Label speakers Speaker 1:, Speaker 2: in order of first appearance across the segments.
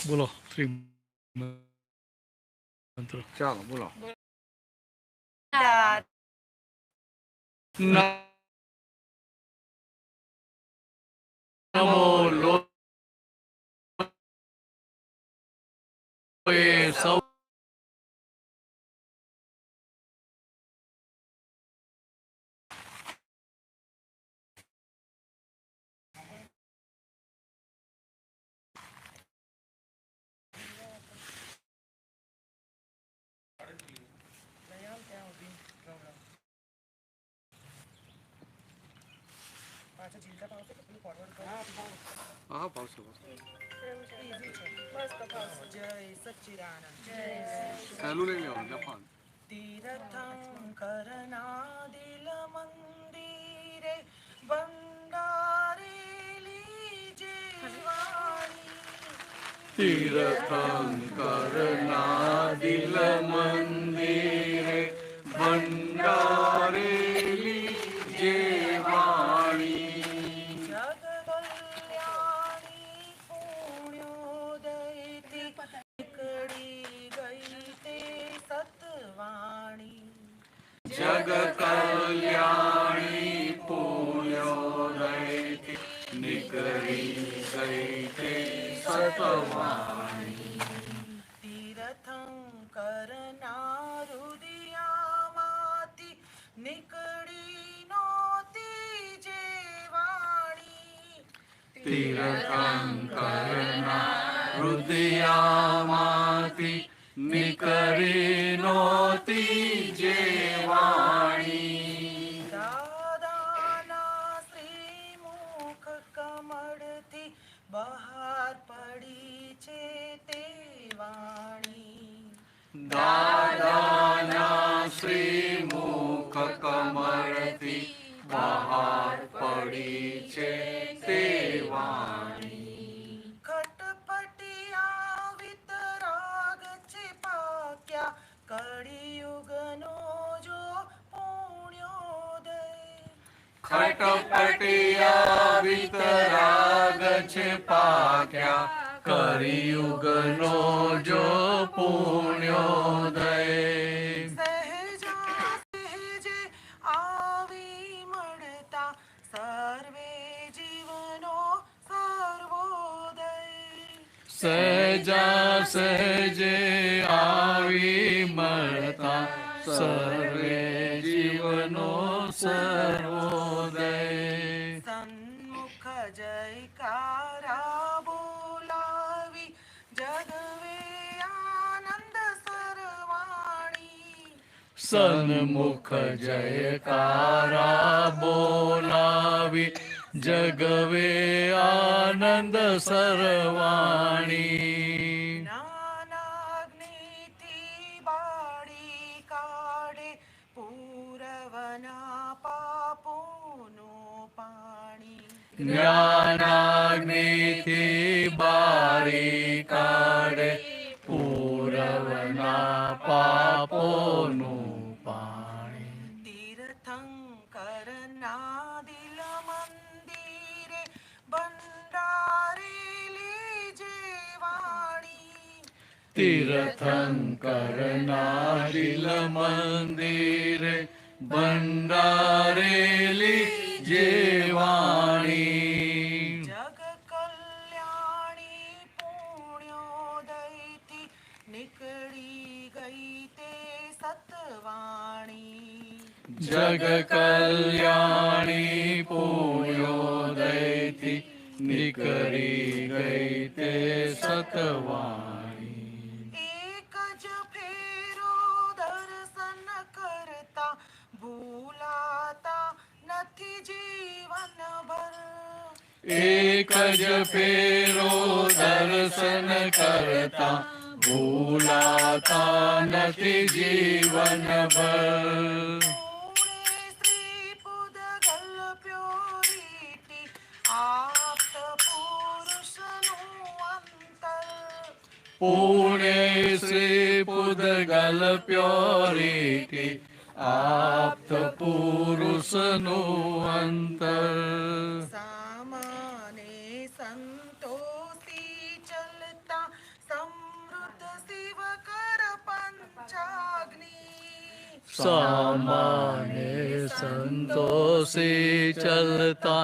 Speaker 1: બોલો શ્રી મંત્ર.
Speaker 2: ચાલો બોલો.
Speaker 1: નમો લોય સૌ
Speaker 2: હા ભાવશે સહેલું લઈ લેવાનું જપાન.
Speaker 3: તીર્થંકરના દિલ મંદિરે બંધારેલી જે વાણી
Speaker 1: તીર્થંકરના દિલ મંદિરે ભંડારેલી જે વાણી
Speaker 3: જગ કલ્યાણી પુણ્યોદયથી નીકળી ગઈ તે સતવાણી
Speaker 1: જગ કલ્યાણી પુણ્યોદયથી નીકળી ગઈ તે સતવાણી
Speaker 3: તીર્થંકરના હૃદયામાંથી નીકળી નહોતી જે વાણી
Speaker 1: તીર્થંકરના હૃદયામાંથી નીકળી નહોતી જે વાણી
Speaker 3: દાદાના શ્રીમુખ કમળથી બહાર પડી છે તે વાણી
Speaker 1: દાદાના શ્રી મુખ કમળથી બહાર પડી છે તે વાણી
Speaker 3: ખટપટિયા વિતરાગ છે પાક્યા કળિયુગનો જો પુણ્યોદય
Speaker 1: ખટપટિયા વિતરાગ છે પાક્યા કળિયુગનો જો પુણ્યોદય
Speaker 3: સહેજા સહેજે આવી મળતા સર્વે જીવનો સર્વોદય
Speaker 1: સહેજા સહેજે આવી મળતા સર્વે જીવનો સર્વોદય
Speaker 3: સન્મુખ જયકારા બોલાવી જગવે આનંદ સરવાણી
Speaker 1: સન્મુખ જયકારા બોલાવી જગવે આનંદ સરવાણી
Speaker 3: જ્ઞાનાગ્નિથી બાળી કાઢે પૂરવના પાપોનું પાણી
Speaker 1: જ્ઞાનાગ્નિથી બારી કાઢે પૂરવના પાપોનું પાણી
Speaker 3: તીર્થંકરના દિલ મંદિરે બંધારેલી જે વાણી
Speaker 1: તીર્થંકરના દિલ મંદિરે બંધારેલી જે વાણી
Speaker 3: જગ કલ્યાણી પુણ્યોદયથી નીકળી ગઈ તે સતવાણી
Speaker 1: જગ કલ્યાણી પુણ્યોદયથી નીકળી ગઈ તે સતવાણી
Speaker 3: એક જ ફેરો દર્શન કરતા ભૂલાતા નથી જીવનભર
Speaker 1: એક જ ફેરો દર્શન કરતા ભૂલાતા નથી જીવનભર
Speaker 3: પુણે શ્રી પુદગલ પ્યોરીટી આપ્ત પુરુષનું અંતર
Speaker 1: પુણે શ્રી પુદગલ પ્યોરિટી આપ્ત પુરુષનું અંતર
Speaker 3: સામાને સંતોષી ચલતા
Speaker 1: सामान्य संतोषी चलता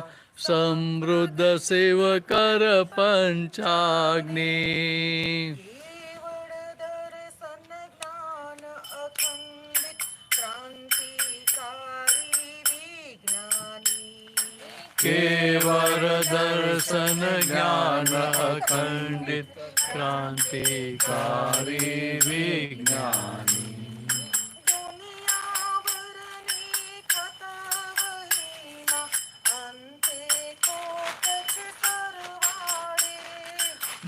Speaker 1: समृद्ध शिव कर पंचाग्नि
Speaker 3: કેવળ દર્શન જ્ઞાન અખંડિત ક્રાંતિકારી વિજ્ઞાની
Speaker 1: केवल दर्शन ज्ञान अखंडित क्रांतिकारी विज्ञानी
Speaker 3: દુનિયાભરની કથાવહીના અંતે કોટ છે સરવાળે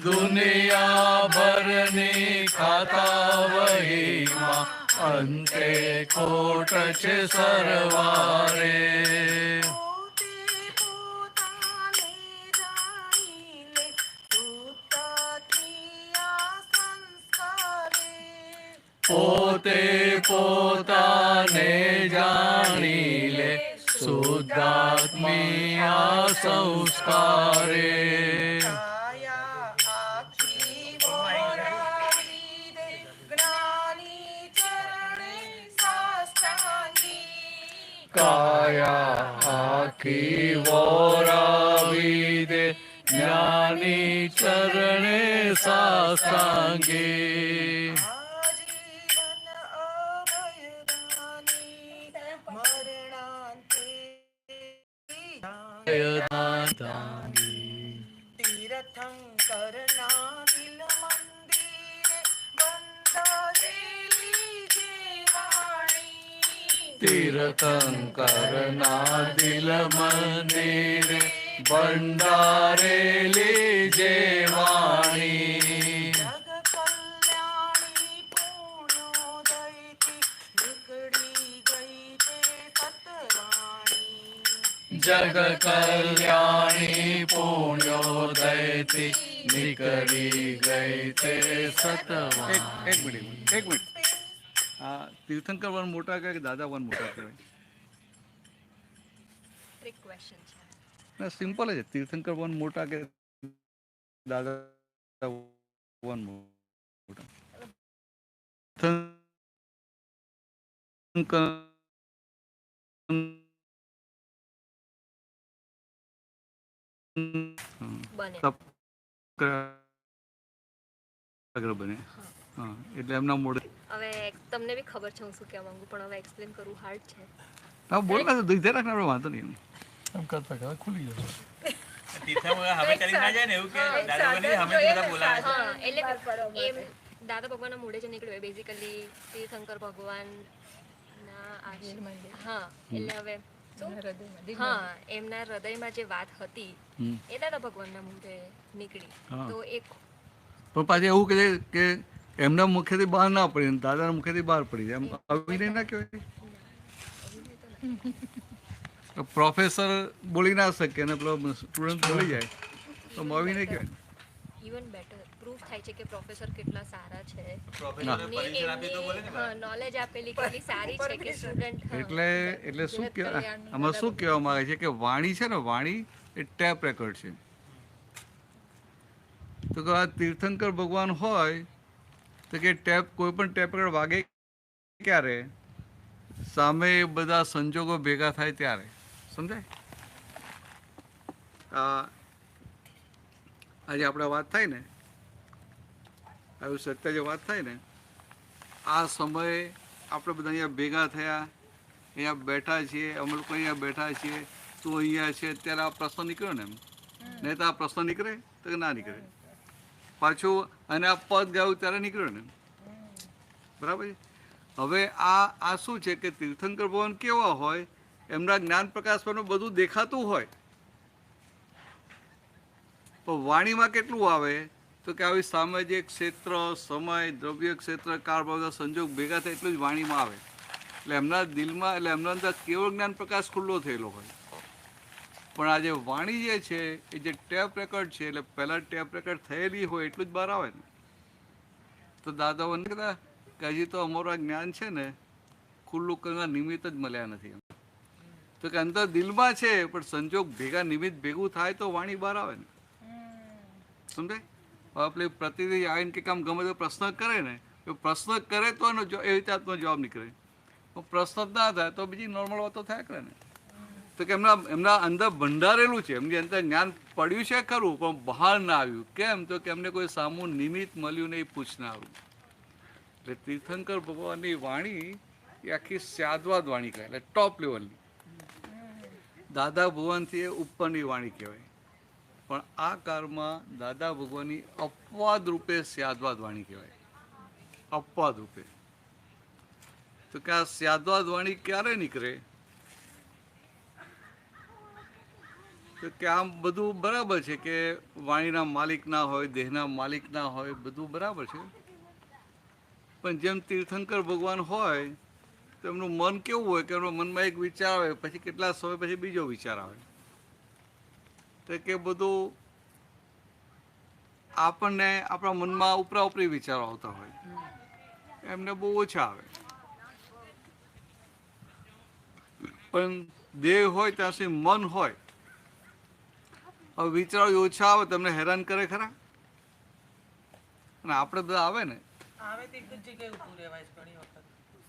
Speaker 1: दुनिया भरनी खाता वही माँ अंते कोट छे सरवारे
Speaker 3: પોતે પોતાને જાણી લે શુદ્ધાત્મી આ સંસ્કારે
Speaker 1: પોતે પોતાને જાણી લે શુદ્ધાત્મી આ સંસ્કારે
Speaker 3: કાયા આખી વોરાવી દે જ્ઞાની ચરણે સાષ્ટાંગી
Speaker 1: કાયા આખી વોરાવી દે જ્ઞાની ચરણે સાષ્ટાંગી
Speaker 3: આજીવન અભયદાની મરણાંતે
Speaker 1: દાતાંગી
Speaker 3: તીર્થંકરના દિલ મંદિરે બંધારેલી જે વાણી
Speaker 1: તીર્થંકરના દિલ મંદિરે ભંડારેલી જે વાણી
Speaker 3: જગ કલ્યાણી પુણ્યોદયથી નીકળી ગઈ તે સતવાણી
Speaker 1: જગ કલ્યાણી પુણ્યોદયથી નીકળી ગઈ તે સતવા
Speaker 2: એક મિનિટ આ તીર્થંકર વન મોટા કે દાદા વન મોટા કહેવાય?
Speaker 4: ટ્રિક ક્વેશ્ચન છે.
Speaker 2: ના, સિમ્પલ જ છે. તીર્થંકર વન મોટા કે દાદા વન મોટા? તીર્થંકર
Speaker 4: બને
Speaker 2: તપ અગ્ર બને. હા, એટલે એમના મોડે
Speaker 4: હવે તમને બી ખબર છે હું શું કહેવા માંગુ, પણ હવે એક્સપ્લેન કરવું હાર્ડ છે.
Speaker 2: હા બોલ ના, ધીરે રાખને, આપણે વાંધો નહીં.
Speaker 1: એમ કરતા કરતા ખુલી જશે
Speaker 4: હા, એટલે એમ દાદા ભગવાનના મોઢે જે નીકળ્યું એ બેઝિકલી તીર્થંકર ભગવાનના હા, એટલે હવે શું? હા, એમના હૃદયમાં જે વાત હતી એ દાદા ભગવાનના મોઢે નીકળી.
Speaker 2: હા.
Speaker 4: તો એક
Speaker 2: પણ પાછું એવું કહે કે એમના મુખેથી બહાર ના પડી ને દાદાના મુખેથી બહાર પડી જાય, એમ અભિનય ના કહેવાય? પ્રોફેસર બોલી ના શકે ને પેલો સ્ટુડન્ટ બોલી જાય તો અભિનય કહેવાય.
Speaker 4: ઇવન બેટર પ્રૂફ થાય છે કે પ્રોફેસર કેટલા સારા છે,
Speaker 2: ના.
Speaker 4: નોલેજ આપેલી કેટલી સારી છે કે સ્ટુડન્ટ
Speaker 2: એટલે શું કહેવાય આમાં, શું કહેવામાં આવે છે કે વાણી છે ને, વાણી એ ટેપ રેકોર્ડ છે. તો કે આ તીર્થંકર ભગવાન હોય તો કે ટેપ, કોઈ પણ ટેપ રેકોર્ડ વાગે ક્યારે? સામે બધા સંજોગો ભેગા થાય ત્યારે. સમજાય? આજે આપણે વાત થાય ને, આવી સત્ય જે વાત થાય ને, આ સમયે આપણે બધા અહીંયા ભેગા થયા, અહીંયા બેઠા છીએ, અમે લોકો અહીંયા બેઠા છીએ, તું અહીંયા છે, ત્યારે આ પ્રશ્ન નીકળ્યો ને, એમ નહીં તો આ પ્રશ્ન નીકળે તો કે ના નીકળે. પાછું અને આ પદ ગાયું ત્યારે નીકળ્યો ને, બરાબર છે? હવે આ શું છે કે તીર્થંકર ભગવાન કેવા હોય, એમના જ્ઞાન પ્રકાશ પરનું બધું દેખાતું હોય, પણ વાણીમાં કેટલું આવે તો કે આવી સામાજિક ક્ષેત્ર, સમય, દ્રવ્ય ક્ષેત્ર, કાળ બધા સંજોગ ભેગા થાય એટલું જ વાણીમાં આવે. એટલે એમના દિલમાં, એટલે એમના અંદર કેવળ જ્ઞાન પ્રકાશ ખુલ્લો થયેલો હોય. પણ આ જે વાણી જે છે એ જે ટેપ રેકોર્ડ છે, એટલે પહેલાં ટેપ રેકોર્ડ થયેલી હોય એટલું જ બહાર આવે ને. તો દાદાઓ ને કહેતા કે હજી તો અમારું આ જ્ઞાન છે ને ખુલ્લું કરવા નિમિત્ત જ મળ્યા નથી. તો કે અંદર દિલમાં છે, પણ સંજોગ ભેગા નિમિત્ત ભેગું થાય તો વાણી બહાર આવે ને. સમજાય? આપણે પ્રતિનિધિ આવીને કે કામ ગમે તે પ્રશ્ન કરે ને, એ પ્રશ્ન કરે તો એનો એ રીતે આપનો જવાબ નીકળે. પ્રશ્ન જ ના થાય તો બીજી નોર્મલ વાતો થાય કરે ને. તો કે એમના અંદર ભંડારેલું છે, એમની અંદર જ્ઞાન પડ્યું છે ખરું, પણ બહાર ના આવ્યું. કેમ? તો કે એમને કોઈ સામું નિમિત્ત મળ્યું નહીં પૂછનારું. એટલે તીર્થંકર ભગવાનની વાણી એ આખી સ્યાદવાદ વાણી કહેવાય, એટલે ટોપ લેવલની. દાદા ભગવાનથી એ ઉપરની વાણી કહેવાય. પણ આ કાળમાં દાદા ભગવાનની અપવાદ રૂપે સ્યાદવાદ વાણી કહેવાય, અપવાદ રૂપે. તો કે આ સ્યાદવાદ વાણી ક્યારે નીકળે? તો કે આમ બધું બરાબર છે કે વાણીના માલિક ના હોય, દેહના માલિક ના હોય, બધું બરાબર છે. પણ જેમ તીર્થંકર ભગવાન હોય તો એમનું મન કેવું હોય કે એમના મનમાં એક વિચાર આવે, પછી કેટલા સમય પછી બીજો વિચાર આવે. તો કે બધું આપણને આપણા મનમાં ઉપરા ઉપરી વિચારો આવતા હોય, એમને બહુ ઓછા આવે. પણ દેહ હોય ત્યાં સુધી મન હોય. હવે વિચારો ઓછા આવે તમને હેરાન કરે ખરા? અને આપણે બધા આવે ને,
Speaker 3: આવે તો એક જ જગ્યાએ ઊભું રહેવાય છે ઘણી વખત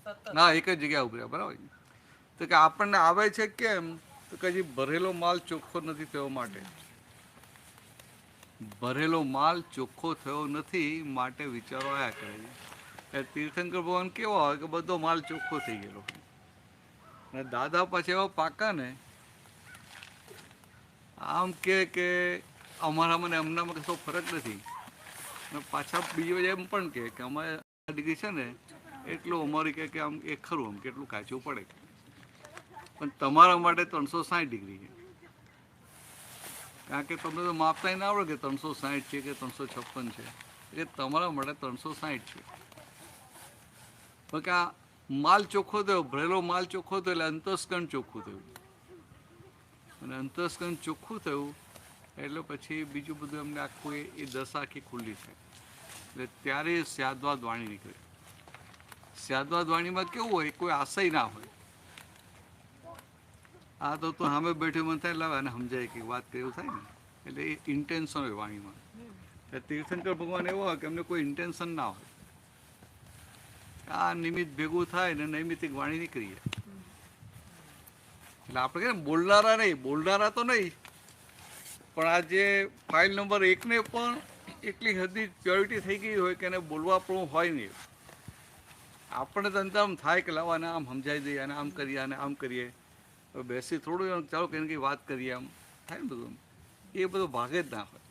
Speaker 3: સતત.
Speaker 2: ના એક જ જગ્યાએ ઉભર્યા બરાબર. તો કે આપણને આવે છે કેમ? તો કે હજી ભરેલો માલ ચોખ્ખો નથી થયો માટે. ભરેલો માલ ચોખ્ખો થયો નથી માટે વિચારો આવ્યા કરે છે. તીર્થંકર ભગવાન કેવા હોય કે બધો માલ ચોખ્ખો થઈ ગયેલો. અને દાદા પાછા એવા પાકા ને, આમ કે અમારા મને એમનામાં કશો ફરક નથી. અને પાછા બીજો એમ પણ કે અમારે ડિગ્રી છે ને એટલું અમારી કે આમ એ ખરું આમ કેટલું કાચું પડે, પણ તમારા માટે 360 ડિગ્રી છે. કારણ કે તમને તો માપતા ના આવડે કે 360 છે કે 356 છે, એટલે તમારા માટે 360 છે. પણ કે આ માલ ચોખ્ખો થયો, ભરેલો માલ ચોખ્ખો થયો એટલે અંતસ્કરણ ચોખ્ખું થયું. અને અંતસ્કરણ ચોખ્ખું થયું એટલે પછી બીજું બધું એમને આખું એ દશા આખી ખુલ્લી થાય. એટલે ત્યારે સ્યાદવાદ વાણી નીકળે. સ્યાદવાદ વાણીમાં કેવું હોય, કોઈ આશય ના હોય. આ તો સામે બેઠું મને થાય લાવે અને સમજાય કે વાત કરી એવું થાય ને, એટલે એ ઇન્ટેન્શન હોય વાણીમાં. તીર્થંકર ભગવાન એવો હોય કે એમને કોઈ ઇન્ટેન્શન ના હોય. આ નિમિત્ત ભેગું થાય ને નૈમિત્તિક વાણી નીકળી જાય. એટલે આપણે કહીએ બોલનારા નહીં, બોલનારા તો નહીં, પણ આ જે ફાઇલ નંબર 1 ને પણ એટલી હદની પ્યોરિટી થઈ ગઈ હોય કે એને બોલવા પણ હોય નહીં. આપણે તો અંતર આમ થાય કે લાવો આને આમ સમજાવી દઈએ, અને આમ કરીએ, અને આમ કરીએ, બેસી થોડું ચાલો કે કંઈ વાત કરીએ, આમ થાય ને બધું. એ બધું ભાગે જ ના હોય.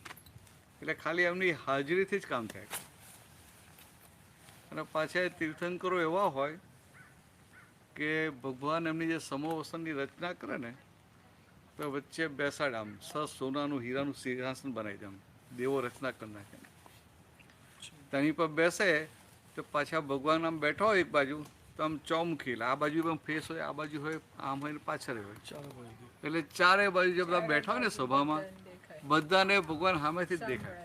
Speaker 2: એટલે ખાલી એમની હાજરીથી જ કામ થાય. અને પાછા તીર્થંકરો એવા હોય કે ભગવાન એમની જે સમોવસનની રચના કરે ને તો વચ્ચે બેસાડે, આમ સોનાનું હીરાનું સિંહાસન બનાવી દે, આમ દેવો રચના કરી નાખે. તેની પર બેસે તો પાછા ભગવાન આમ બેઠા હોય એક બાજુ, તો આમ ચોમખી, આ બાજુ પણ ફેસ હોય, આ બાજુ હોય, આમ હોય, પાછળ હોય. એટલે ચારે બાજુ જે બધા બેઠા હોય ને સભામાં, બધાને ભગવાન સામેથી જ દેખાય.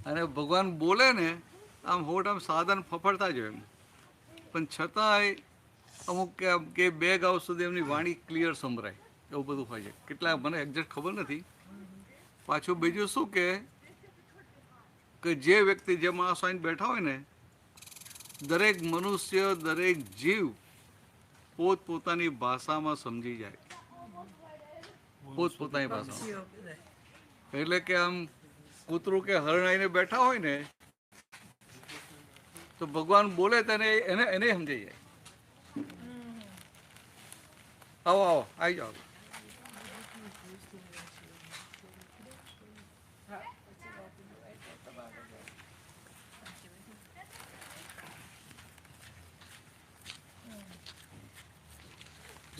Speaker 2: અને ભગવાન બોલે ને આમ હોઠ આમ સાધન ફફડતા જ હોય એમ, પણ છતાંય અમુક કે 2 ગાઉ સુધી એમની વાણી ક્લિયર સંભળાય, એવું બધું હોય છે. કેટલા મને એક્ઝેક્ટ ખબર નથી. પાછું બીજું શું કે જે વ્યક્તિ, જે માણસ આવીને બેઠા હોય ને, દરેક મનુષ્ય, દરેક જીવ પોતપોતાની ભાષામાં સમજી જાય, પોતપોતાની ભાષામાં. એટલે કે આમ કૂતરું કે હરણ આવીને બેઠા હોય ને તો ભગવાન બોલે તો એને સમજાઈ જાય. આવો આવો આવી જાઓ.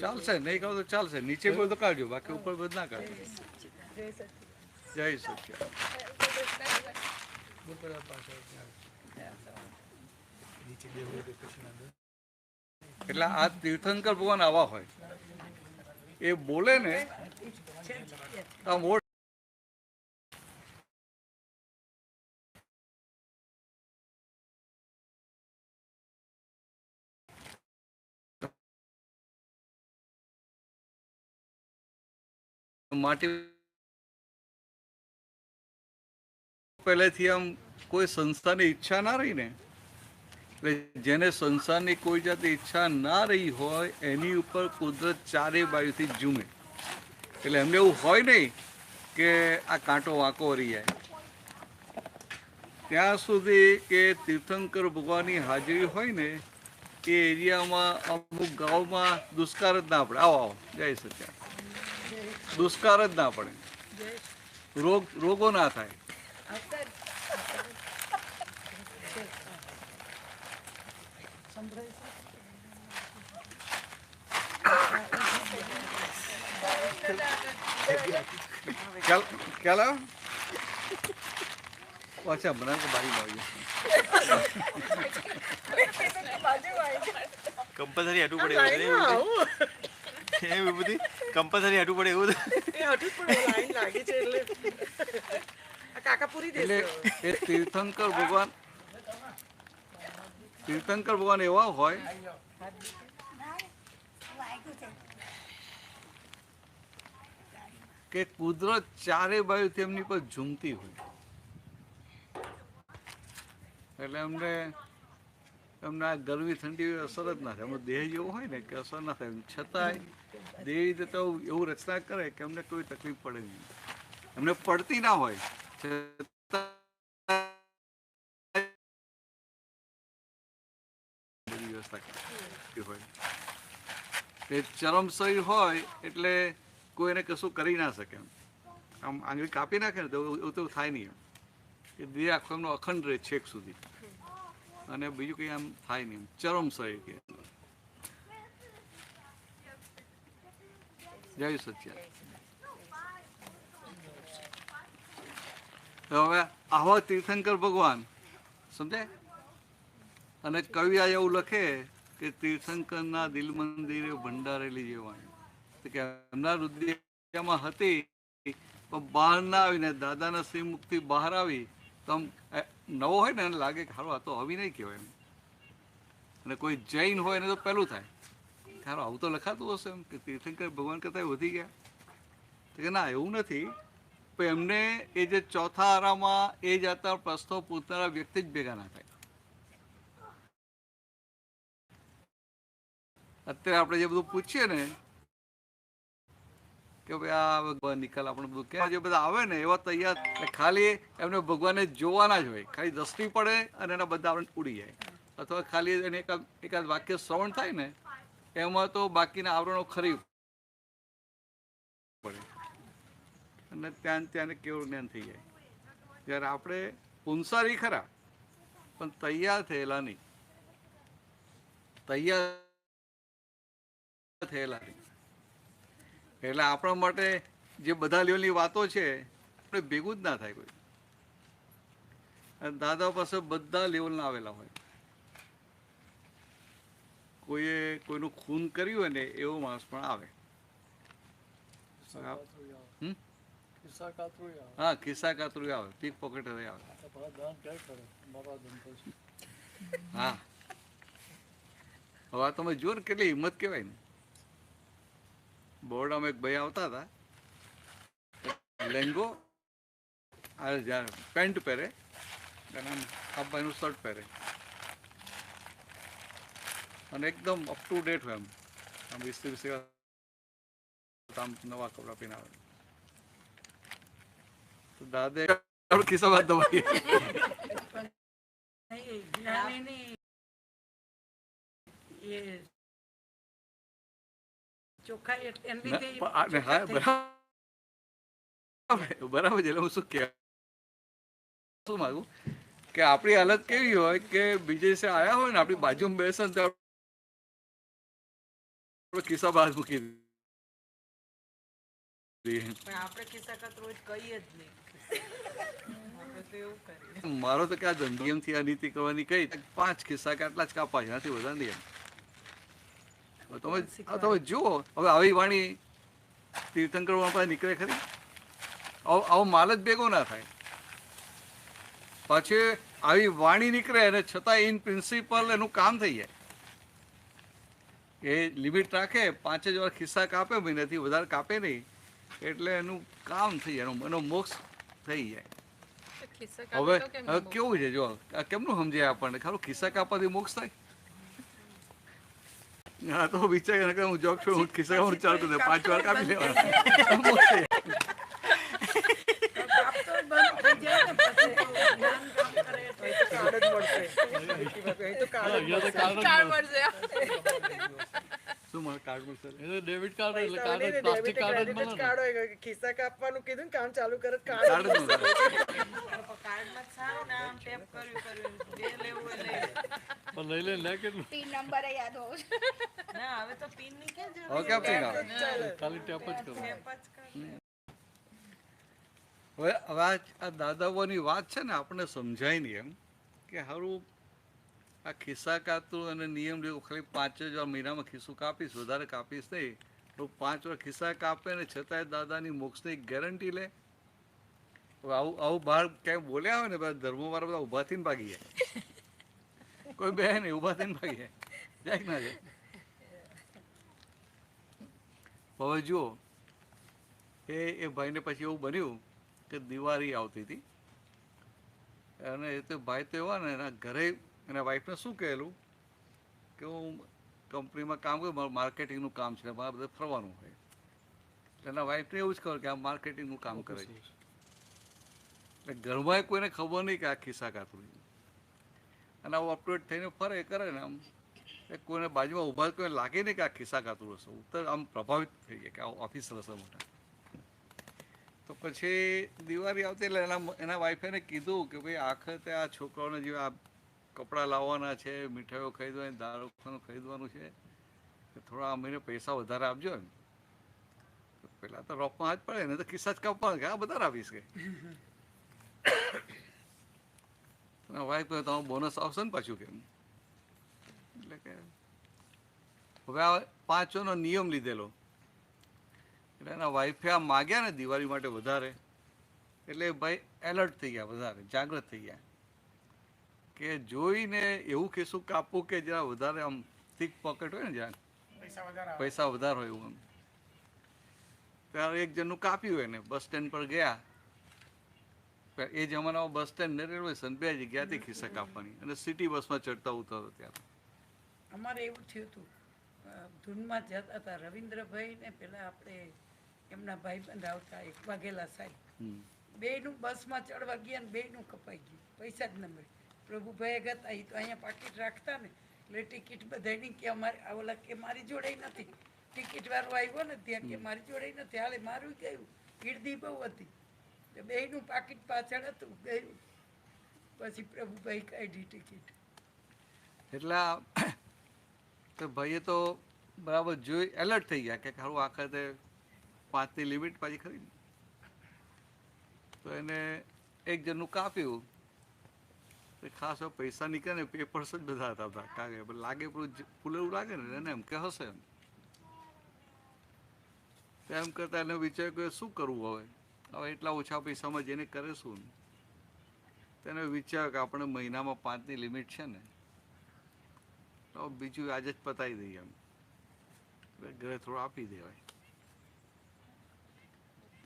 Speaker 2: ચાલશે, નહીં કહો તો ચાલશે. નીચે બોલ તો કાઢજો, બાકી ઉપર બધું ના કાઢજો. જય સચ્ચિદાનંદ. એટલે આ તીર્થંકર ભગવાન આવા હોય, એ બોલે ને આમ માટી પહેલેથી આમ કોઈ સંસ્થાની ઈચ્છા ના રહી ને એટલે જેને સંસારની કોઈ જાતની ઈચ્છા ના રહી હોય એની ઉપર કુદરત ચારે બાજુથી ઝૂમે. એટલે એમને એવું હોય નહીં કે આ કાંટો વાંકો વળી જાય. ત્યાં સુધી કે તીર્થંકર ભગવાનની હાજરી હોય ને એ એરિયામાં અમુક ગામમાં દુષ્કાળ જ ના પડે. આવો આવો, જય સચ્ચા. દુષ્કાળ જ ના પડે, રોગો ના થાય. ખ્યાલ આવ્યો? અચ્છા, મને તો બારી
Speaker 5: કમ્પલસરી હટવું પડે એવું બધી કમ્પલસરી હટવું પડે એવું
Speaker 2: એટલે એ તીર્થંકર ભગવાન એવા હોય કે કુદરત ચારે બાજુ તેમની પર ઝૂમતી હોય. એટલે એમને આ ગરમી ઠંડી અસર જ ના થાય. એમનો દેહ જેવો હોય ને કે અસર ના થાય. છતાંય દેવી રીતે તો એવું રચના કરે કે એમને કોઈ તકલીફ પડે નહીં. એમને પડતી ના હોય ચરમસઈ હોય એટલે કોઈ એને કશું કરી ના શકે. આમ આંગળી કાપી નાખે ને તો એવું તો થાય નહીં. એ દેહ આખો એમનો અખંડ રહે છેક સુધી, અને બીજું કંઈ આમ થાય નહીં. ચરમસઈ કે જય સચ્ચા. હવે આવા તીર્થંકર ભગવાન સમજાય. અને કવિ આ એવું લખે કે તીર્થંકરના દિલ મંદિરે ભંડારેલી જેવાની, કે એમના હૃદયમાં હતી પણ બહાર ના આવીને દાદાના શ્રીમુખથી બહાર આવી તો આમ નવો હોય ને એને લાગે કે હારો આ તો હવે નહીં કહેવાય એમ. અને કોઈ જૈન હોય એને તો પહેલું થાય કે હારો આવું તો લખાતું હશે એમ કે તીર્થંકર ભગવાન કરતાં વધી ગયા. કે ના, એવું નથી. પણ એમને એ જે ચોથા આરામાં એ જાતના પ્રશ્નો પૂછનારા વ્યક્તિ જ ભેગા ના થાય. અત્યારે આપણે જે બધું પૂછીએ ને કે ભાઈ આ ભગવાન નિકાલ, આપણે બધું કે જે બધા આવે ને એવા તૈયાર, ખાલી એમને ભગવાનને જોવાના જ હોય. ખાલી દ્રષ્ટિ પડે અને એના બધા આપણે ઉડી જાય. અથવા ખાલી એને એકાદ વાક્ય શ્રવણ થાય ને એમાં તો બાકીના આવરણો ખરી પડે અને ત્યાં કેવું જ્ઞાન થઈ જાય. જ્યારે આપણે પુંસારી ખરા પણ તૈયાર થયેલા નહીં. એટલે આપણા માટે જે બધા લેવલની વાતો છે આપણે ભેગું જ ના થાય કોઈ. દાદા પાસે બધા લેવલના આવેલા હોય. કોઈએ કોઈનું ખૂન કર્યું હોય ને એવો માણસ પણ આવે. હા, ખિસ્સા કાતરું આવે, પીક પોકેટ આવે. હા, હવે તમે જુઓ ને કેટલી હિંમત કહેવાય ને. બોર્ડમાં એક ભાઈ આવતા હતા, લેંગો પેન્ટ પહેરે અને આ ભાઈનું શર્ટ પહેરે અને એકદમ અપ ટુ ડેટ હોય. આમ ઇસ્ત્રી આમ નવા કપડા પહેરાવે. તો દાદે ખિસ્સા વાત દબાઈ બરાબર છે. એટલે હું શું માગું કે આપણી હાલત કેવી હોય કે બીજે સે આયા હોય ને આપણી બાજુમાં બેસે ને તો ખિસ્સા બહાર મૂકી મારો તો ક્યાં ધંધીએમથી આ નીતિ કરવાની કઈ 5 ખિસ્સા કે આટલા જ કાપા છે, નથી વધારે નહીં. તમે જુઓ હવે આવી વાણી તીર્થંકર પાસે નીકળે ખરી? આવો માલ જ ભેગો ના થાય. પછી આવી વાણી નીકળે અને છતાં ઇન પ્રિન્સિપલ એનું કામ થઈ જાય. એ લિમિટ રાખે, 5 જ વાર ખિસ્સા કાપે, મહિનાથી વધારે કાપે નહીં, એટલે એનું કામ થઈ જાય, એનો મોક્ષ થઈ જાય. હવે હવે કેવું છે જો આ કેમનું સમજાય આપણને ખરું ખિસ્સા કાપવાથી મોક્ષ થાય? હા તો વિચાર કે હું જોક છું હું ખિસ્સા કાપવાનું ચાલુ કરી દઉં, 5 વાર કાપી લેવાના મોક્ષ થઈ જાય.
Speaker 3: કાપતો બંધ થઈ જાય ને પછી તો જ્ઞાન કામ કરે તો એ તો કાર્ડ જ મળશે. એ તો કાર્ડ જ
Speaker 1: અહીંયા તો
Speaker 3: મળશે.
Speaker 1: કાર્ડ જ મળે.
Speaker 2: શું મને કાર્ડ મળશે?
Speaker 1: એ તો ડેબિટ કાર્ડ એટલે
Speaker 3: પૈસા
Speaker 1: કાર્ડ જ,
Speaker 3: નહીં ને,
Speaker 1: પ્લાસ્ટિક
Speaker 3: debit
Speaker 1: કાર્ડ જ
Speaker 3: credit
Speaker 1: મળે
Speaker 3: જ
Speaker 1: ને.
Speaker 3: કાર્ડ હોય. ખિસ્સા કાપવાનું કીધું ને કામ ચાલુ કરે તો
Speaker 2: કાર્ડ
Speaker 3: કાર્ડ
Speaker 2: જ મળે.
Speaker 3: કાર્ડમાં જ સારું ને આમ ટેપ કર્યું જે લેવું એ લઈ લે.
Speaker 1: પણ લઈ લે લે કેટલું
Speaker 6: પિન નંબર યાદ હોવો જોઈએ.
Speaker 3: ના હવે તો પિન ની ક્યાં જરૂર
Speaker 2: હવે ક્યાં પિન આવે?
Speaker 1: ખાલી ટેપ જ કરો.
Speaker 3: ટેપ જ કર.
Speaker 2: હવે હવે આ દાદાઓની વાત છે ને આપણને સમજાય નહીં એમ કે હારું આ ખિસ્સા કાતરું અને નિયમ લેવું ખાલી 5 જ વાર મહિનામાં ખિસ્સું કાપીશ, વધારે કાપીશ નહીં તો 5 વાર ખિસ્સા કાપે ને છતાંય દાદાની મોક્ષની ગેરંટી લે. હવે આવું બહાર ક્યાંય બોલ્યા હોય ને બધા ધર્મોવાળા બધા ઊભા થઈને ભાગી જાય. કોઈ બે નહીં ઊભા થઈને ભાગી જાય. જાય કે ના જાય? હવે જુઓ એ ભાઈને પછી એવું બન્યું કે દિવાળી આવતી હતી અને એ તો ભાઈ તો એવા ને એના ઘરે એના વાઈફને શું કહેલું કે હું કંપનીમાં કામ કરું, મારું માર્કેટિંગનું કામ છે, મારે બધે ફરવાનું હોય. એટલે એના વાઈફને એવું જ કહ્યું કે આ માર્કેટિંગનું કામ કરે છે. એટલે ઘરમાં કોઈને ખબર નહીં કે આ ખિસ્સા કાતરું છે. અને આવું અપડેટ થઈને ફરે કરે ને આમ એ કોઈને બાજુમાં ઊભા કોઈને લાગે નહીં કે આ ખિસ્સા કાતરું હશે. ઉત્તર આમ પ્રભાવિત થઈ જાય કે આ ઓફિસર હશે મોટા. તો પછી દિવાળી આવતી એટલે એના વાઈફે એને કીધું કે ભાઈ આખરે આ છોકરાઓને જે આ કપડાં લાવવાના છે, મીઠાઈઓ ખરીદવાની, દારૂ ખરીદવાનું છે, થોડા અમીને પૈસા વધારે આપજો એમ. પેલા તો રોપમાં હાથ પડે ને તો ખિસ્સા જ કાપવાના કે આ વધારે આપીશ કે વાઈફ તમારું બોનસ આવશે ને પાછું કેમ. એટલે કે હવે આ 5નો નિયમ લીધેલો એટલે એના વાઈફે આ માગ્યા ને દિવાળી માટે વધારે એટલે ભાઈ એલર્ટ થઈ ગયા, વધારે જાગૃત થઈ ગયા કે જોઈને એવું ખિસ્સું કાપવું કે જરા વધારે આમ થીક પોકેટ હોય ને જ્યાં પૈસા વધારે હોય એવું. એમ ત્યારે એક જણનું કાપ્યું એને બસ સ્ટેન્ડ પર ગયા. એ જમાનામાં બસ સ્ટેન્ડ ને રેલવે સ્ટેશન બે જગ્યાથી ખિસ્સા કાપવાની અને સિટી બસમાં ચડતા ઉતરતો ત્યારે.
Speaker 3: અમારે એવું થયું હતું ધૂનમાં જતા હતા રવિન્દ્રભાઈ ને પેલા આપણે એમના ભાઈબંધ આવતા એક વાઘેલા સાહેબ, બેયનું બસમાં ચડવા ગયા ને બેયનું કપાઈ ગયું, પૈસા જ ન મળે. પ્રભુભાઈ હતા એ તો અહીંયા પાકીટ રાખતા ને એટલે ટિકિટ બધાની કે અમારે ઓલા કે મારી જોડે નથી, ટિકિટ વાળો આવ્યો ને ત્યાં કે મારી જોડે નથી, હાલે મારું ગયું, ગીરદી બહુ હતી. બેયનું પાકીટ પાછળ હતું ગયું. પછી પ્રભુભાઈ કાઢી ટિકિટ.
Speaker 2: એટલે તો ભાઈએ તો બરાબર જોઈ એલર્ટ થઈ ગયા કે ખરું આખરે 5ની લિમિટ પાછી ખરી. તો એને એક જણનું કાપ્યું ખાસ પૈસા નીકળે ને પેપર્સ જ બધા હતા કાગળ લાગે પેલું ફૂલેવું લાગે ને એને એમ કે હશે એમ. એમ કરતા એને વિચાર્યું કે શું કરવું હવે એટલા ઓછા પૈસામાં જેને કરે શું. તેને વિચાર્યું કે આપણે મહિનામાં 5ની લિમિટ છે ને તો બીજું આજે જ પતાવી દઈએ એમ, ઘરે થોડું આપી દેવાય.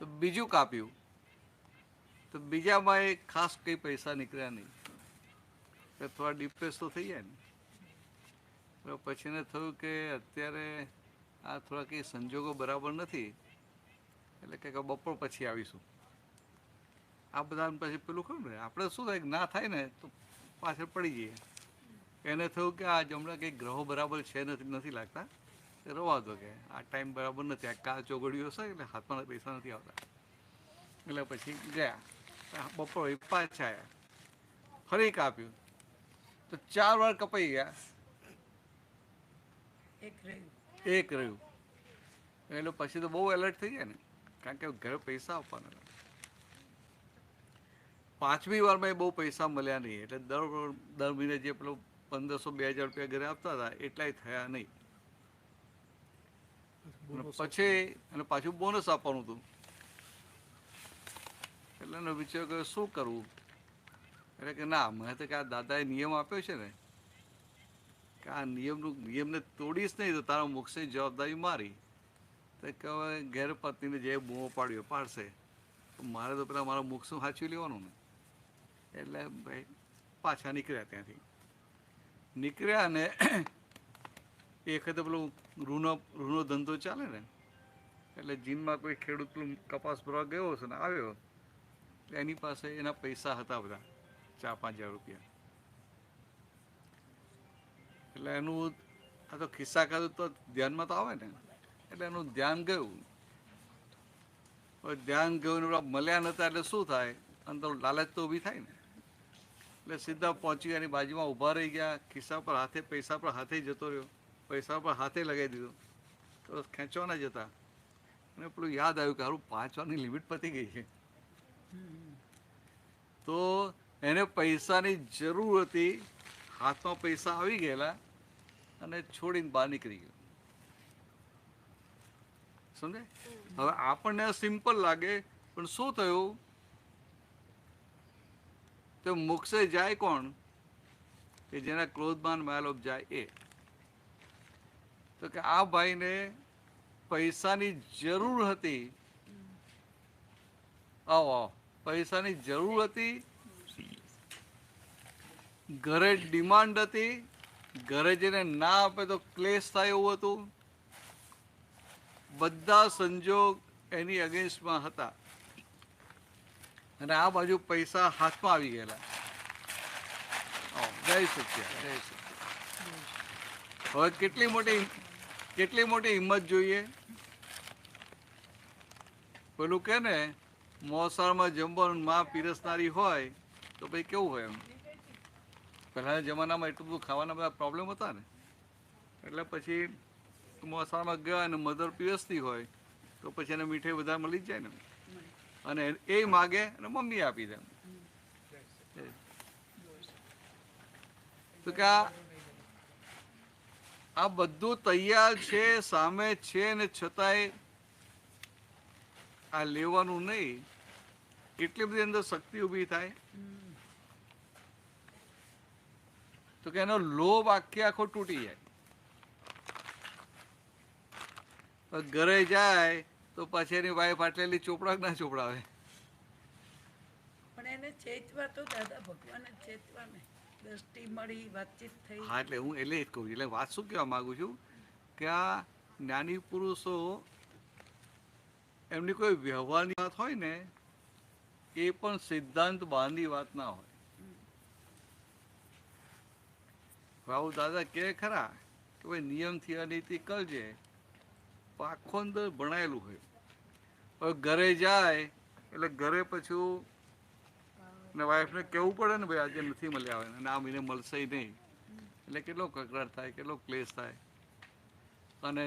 Speaker 2: તો બીજું કાપ્યું તો બીજામાં એ ખાસ કંઈ પૈસા નીકળ્યા નહીં. થોડા ડિપ્રેસ તો થઈ જાય ને. તો પછી એને થયું કે અત્યારે આ થોડા કંઈ સંજોગો બરાબર નથી એટલે કે બપોર પછી આવીશું. આ બધા પછી પેલું ખરું ને આપણે શું થાય ના થાય ને તો પાછળ પડી જઈએ. એને થયું કે આ હમણાં કંઈક ગ્રહો બરાબર છે નથી લાગતા, રવા દો કે આ ટાઈમ બરાબર નથી, આ કાળ ચોગડિયું હશે એટલે હાથમાં પૈસા નથી આવતા. એટલે પછી ગયા બપોર પાછા આવ્યા, ફરી કાપ્યું તો 4 વાર કપાઈ ગયા, એક રહ્યું. એટલે પછી તો બહુ એલર્ટ થઈ ગયા ને કારણ કે ઘરે પૈસા આપવાના. 5મી વારમાં એ બહુ પૈસા મળ્યા નહીં એટલે દર મહિને જે પેલો 1500-2000 રૂપિયા ઘરે આપતા હતા એટલાય થયા નહીં. પછી અને પાછું બોનસ આપવાનું હતું. એટલે એનો વિચાર કર્યો શું કરવું. એટલે કે ના મેં તો કે આ દાદાએ નિયમ આપ્યો છે ને કે આ નિયમને તોડીશ નહીં તો તારા મોક્ષની જવાબદારી મારી. તો કે હવે ઘેર પત્નીને જે બૂમો પાડશે તો મારે તો પેલા મારા મોક્ષનું સાચવી લેવાનું ને. એટલે ભાઈ પાછા નીકળ્યા ત્યાંથી. નીકળ્યા ને એ વખતે પેલું રૂનો ધંધો ચાલે ને, એટલે જીનમાં કોઈ ખેડૂત પેલું કપાસ ભરવા ગયો હશે ને આવ્યો, એની પાસે એના પૈસા હતા બધા 4-5 હજાર રૂપિયા. એટલે એનું આ તો ખિસ્સા ખાધું તો ધ્યાનમાં તો આવે ને, એટલે એનું ધ્યાન ગયું. ધ્યાન ગયું ને મળ્યા નતા એટલે શું થાય, અંદર લાલચ તો ઊભી થાય ને. એટલે સીધા પહોંચી એની બાજુમાં ઊભા રહી ગયા, ખિસ્સા પર હાથે પૈસા પર હાથે જતો રહ્યો, પૈસા પર હાથે લગાવી દીધો. તો ખેંચવાના જતા અને પેલું યાદ આવ્યું કે હારું 5 વારની લિમિટ પતી ગઈ છે. તો એને પૈસાની જરૂર હતી, હાથમાં પૈસા આવી ગયેલા અને છોડીને બહાર નીકળી ગયો. સમજે? હવે આપણને સિમ્પલ લાગે, પણ શું થયું તો મોક્ષે જાય કોણ? કે જેના ક્રોધમાન માયાલોભ જાય એ. તો કે આ ભાઈને પૈસાની જરૂર હતી, આવો પૈસાની જરૂર હતી, ઘરે ડિમાન્ડ હતી, ઘરે જઈને ના આપે તો ક્લેશ થાય એવું હતું. બધા સંજોગ એની અગેન્સ્ટમાં હતા અને આ બાજુ પૈસા હાથમાં આવી ગયેલા. જય સચ્ચિદાનંદ, જય સચ્ચિદાનંદ. હવે કેટલી મોટી હિંમત જોઈએ. પેલું કે ને મોસાળમાં જમવાનું માં પીરસનારી હોય તો ભાઈ કેવું હોય એમ. પહેલાના જમાનામાં એટલું બધું ખાવાના બધા પ્રોબ્લેમ હતા ને, એટલે પછી મોસાળમાં ગયા અને મધર પીરસતી હોય તો પછી એને મીઠાઈ વધારે મળી જ જાય ને, અને એ માગે અને મમ્મી આપી દે. તો કે આ બધું તૈયાર છે, સામે છે, ને છતાંય આ લેવાનું નહીં. એટલી બધી અંદર શક્તિ ઊભી થાય. તો કે એનો લોભ આખો તૂટી જાય. ઘરે જાય તો પછી એની વાઈફ આટલેલી ચોપડા ના ચોપડાવે.
Speaker 3: પણ એને ચેતવા તો દાદા ભગવાને ચેતવા ને, દ્રષ્ટિ મળી, વાતચીત થઈ.
Speaker 2: હા, એટલે હું એટલે જ કહું છું. એટલે વાત શું કહેવા માંગુ છું કે આ જ્ઞાની પુરુષો એમની કોઈ વ્યવહારની વાત હોય ને, એ પણ સિદ્ધાંત બહારની વાત ના હોય. આવું દાદા કે ખરા કે ભાઈ નિયમથી અનીતિ કરજે, આખો અંદર ભણાયેલું હોય. હવે ઘરે જાય એટલે ઘરે પછી ને વાઈફને કહેવું પડે ને ભાઈ આજે નથી મળ્યા આવે અને આ મહિને મળશે નહીં, એટલે કેટલો કકડાટ થાય, કેટલો ક્લેશ થાય. અને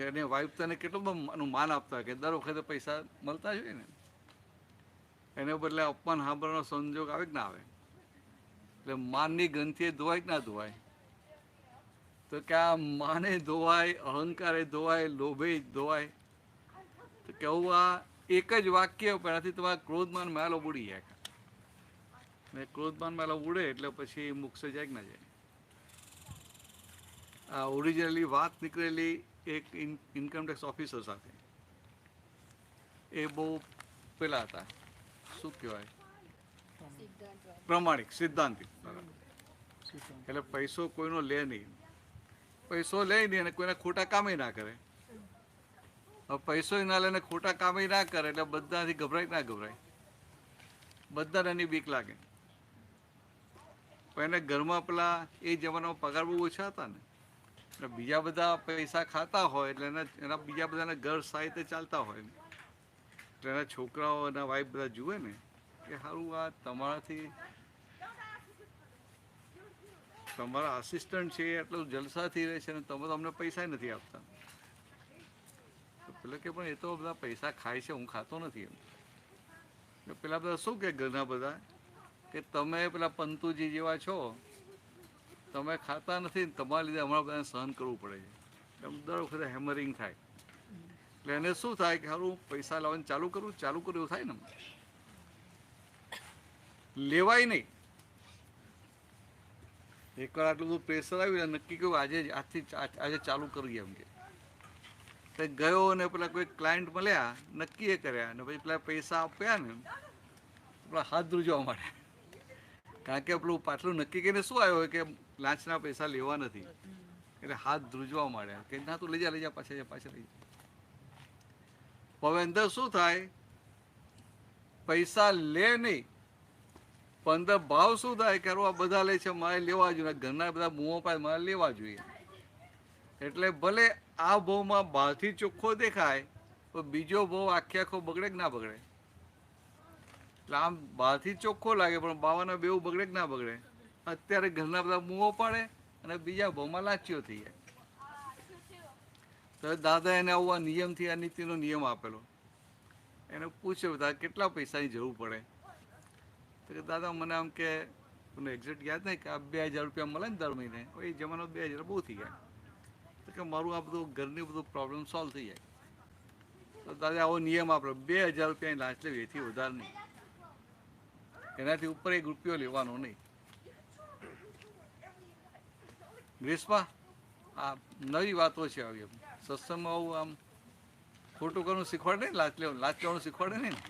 Speaker 2: એને વાઈફ તને કેટલું માન આપતા કે દર વખતે પૈસા મળતા જ હોય ને, એને બદલે અપમાન સાંભળવાનો સંજોગ આવે કે ના આવે. એટલે માનની ગ્રંથિએ ધોવાય કે ના ધોવાય? તો કે આ માને ધોવાય, અહંકારે ધોવાય, લોભે ધોવાય. તો કેવું આ એક જ વાક્ય એનાથી તમારા ક્રોધમાન માયાલો ઉડી જાય. ને ક્રોધમાન માયાલો ઉડે એટલે પછી મોક્ષ જાય કે ના જાય. આ ઓરિજિનલી વાત નીકળેલી એક ઇન્કમટેક્સ ઓફિસર સાથે. એ બહુ પેલા હતા, શું કહેવાય, પ્રમાણિક, સિદ્ધાંતિક. એટલે પૈસો કોઈનો લે નહીં, પૈસો લે નહીં અને કોઈના ખોટા કામે ના કરે. હવે પૈસો ના લે ને ખોટા કામે ના કરે એટલે બધાથી ગભરાય ના ગભરાય, બધાને એની બીક લાગે. પણ એને ઘરમાં પેલા એ જમાનામાં પગાર બહુ ઓછા હતા ને, એટલે બીજા બધા પૈસા ખાતા હોય એટલે એના બીજા બધાને ઘર સારી રીતે ચાલતા હોય ને, એટલે એના છોકરાઓ એના વાઈફ બધા જુએ ને કે સારું આ તમારાથી તમારા આસિસ્ટન્ટ છે એટલું જલસાથી રહે છે ને તમે તો અમને પૈસા નથી આપતા. પેલા કે પણ એ તો બધા પૈસા ખાય છે, હું ખાતો નથી એમ. પેલા બધા શું કે ઘરના બધા કે તમે પેલા પંતુજી જેવા છો, તમે ખાતા નથી, તમારા લીધે અમારા બધાને સહન કરવું પડે છે. એમ દર વખતે હેમરિંગ થાય. એટલે એને શું થાય કે સારું પૈસા લાવવાનું ચાલુ કરવું એવું થાય ને, લેવાય નહીં. એકવાર આટલું બધું પ્રેશર આવ્યું નક્કી કહ્યું આજે ચાલુ કરીએ એમ કે ગયો ને પેલા કોઈ ક્લાયન્ટ મળ્યા, નક્કી એ કર્યા ને પછી પેલા પૈસા આપ્યા ને પેલા હાથ ધ્રુજવા માંડ્યા. કારણ કે પેલું પાટલું નક્કી કરીને શું આવ્યો હોય કે લાંચના પૈસા લેવા નથી, એટલે હાથ ધ્રુજવા માંડ્યા કે ના તું લઈ જા પાછા લઈ જા. હવે અંદર શું થાય, પૈસા લે નહીં પણ અંદર ભાવ શું થાય કે આ બધા લે છે મારે લેવા જોઈએ, ઘરના બધા બૂમો પાડે મારે લેવા જોઈએ. એટલે ભલે આ ભાવમાં બહારથી ચોખ્ખો દેખાય તો બીજો ભાવ આખો બગડે કે ના બગડે? એટલે આમ બહારથી ચોખ્ખો લાગે પણ બાવાના બેવું બગડે કે ના બગડે? અત્યારે ઘરના બધા બૂમો પાડે અને બીજા ભાવમાં લાંચીઓ થઈ જાય. તો દાદા એને આવું આ નિયમથી આ નીતિનો નિયમ આપેલો. એને પૂછ્યું બધા કેટલા પૈસાની જરૂર પડે? તો કે દાદા મને આમ કે મને એક્ઝેક્ટ યાદ નહીં કે આ 2000 રૂપિયા મળે ને દર મહિને, એ જમાનો 2000 બહુ થઈ ગયા. તો કે મારું આ બધું ઘરની બધું પ્રોબ્લેમ સોલ્વ થઈ જાય. તો દાદા આવો નિયમ આપેલો 2000 રૂપિયાની લાંચ લેવી, એથી વધારે નહીં, એનાથી ઉપર 1 રૂપિયો લેવાનો નહીં. ગ્રીસમાં આ નવી વાતો છે આવી, એમ સત્સંગમાં આવું આમ ખોટું કરવાનું શીખવાડે નહીં, લાંચ લેવાનું શીખવાડે નહીં ને.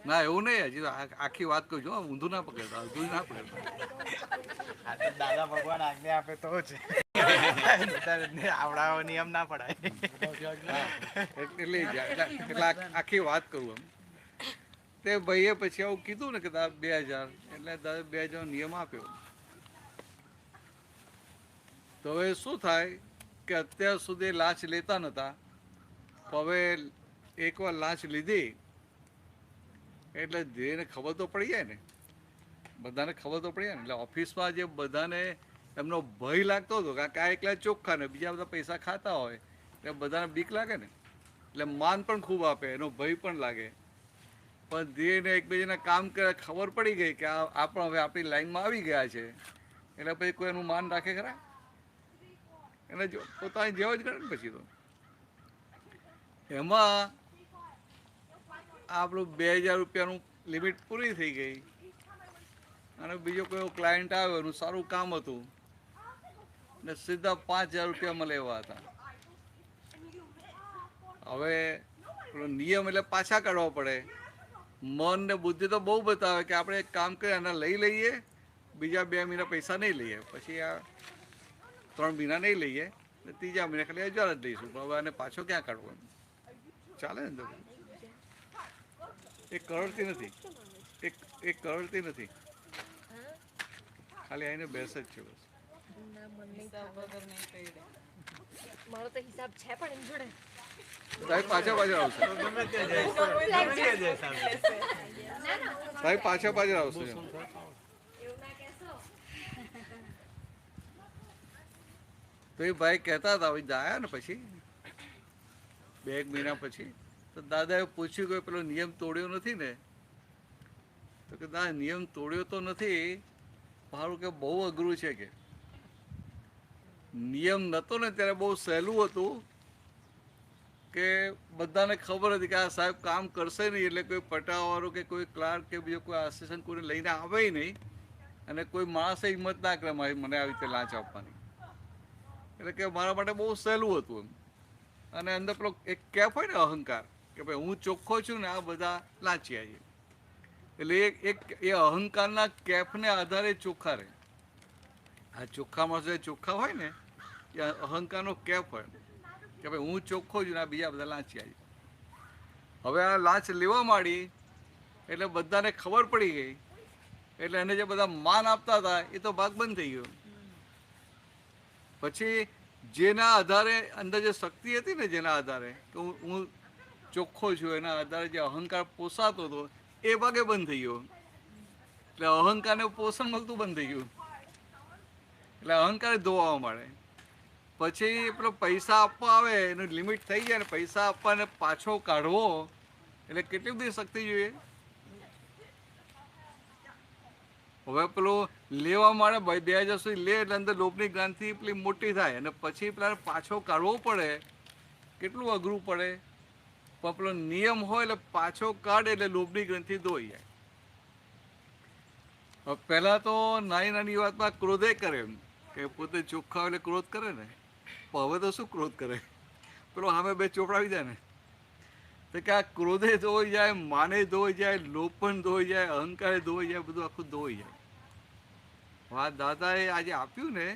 Speaker 2: ના એવું નહીં, હજી તો આખી વાત કહું છું, ઊંધું ના પકડતા, ઊંધું ના પકડતા.
Speaker 5: દાદા ભગવાન આજ્ઞા આપે તો જ આવડા નિયમ ના પડાય.
Speaker 2: એટલે આખી વાત કરું એમ. તે ભાઈએ પછી આવું કીધું ને કે 2000, એટલે 2000 નિયમ આપ્યો. તો હવે શું થાય કે અત્યાર સુધી લાંચ લેતા નહોતા, હવે એકવાર લાંચ લીધી એટલે ધીરે ખબર તો પડી જાય ને, બધાને ખબર તો પડી જાય ને. એટલે ઓફિસમાં જે બધાને એમનો ભય લાગતો હતો કારણ કે આ એકલા ચોખ્ખા ને બીજા બધા પૈસા ખાતા હોય એટલે બધાને બીક લાગે ને, એટલે માન પણ ખૂબ આપે, એનો ભય પણ લાગે. પણ ધીરે એકબીજાના કામ કરે, ખબર પડી ગઈ કે આ પણ હવે આપણી લાઈનમાં આવી ગયા છે, એટલે પછી કોઈ એનું માન રાખે ખરા? એને પોતાની જેવા જ કરે ને પછી તો. એમાં આપણું 2000 રૂપિયાનું લિમિટ પૂરી થઈ ગઈ અને બીજો કોઈ ક્લાયન્ટ આવ્યો, એનું સારું કામ હતું ને સીધા 5000 રૂપિયા મળે એવા હતા. હવે નિયમ એટલે પાછા કાઢવા પડે. મન ને બુદ્ધિ તો બહુ બતાવે કે આપણે એક કામ કરીએ એના લઈ લઈએ, બીજા 2 મહિના પૈસા નહીં લઈએ, પછી આ 3 મહિના નહીં લઈએ, ત્રીજા મહિના ખાલી 1000 જ લઈશું. પણ હવે આને પાછો ક્યાં કાઢવો? ચાલે ને? એક કરોડથી નથી, એક કરોડથી નથી, ખાલી આવીને બેસ જ છે બસ.
Speaker 4: મારો તો હિસાબ છે પણ એમ જોડે
Speaker 2: સાહેબ પાછા આવશે, સાહેબ પાછા આવશે. તો એ ભાઈ કહેતા હતા આવ્યા ને પછી 2 મહિના પછી તો દાદાએ પૂછ્યું કે પેલો નિયમ તોડ્યો નથી ને? તો કે દાદા નિયમ તોડ્યો તો નથી, મારું કે બહુ અઘરું છે. કે નિયમ નહોતો ને ત્યારે બહુ સહેલું હતું કે બધાને ખબર હતી કે આ સાહેબ કામ કરશે નહીં, એટલે કોઈ પટાવાળો કે કોઈ ક્લાર્ક કે બીજો કોઈ આસિસ્ટન્ટ કોઈને લઈને આવે નહીં, અને કોઈ માણસે હિંમત ના કરે મને આવી રીતે લાંચ આપવાની. એટલે કે મારા માટે બહુ સહેલું હતું એમ. અને અંદર પેલો એક કેફ હોય ને અહંકાર, કે ભાઈ હું ચોખ્ખો છું ને આ બધા લાંચિયા છે, એટલે એ અહંકારના કેફને આધારે ચોખ્ખા રહે. આ ચોખ્ખા માણસો ચોખ્ખા હોય ને એ અહંકારનો કેફ હોય કે ભાઈ હું ચોખ્ખો છું ને આ બીજા બધા લાંચિયા છે. હવે આ લાંચ લેવા માંડી એટલે બધાને ખબર પડી ગઈ, એટલે એને જે બધા માન આપતા હતા એ તો ભાગ બંધ થઈ ગયો. પછી જેના આધારે અંદર જે શક્તિ હતી ને, જેના આધારે કે હું ચોખ્ખો છું, એના આધારે જે અહંકાર પોસાતો હતો એ ભાગે બંધ થઈ ગયો. એટલે અહંકારને પોષણ મળતું બંધ થઈ ગયું, એટલે અહંકાર ધોવા મળે. પછી પેલો પૈસા આપવા આવે એનું લિમિટ થઈ જાય ને, પૈસા આપવાને પાછો કાઢવો એટલે કેટલી બધી શક્તિ જોઈએ. હવે પેલું લેવા માંડે ભાઈ 2000 સુધી લે એટલે અંદર લોભની ગ્રાંતિ પેલી મોટી થાય, અને પછી પેલા પાછો કાઢવો પડે, કેટલું અઘરું પડે. પણ પેલો નિયમ હોય એટલે પાછો કાઢે એટલે લોભની ગ્રંથિ ધોઈ જાય. હવે પહેલાં તો નાની નાની વાતમાં ક્રોધે કરે એમ કે પોતે ચોખ્ખા એટલે ક્રોધ કરે ને, પણ હવે તો શું ક્રોધ કરે, પેલો સામે 2 ચોપડાવી જાય ને તો કે આ ક્રોધે ધોઈ જાય, માને ધોઈ જાય, લોભ પણ ધોઈ જાય, અહંકારે ધોઈ જાય, બધું આખું ધોઈ જાય. આ દાદાએ આજે આપ્યું ને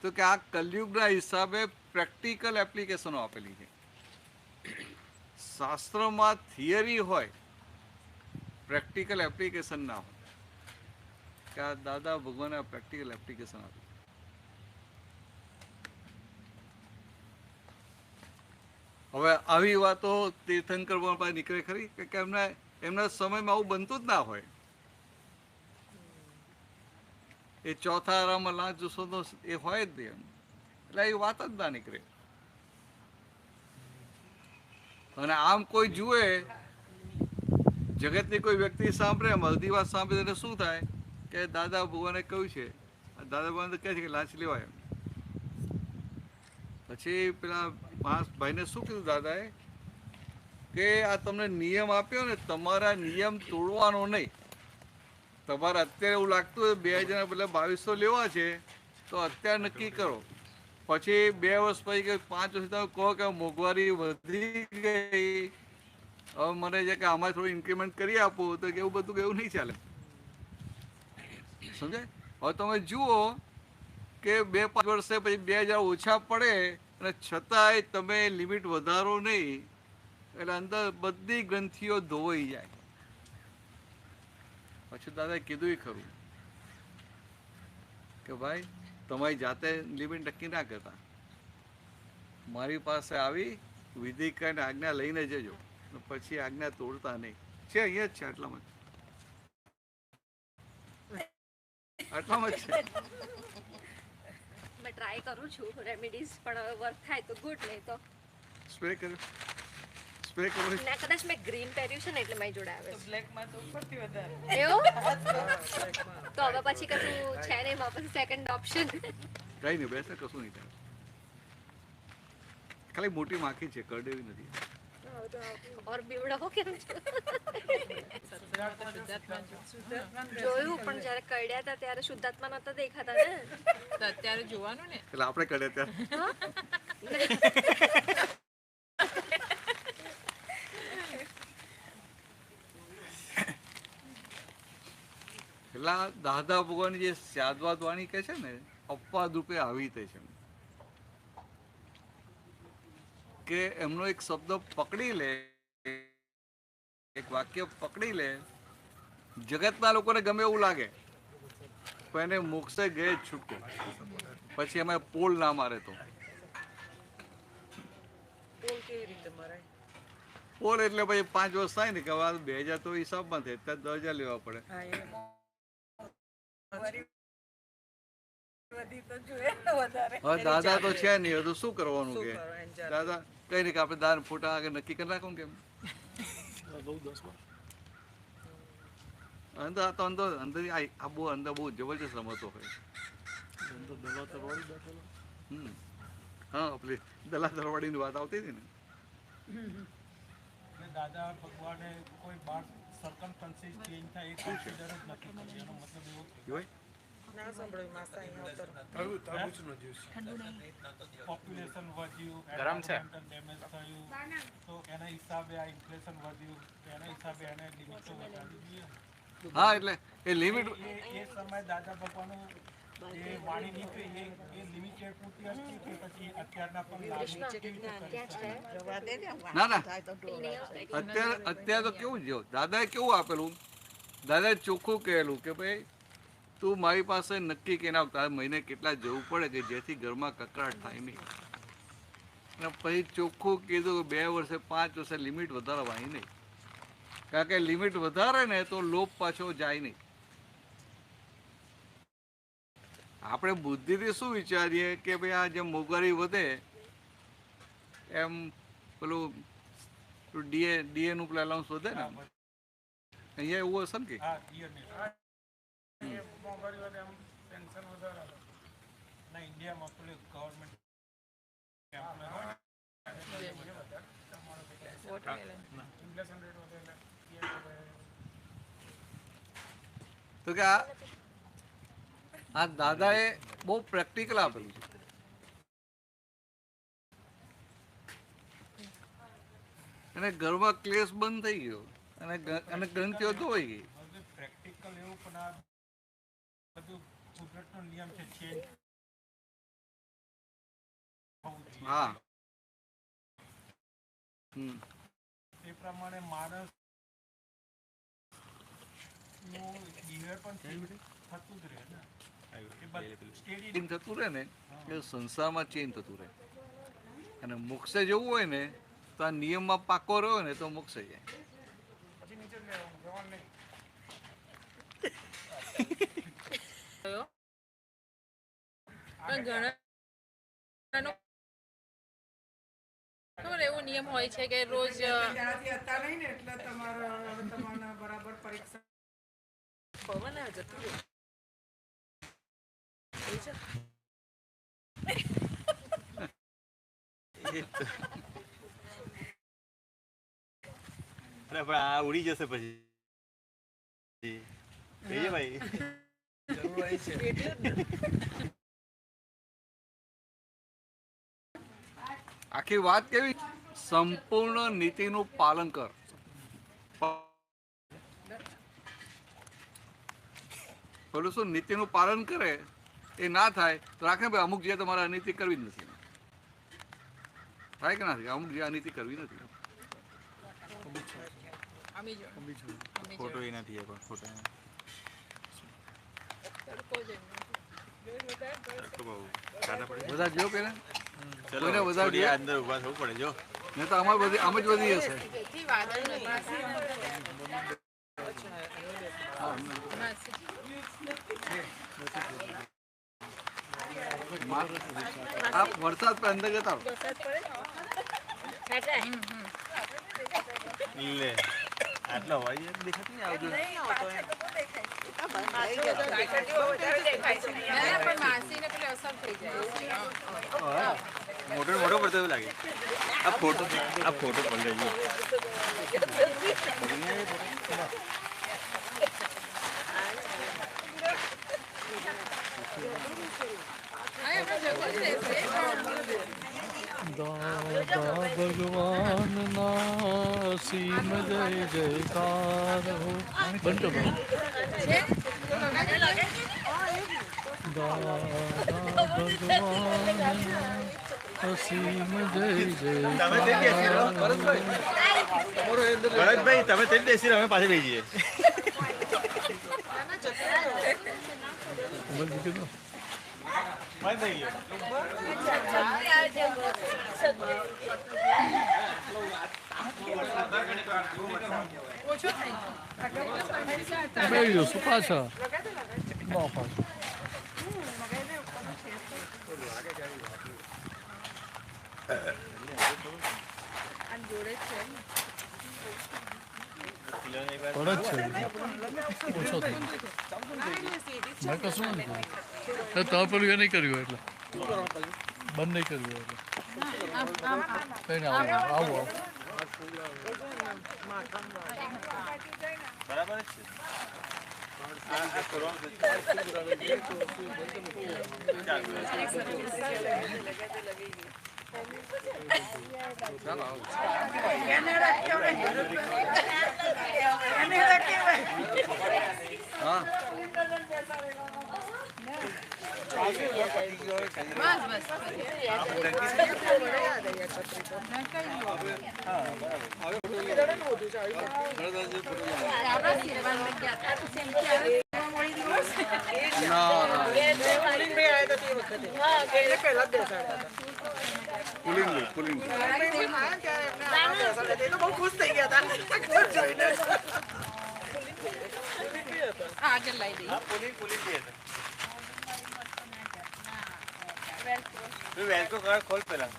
Speaker 2: તો કે આ કલયુગના હિસાબે પ્રેક્ટિકલ એપ્લિકેશનો આપેલી છે. શાસ્ત્રમાં થિયરી હોય, પ્રેક્ટિકલ એપ્લિકેશન ના હોય. કે આ દાદા ભગવાને પ્રેક્ટિકલ એપ્લિકેશન આપ્યું. હવે આવી વાતો તીર્થંકર પાસે નીકળે ખરી કે એમના સમયમાં આવું બનતું જ ના હોય. એ ચોથા આરામાં લાંચ જુસ્સો એ હોય જ નહીં એમ. એટલે એ વાત જ ના નીકળે. અને આમ કોઈ જુએ, જગતની કોઈ વ્યક્તિ સાંભળે, અડધી વાત સાંભળે એને શું થાય કે દાદા ભગવાને કહ્યું છે, દાદા ભગવાન તો કહે છે કે લાંચ લેવાય એમ. પછી પેલા ભાઈને શું કીધું દાદાએ કે આ તમને નિયમ આપ્યો ને, તમારા નિયમ તોડવાનો નહીં. તમારે અત્યારે એવું લાગતું હોય 2000 બદલે 2200 લેવા છે તો અત્યારે નક્કી કરો. પછી 2 વર્ષ પછી કે 5 વર્ષ તમે કહો કે મોંઘવારી વધી ગઈ, હવે મને છે કે આમાં થોડું ઇન્ક્રીમેન્ટ કરી આપો, તો એવું બધું એવું નહીં ચાલે. સમજાય? હવે તમે જુઓ કે 2-5 વર્ષે પછી 2000 ઓછા પડે અને છતાંય તમે લિમિટ વધારો નહીં, એટલે અંદર બધી ગ્રંથિઓ ધોવાઈ જાય. પછી દાદાએ કીધું ખરું કે ભાઈ તમારી જાતે લિમિટ નક્કી ના કરતા, મારી પાસે આવી વિધિ કરીને આજ્ઞા લઈને જજો, પછી આજ્ઞા તોડતા નહીં. છે અહીંયા જ છે, આટલામાં જ છે.
Speaker 4: મેં ટ્રાય કરું છું રેમેડીઝ, પણ હવે વર્ક થાય તો ગુડ, નહીં તો
Speaker 2: સ્પ્રે કર્યો, સ્પ્રે કરો.
Speaker 4: ના, કદાચ મેં ગ્રીન પહેર્યું છે ને એટલે મારી જોડે આવે છે.
Speaker 3: બ્લેકમાં તો ઉપરથી વધારે.
Speaker 4: એવું તો હવે પછી કશું છે નહીં, મારા પાસે સેકન્ડ ઓપ્શન.
Speaker 2: કઈ નહીં, બેસે કશું નહીં થાય. ખાલી મોટી માખી છે, કરડેવી નથી.
Speaker 4: ઓર બીવડાવો કેમ છો? જોયું, પણ જયારે કરડ્યા હતા ત્યારે શુદ્ધાત્મા નતા દેખાતા ને.
Speaker 6: તો અત્યારે જોવાનું ને.
Speaker 2: એટલે આપણે કરે ત્યાં એટલે દાદા ભગવાન જે સ્યાદવાદ વાણી કહે છે ને, અપવાદ રૂપે આવી તે છે કે એમનો એક શબ્દ પકડી લે, એક વાક્ય પકડી લે, જગતના લોકોને ગમે એવું લાગે પણ એને મોક્ષે ગયે જ છૂટકો. પછી એમાં પોલ ના મારે તો પોલ એટલે પછી 5 વર્ષ થાય ને કે 2000 તો હિસાબમાં થાય, ત્યાં 10,000 લેવા પડે.
Speaker 3: હા, એ વધી તો જોઈએ ને વધારે.
Speaker 2: હવે દાદા તો છે નહીં, તો શું કરવાનું કે દાદા કઈ નહીં કે આપણે દાન ફોટા આગળ નક્કી કરી નાખો કેમ. અંદર આ તો અંદર આ બહુ અંદર બહુ જબરજસ્ત રમતો હોય. હા, પેલી દલા તરવાડીની વાત આવતી હતી ને.
Speaker 7: દાદા ભગવાને કોઈ બાર સર્કમસ્ટન્સીસ ચેન્જ થાય એ કન્સિડર જ નથી કરી. એનો મતલબ એવો
Speaker 2: કેવાય
Speaker 7: પોપ્યુલેશન વધ્યું,
Speaker 5: ગરમ છે.
Speaker 7: ડેમેજ થયું, તો એના હિસાબે આ ઇન્ફ્લેશન વધ્યું, તો એના હિસાબે એને લિમિટો વધારવી જોઈએ.
Speaker 2: હા, એટલે એ લિમિટ
Speaker 7: એ સમયે દાદા ભગવાનનું જે વાણી નીકળી એ લિમિટેડ પૂરતી હતી કે પછી અત્યારના પણ લાગુ કેવી રીતે કરી શકાય?
Speaker 2: ના ના અત્યારે તો કેવું છે, દાદાએ કેવું આપેલું, દાદાએ ચોખ્ખું કહેલું કે ભાઈ તું મારી પાસે નક્કી કે ના તારે મહિને કેટલા જવું પડે કે જેથી ઘરમાં કકળાટ થાય નહીં. અને પછી ચોખ્ખું કીધું કે 2 વર્ષે 5 વર્ષે લિમિટ વધારવાની નહીં, કારણ કે લિમિટ વધારે ને તો લોભ પાછો જાય નહીં. આપણે બુદ્ધિથી શું વિચારીએ કે ભાઈ આ જેમ મોંઘવારી વધે એમ પેલું ડીએ નું પેલું એલાઉન્સ વધે ને, અહીંયા એવું હશે ને કે
Speaker 7: હા, મોંઘવારી વધે એમ પેન્શન વધારે આવે. ના, ઇન્ડિયામાં પેલું ગવર્મેન્ટ ઇન્ફ્લેશન રેટ વધે એટલે
Speaker 2: તો કે આ દાદાએ બહુ પ્રેક્ટિકલ આપેલું છે. અને ઘરમાં ક્લેશ બંધ થઈ ગયો અને ગ્રંથિઓ ધોવાઈ ગઈ.
Speaker 7: પ્રેક્ટિકલ એવું પણ આ બધું કુદરતનો નિયમ છે ચેન્જ.
Speaker 2: હા
Speaker 7: એ પ્રમાણે માણસ નું બિહેવિયર પણ થતું જ રહે ને.
Speaker 2: ચેન્જ થતું રહે ને એટલે સંસારમાં ચેન્જ થતું રહે. અને મોક્ષે જવું હોય ને તો આ નિયમમાં પાકો રહ્યો ને તો મોક્ષે જાય.
Speaker 6: પણ ઘણા ખબર એવો નિયમ હોય છે કે રોજ
Speaker 3: ત્યાંથી હતા નહીં ને એટલે તમારા બરાબર પરીક્ષા પવન જતું રહ્યું.
Speaker 5: પણ આ ઉડી જશે પછી ભાઈ
Speaker 2: આખી વાત કેવી, સંપૂર્ણ નીતિનું પાલન કર. પેલું શું નીતિનું પાલન કરે એ ના થાય તો રાખે ભાઈ અમુક જે તમારે અનીતિ કરવી જ નથી. થાય કે ના થાય? અમુક જે અનીતિ કરવી નથી.
Speaker 5: ફોટો એ નથી ફોટો
Speaker 2: બધા જો કે
Speaker 5: ચલો
Speaker 2: બધા
Speaker 5: અંદર ઉભા થવું પડે જો
Speaker 2: ને તો આમ જ વધી જશે. आप वरसाद पे अंदर जता हो
Speaker 5: લે આટલો હોય દેખાતું નહીં આવતું. મોટો મોટો પડતો એવું લાગે. આ ફોટો પડી રહ્યો.
Speaker 1: દાદા ભગવાનના સીમ જય જયકાર હો. બનતો દાદા ભગવાનના સીમ જય જયકાર.
Speaker 5: ભરતભાઈ તમે તે બેસી અમે પાછી બેસી જઈએ. બંધ થઈ ગયો.
Speaker 1: બેસી જશું પાછા ન પાછું. પડે જ છે ઓછો થઈ મેં કશું નથી કર્યું. તમે પેલું એ નહીં કર્યું એટલે બંધ નહીં કર્યું એટલે કઈ ના આવો
Speaker 5: બરાબર જ છે.
Speaker 2: હા પુલિંગ
Speaker 3: બહુ ખુશ થઈ ગયા
Speaker 6: આગળ લાવી દઈએ.
Speaker 5: વેલકો કર ખોલ પેલા.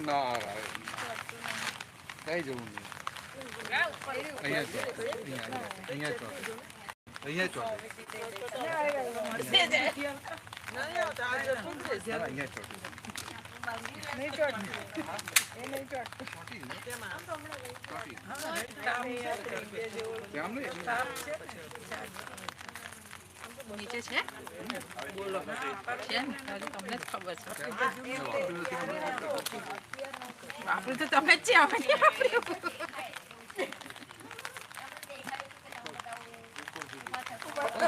Speaker 2: ના કઈ જવું નહીં. અહીંયા
Speaker 6: નીચે છે છે ને તમને જ ખબર છે આપણે તો તમે જ છે અમે નહીં આપણે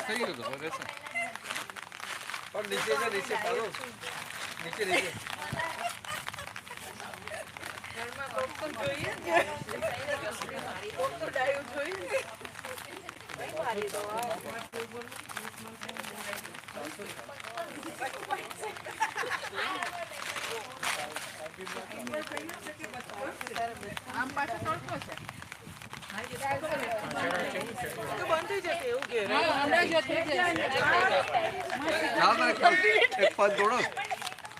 Speaker 2: થઈ ગયું તો રહેશે.
Speaker 7: પણ નીચે છે, નીચે પાડો નીચે નીચે
Speaker 6: આમ પાછો તડકો છે હમણાં જો થઈ જાય
Speaker 2: ચાલ તારે એક પાંચ દોડો.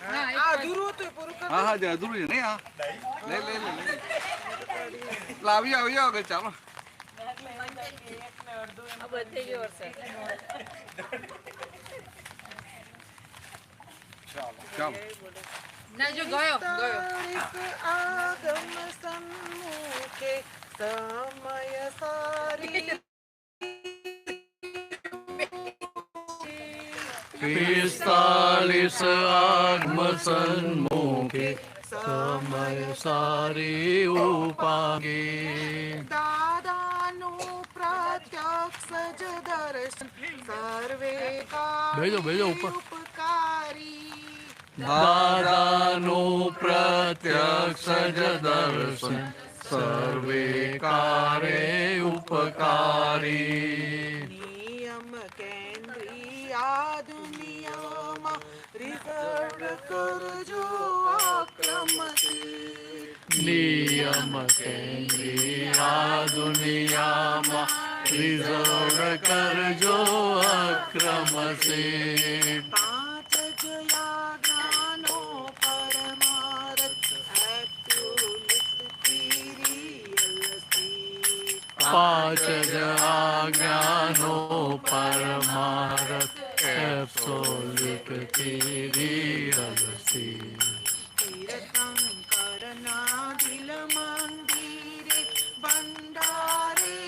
Speaker 6: હા
Speaker 2: હા હા જે અધૂરું છે નહીં. હા લે લે લે લે લાવી આવી આગળ ચાલો. ચાલો
Speaker 6: ના જો ગયો
Speaker 8: આગમ સન્મુખે સમય સારી
Speaker 1: 45 આગમ સન્મુખે સમય સારી ઉપાગે
Speaker 8: દાદાનું પ્રત્યક્ષ જ દર્શન સર્વે
Speaker 1: બેજો ઉપર.
Speaker 8: ઉપકારી
Speaker 1: દાદાનું પ્રત્યક્ષ જ દર્શન સર્વે કારે ઉપકારી
Speaker 8: નિયમ કેન્દ્રીયા દુનિયામાં રિઝર્વ કરજો અક્રમથી
Speaker 1: નિયમ કેન્દ્રીય દુનિયામાં રિઝર્વ કરજો અક્રમ સે
Speaker 8: પાંચ જયાગાનો પરમારથ
Speaker 1: પાંચ જ આજ્ઞાનો પરમારથ એબ્સોલ્યુટ થિયરી રસી
Speaker 8: તીર્થંકરના દિલ મંદિરે ભંડારેલી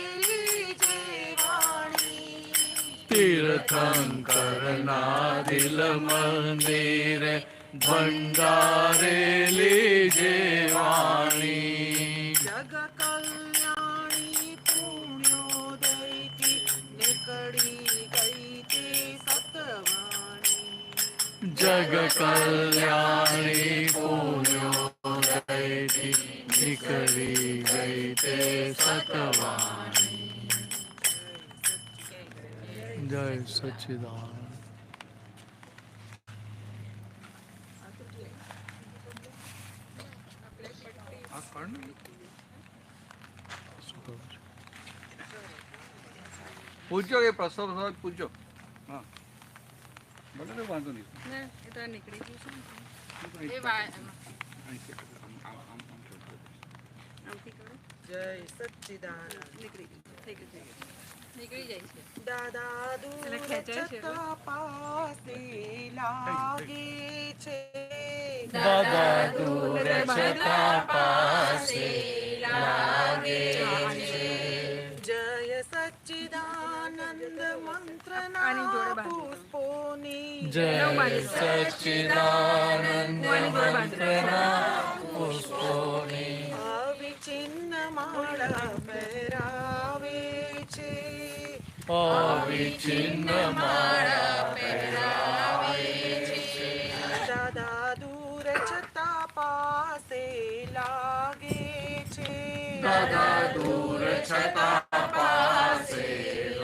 Speaker 8: જેવાણી
Speaker 1: તીર્થંકરના દિલ મંદિરે ભંડારેલી જેવાણી
Speaker 8: જગ કલ્યાણી પુણ્યોદયથી નીકળી ગઈ તે સતવાણી
Speaker 1: જગ કલ્યાણી પુણ્યોદયથી નીકળી ગઈ તે સતવાણી જય સચ્ચિદાનંદ
Speaker 2: પૂછજો એ પ્રશ્ન પૂછજો. હા ભલે તો વાંધો નહીં.
Speaker 6: એ તો નીકળી ગયું છે
Speaker 2: આમ,
Speaker 6: એ વા
Speaker 2: આમ, આમ.
Speaker 6: આમથી કરો
Speaker 8: જય સચ્ચિદાનંદ
Speaker 6: નીકળી જાય છે
Speaker 8: દાદા દૂર
Speaker 6: ખેંચાય છે
Speaker 8: છતાં પાસે લાગે છે
Speaker 1: દાદા દૂર છતાં પાસે લાગે
Speaker 8: જય સચ્ચિદાનંદ મંત્રના પુષ્પોની
Speaker 1: જય સચ્ચિદાનંદ મંત્રના પુષ્પોની
Speaker 8: અવિચિન્ન માળા પહેરાવે છે
Speaker 1: અવિચિન્ન માળા પહેરાવે છે
Speaker 8: દાદા દૂર છતાં પાસે લાગે છે
Speaker 1: દાદા દૂર છતાં પાસે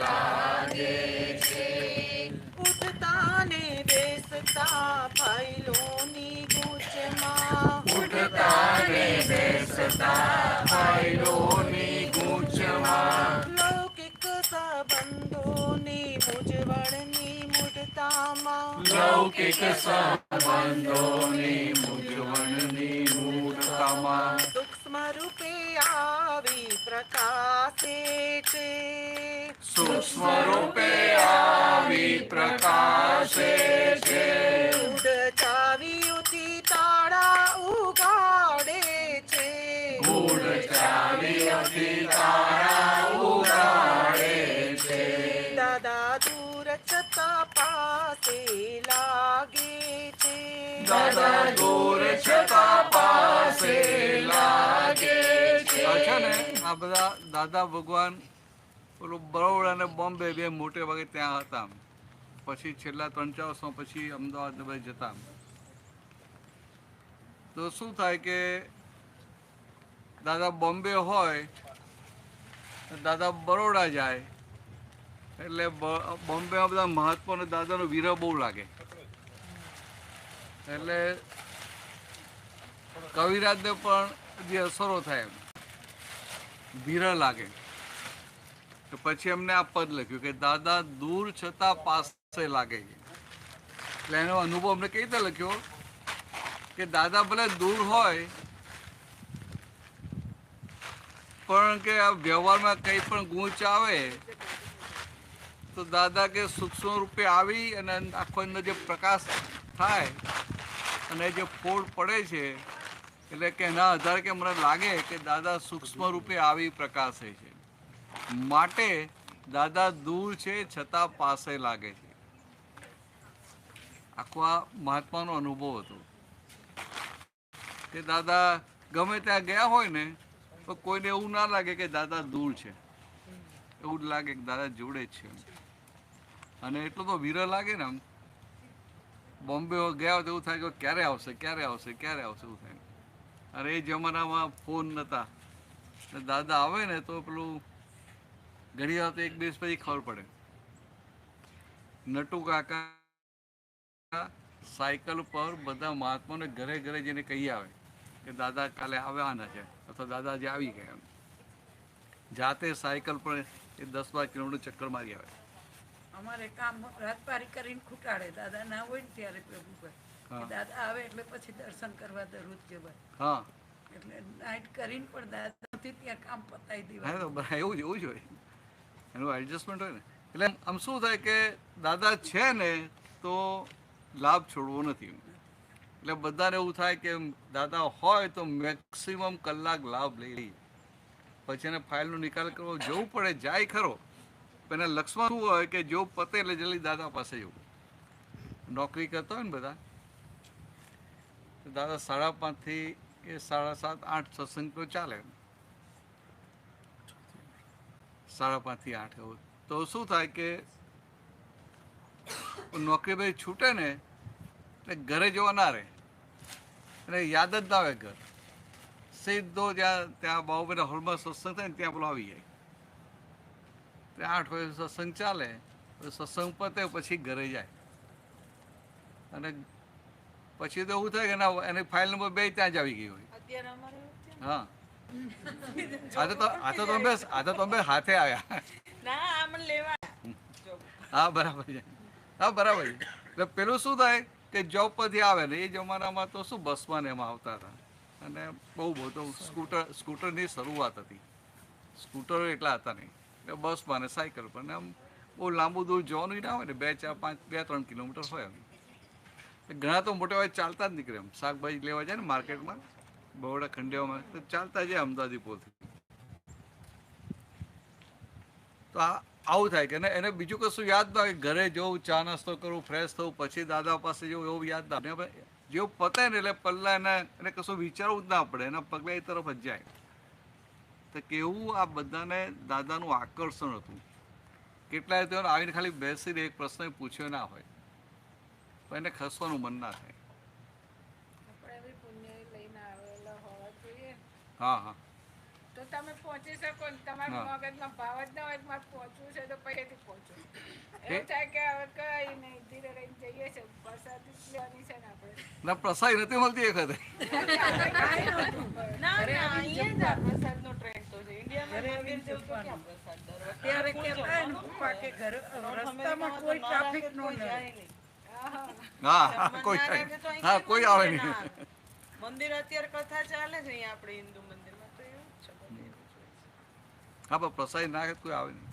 Speaker 1: લાગે છે
Speaker 8: ઉઠતા ને બેસતા ફાઇલોની ગૂંચમાં
Speaker 1: ઉઠતા ને બેસતા ફાઇલોની ગૂંચમાં
Speaker 8: લૌકિક સંબંધોની મૂંઝવણની મૂઢતામાં
Speaker 1: લૌકિક સંબંધોની મૂંઝવણની મૂઢતામાં
Speaker 8: સૂક્ષ્મ રૂપે આવી પ્રકાશે છે
Speaker 1: સૂક્ષ્મ રૂપે આવી પ્રકાશે છે
Speaker 8: ગૂઢ ચાવીઓથી તાળા ઉગાડે છે
Speaker 1: ગૂઢ ચાવીઓથી તારા ઉગાડે છે
Speaker 8: દાદા દૂર છતાં
Speaker 2: દાદા દૂર છતાં પાસે લાગે છે. છે ને આ બધા દાદા ભગવાન પેલું બરોડા અને બોમ્બે બે મોટે ભાગે ત્યાં હતા. પછી છેલ્લા 3-4 વર્ષમાં પછી અમદાવાદ ને બધે જતા. તો શું થાય કે દાદા બોમ્બે હોય, દાદા બરોડા જાય, એટલે બોમ્બેમાં બધા મહાત્માને દાદાનો વિરહ બહુ લાગે. એટલે કવિરાજને પણ જે અસરો થાય એમ વિરહ લાગે. તો પછી એમને આ પદ લખ્યું કે દાદા દૂર છતાં પાસે લાગે. એટલે એનો અનુભવ અમને કઈ રીતે લખ્યો કે દાદા ભલે દૂર હોય પણ કે આ વ્યવહારમાં કંઈ પણ ગૂંચ આવે તો દાદા કે સૂક્ષ્મ રૂપે આવી અને આખો અંદર જે પ્રકાશ થાય અને જે ફોડ પડે છે એટલે કે એના આધારે કે મને લાગે કે દાદા સૂક્ષ્મ રૂપે આવી પ્રકાશે છે, માટે દાદા દૂર છે છતાં પાસે લાગે છે. આખો આ મહાત્માનો અનુભવ હતો કે દાદા ગમે ત્યાં ગયા હોય ને તો કોઈને એવું ના લાગે કે દાદા દૂર છે, એવું જ લાગે કે દાદા જોડે જ છે. અને એટલો તો વિરહ લાગે ને આમ બોમ્બે ગયા હોય તો એવું થાય કે ક્યારે આવશે ક્યારે આવશે ક્યારે આવશે એવું થાય. અને એ જમાનામાં ફોન નહોતા, દાદા આવે ને તો પેલું ઘણી વાર તો 1 દિવસ પછી ખબર પડે. નટુ કાકા સાયકલ પર બધા મહાત્માઓને ઘરે ઘરે જઈને કહી આવે કે દાદા કાલે આવવાના છે અથવા દાદાજી આવી ગયા. એમ જાતે સાયકલ પર એ 10-12 કિલોમીટર ચક્કર મારી આવે.
Speaker 3: અમારે કામ રાતપારી કરીને ખૂટાડે, દાદા ના હોય ને ત્યારે પ્રભુ પર દાદા આવે એટલે પછી દર્શન કરવા દરરોજ જવાય.
Speaker 2: હા,
Speaker 3: એટલે નાઇટ કરીને પણ દાદાથી ત્યાં કામ પતાવી દેવાય.
Speaker 2: એવું જ હોય, એનું એડજસ્ટમેન્ટ હોય ને. એટલે આમ શું થાય કે દાદા છે ને તો લાભ છોડવો નથી. એટલે બધાને એવું થાય કે દાદા હોય તો મેક્સિમમ કલાક લાભ લઈ લઈએ, પછી એને ફાઇલનો નિકાલ કરવો જવું પડે, જાય ખરો. પણ એના લક્ષ્યમાં શું હોય કે જો પતે એટલે જલ્દી દાદા પાસે જવું. નોકરી કરતા હોય ને બધા, દાદા 5:30 થી કે 7:30-8 સત્સંગ તો ચાલે, 5:30 થી 8 એવું. તો શું થાય કે નોકરી પછી છૂટે ને એટલે ઘરે જવા ના રહે, એટલે યાદ જ ના આવે ઘર. સીધો ત્યાં બાબુભાઈના હોલમાં સત્સંગ થાય ને ત્યાં પેલો આવી જાય. 8 વાગે સત્સંગ ચાલે, સત્સંગ પતે પછી ઘરે જાય. અને પછી તો એવું થાય કે ના એની ફાઇલ નંબર 2 ત્યાં જ આવી ગઈ હોય. હા, આ તો તમે હાથે આવ્યા. હા બરાબર છે, હા બરાબર છે. એટલે પેલું શું થાય કે જોબ પરથી આવે ને એ જમાનામાં તો શું બસમાં ને એમાં આવતા હતા, અને બહુ તો સ્કૂટરની શરૂઆત હતી. સ્કૂટરો એટલા હતા નહીં, એટલે બસમાં ને સાયકલ પર ને આમ બહુ લાંબુ દૂર જવાનું ના હોય ને, 2-3 કિલોમીટર હોય. ઘણા તો મોટા ભાઈ ચાલતા જ નીકળે. એમ શાકભાજી લેવા જાય ને માર્કેટમાં, બરોડા ખંડિયામાં, તો ચાલતા જાય અમદાવાદ પોલથી. તો આવું થાય કે એને બીજું કશું યાદ ના હોય. ઘરે જવું, ચા નાસ્તો કરવું, ફ્રેશ થવું, પછી દાદા પાસે જવું, એવું યાદ ના આવે. જેવું પતે ને એટલે પહેલા એને કશું વિચારવું જ ના પડે, એના પગલા એ તરફ જ જાય. તો કેવું આ બધાને દાદાનું આકર્ષણ હતું. કેટલાય તો આવીને ખાલી બેસીને એક પ્રશ્ન પૂછ્યો ના હોય, તો એને ખસવાનું મન ના થાય. હા હા,
Speaker 3: તો તમે પહોંચી શકો ને, તમારા મગજમાં ભાવ જ ના હોય કે મારે પહોંચવું છે તો પહેલેથી પહોંચો. એવું થાય કે હવે કઈ નહીં, ધીરે રહીને જઈએ છે, પ્રસાદી લેવાની છે ને આપણે.
Speaker 2: ના પ્રસાદ નથી મળતી એ વખતે.
Speaker 3: ત્યારે કહેતા ને પપ્પા કે રસ્તામાં કોઈ ટ્રાફિક નો જાય.
Speaker 2: હા કોઈ આવે નહીં.
Speaker 8: મંદિર અત્યારે કથા ચાલે છે અહીંયા આપણે હિન્દુ મંદિરમાં, તો એવું જ છે.
Speaker 2: હા પણ પ્રસાદ ના કોઈ આવે નહીં.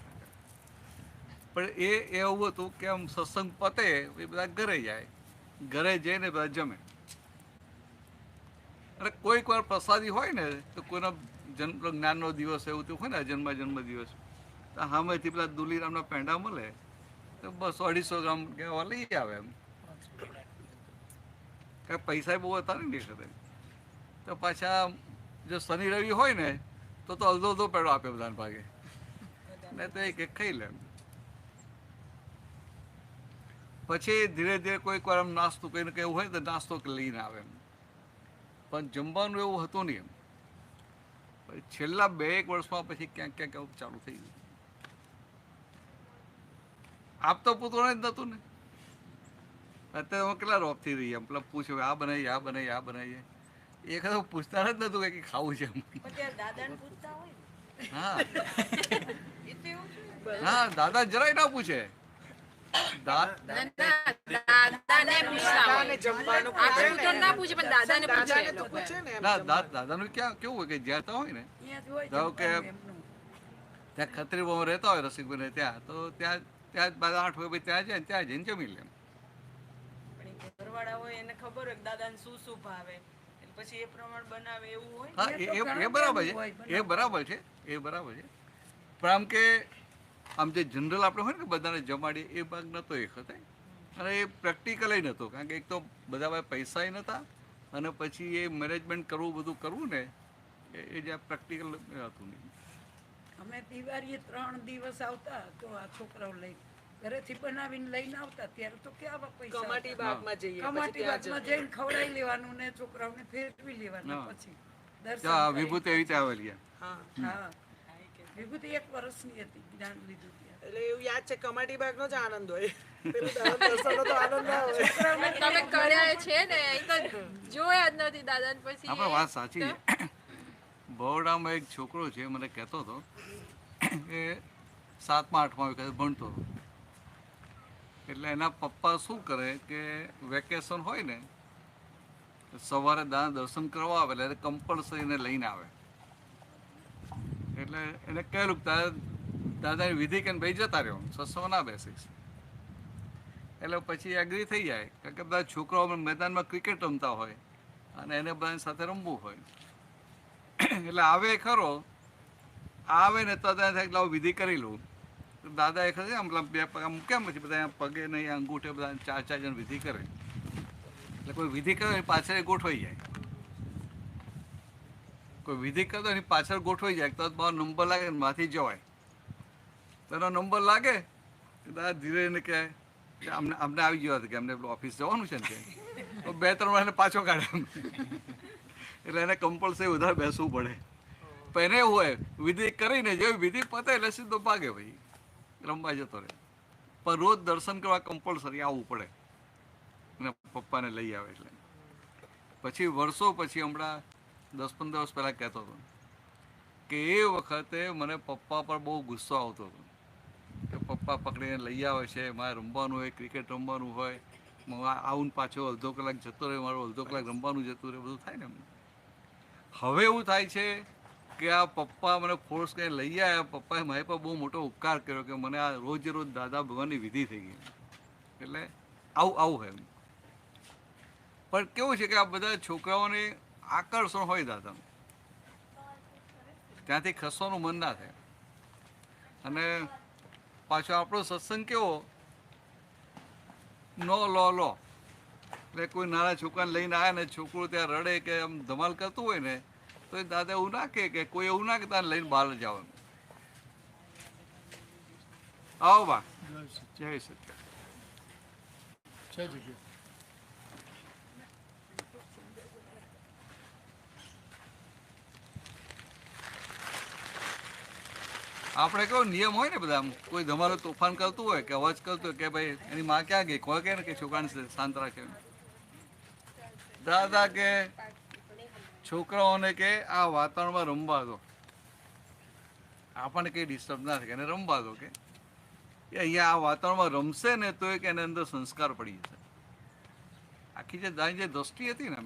Speaker 2: પણ એ એવું હતું કે આમ સત્સંગ પતે એ બધા ઘરે જાય, ઘરે જઈને બધા જમે. અને કોઈક વાર પ્રસાદી હોય ને તો કોઈનો જ્ઞાનનો દિવસ એવું તો હોય ને, જન્મ દિવસ, તો સામેથી પેલા દુલીરામના પેંડા મળે તો 200-250 ગ્રામ કેવા લઈ આવે. એમ કાંઈ પૈસા બહુ હતા ને વખતે, તો પાછા જો શનિ રવિ હોય ને તો અડધો પેડો આપે બધાને ભાગે, ને તો એક ખાઈ લે. પછી ધીરે ધીરે કોઈક વાર આમ નાસ્તો કંઈ ને કંઈ હોય તો નાસ્તો લઈને આવે એમ, પણ જમવાનું એવું હતું નહીં એમ. પછી છેલ્લા 2-1 વર્ષમાં પછી ક્યાંક ક્યાંક આવું ચાલુ થઈ ગયું. આપતો પૂતળો જ નહોતું ને. અત્યારે હું કેટલા રોપથી રહી એમ, પેલા પૂછ્યું આ બનાવીએ, એ ખબર પૂછતા જ નહોતું કે ખાવું છે એમ.
Speaker 8: દાદાને પૂછતા હોય ને.
Speaker 2: હા હા, દાદા જરાય ના પૂછે.
Speaker 6: દાદાને પૂછે ને.
Speaker 2: દાદાનું ક્યાં કેવું હોય કે જ્યાં હોય ને, ધારો કે ત્યાં ખત્રી બહુ રહેતા હોય રસિકભાઈ ત્યાં, તો ત્યાં 8 વાગે ત્યાં જાય, ત્યાં જઈને જમી લે.
Speaker 8: પણ એ ઘરવાળા હોય એને ખબર હોય કે દાદાને શું શું ભાવે, એટલે પછી એ પ્રમાણે બનાવે એવું હોય.
Speaker 2: હા, એ બરાબર છે, એ બરાબર છે. પણ આમ કે આમ જે જનરલ આપણે હોય ને કે બધાને જમાડીએ, એ ભાગ નહોતો એ વખતે. અને એ પ્રેક્ટિકલ નહોતો, કારણ કે એક તો બધા પાસે પૈસાય નહોતા, અને પછી એ મેનેજમેન્ટ બધું કરવું ને, એ જે પ્રેક્ટિકલ હતું નહીં.
Speaker 3: અમે દિવાળીએ 3 દિવસ આવતા તો આ છોકરાઓ લઈ ઘરેથી બનાવીને લઈને આવતા, ત્યારે તો કેવા પૈસા
Speaker 6: કમાટી બાગમાં જઈએ,
Speaker 3: કમાટી બાગમાં જઈને ખવડાવી લેવાનું ને છોકરાઓને ફેરવી લેવાના. પછી
Speaker 2: વિભૂતિ એવી રીતે આવેલી.
Speaker 3: હા, વિભૂતિ 1 વર્ષની હતી, જ્ઞાન લીધું ત્યાં.
Speaker 6: એટલે એવું યાદ છે કમાટી બાગ નો જ આનંદ હોય, પેલું દર્શનનો તો આનંદ ના હોય.
Speaker 9: તમે કર્યા છે ને, જોયા જ નથી દાદાને. પછી
Speaker 2: આપણે વાત સાચી છે. બરોડામાં એક છોકરો છે, મને કહેતો હતો કે 7મા 8મા વખતે ભણતો હતો. એટલે એના પપ્પા શું કરે કે વેકેશન હોય ને, સવારે દર્શન કરવા આવે એટલે કમ્પલસરી એને લઈને આવે. એટલે એને કહેલું તારે દાદાની વિધિ કે ભાઈ જતા રહ્યો, સત્સંગ ના બેસીશ. એટલે પછી એગ્રી થઈ જાય, કારણ કે બધા છોકરાઓ મેદાનમાં ક્રિકેટ રમતા હોય અને એને બધાની સાથે રમવું હોય. એટલે આવે ખરો, આવે ને તો થાય વિધિ કરી લઉં. દાદા એ ખરે આમ 2 પગ મૂક્યા, પછી બધા પગે નહીં અંગૂઠે બધા 4 જણ વિધિ કરે. એટલે કોઈ વિધિ કરે પાછળ ગોઠવાઈ જાય, કોઈ વિધિ કરતો એની પાછળ ગોઠવાઈ જાય તો બહાર નંબર લાગે ને માંથી જવાય. તેનો નંબર લાગે દાદા ધીરે એને કહે કે અમને આવી ગયો હતો કે અમને પેલું ઓફિસ જવાનું છે ને, તો 2-3 વાર એને પાછો કાઢે. એટલે એને કમ્પલસરી વધારે બેસવું પડે. પણ એને એવું હોય વિધિ કરીને જેવી વિધિ પતે એટલે સીધો ભાગે, ભાઈ રમવા જતો રહે. પણ રોજ દર્શન કરવા કમ્પલસરી આવવું પડે, અને પપ્પાને લઈ આવે. એટલે પછી વર્ષો પછી હમણાં 10-15 વર્ષ પહેલાં કહેતો હતો કે એ વખતે મને પપ્પા પર બહુ ગુસ્સો આવતો હતો કે પપ્પા પકડીને લઈ આવે છે, મારે રમવાનું હોય, ક્રિકેટ રમવાનું હોય, આવું પાછો અડધો કલાક જતો રહે, મારું અડધો કલાક રમવાનું જતું રહે, બધું થાય ને એમને. હવે એવું થાય છે કે આ પપ્પા મને ફોર્સ કરીને લઈ આવ્યા, પપ્પાએ મારી પર બહુ મોટો ઉપકાર કર્યો કે મને આ રોજ દાદા ભગવાનની વિધિ થઈ ગઈ. એટલે આવું હોય. પણ કેવું છે કે આ બધા છોકરાઓને આકર્ષણ હોય દાદાનું, ત્યાંથી ખસવાનું મન ના થાય. અને પાછો આપણો સત્સંગ કેવો લો એટલે કોઈ નાના છોકરાને લઈને આવે ને છોકરું ત્યાં રડે કે આમ ધમાલ કરતું હોય ને, તો એ દાદા એવું ના કે કોઈ એવું ના કે તારે લઈને બહાર જાવ. આવો બા, જય સત્ય.
Speaker 1: છે જગ્યા.
Speaker 2: આપણે કેવો નિયમ હોય ને બધા, કોઈ ધમાલો તોફાન કરતું હોય કે અવાજ કરતું હોય કે ભાઈ એની માં ક્યાં ગઈ, કોઈ કહે ને કે છોકરાને શાંત રાખે. દાદા કે છોકરાઓને કે આ વાતાવરણમાં રમવા દો, આપણને કંઈ ડિસ્ટર્બ ના થાય, એને રમવા દો. કે અહીંયા આ વાતાવરણમાં રમશે ને તો એક એને અંદર સંસ્કાર પડી જશે. આખી જે દ્રષ્ટિ હતી ને,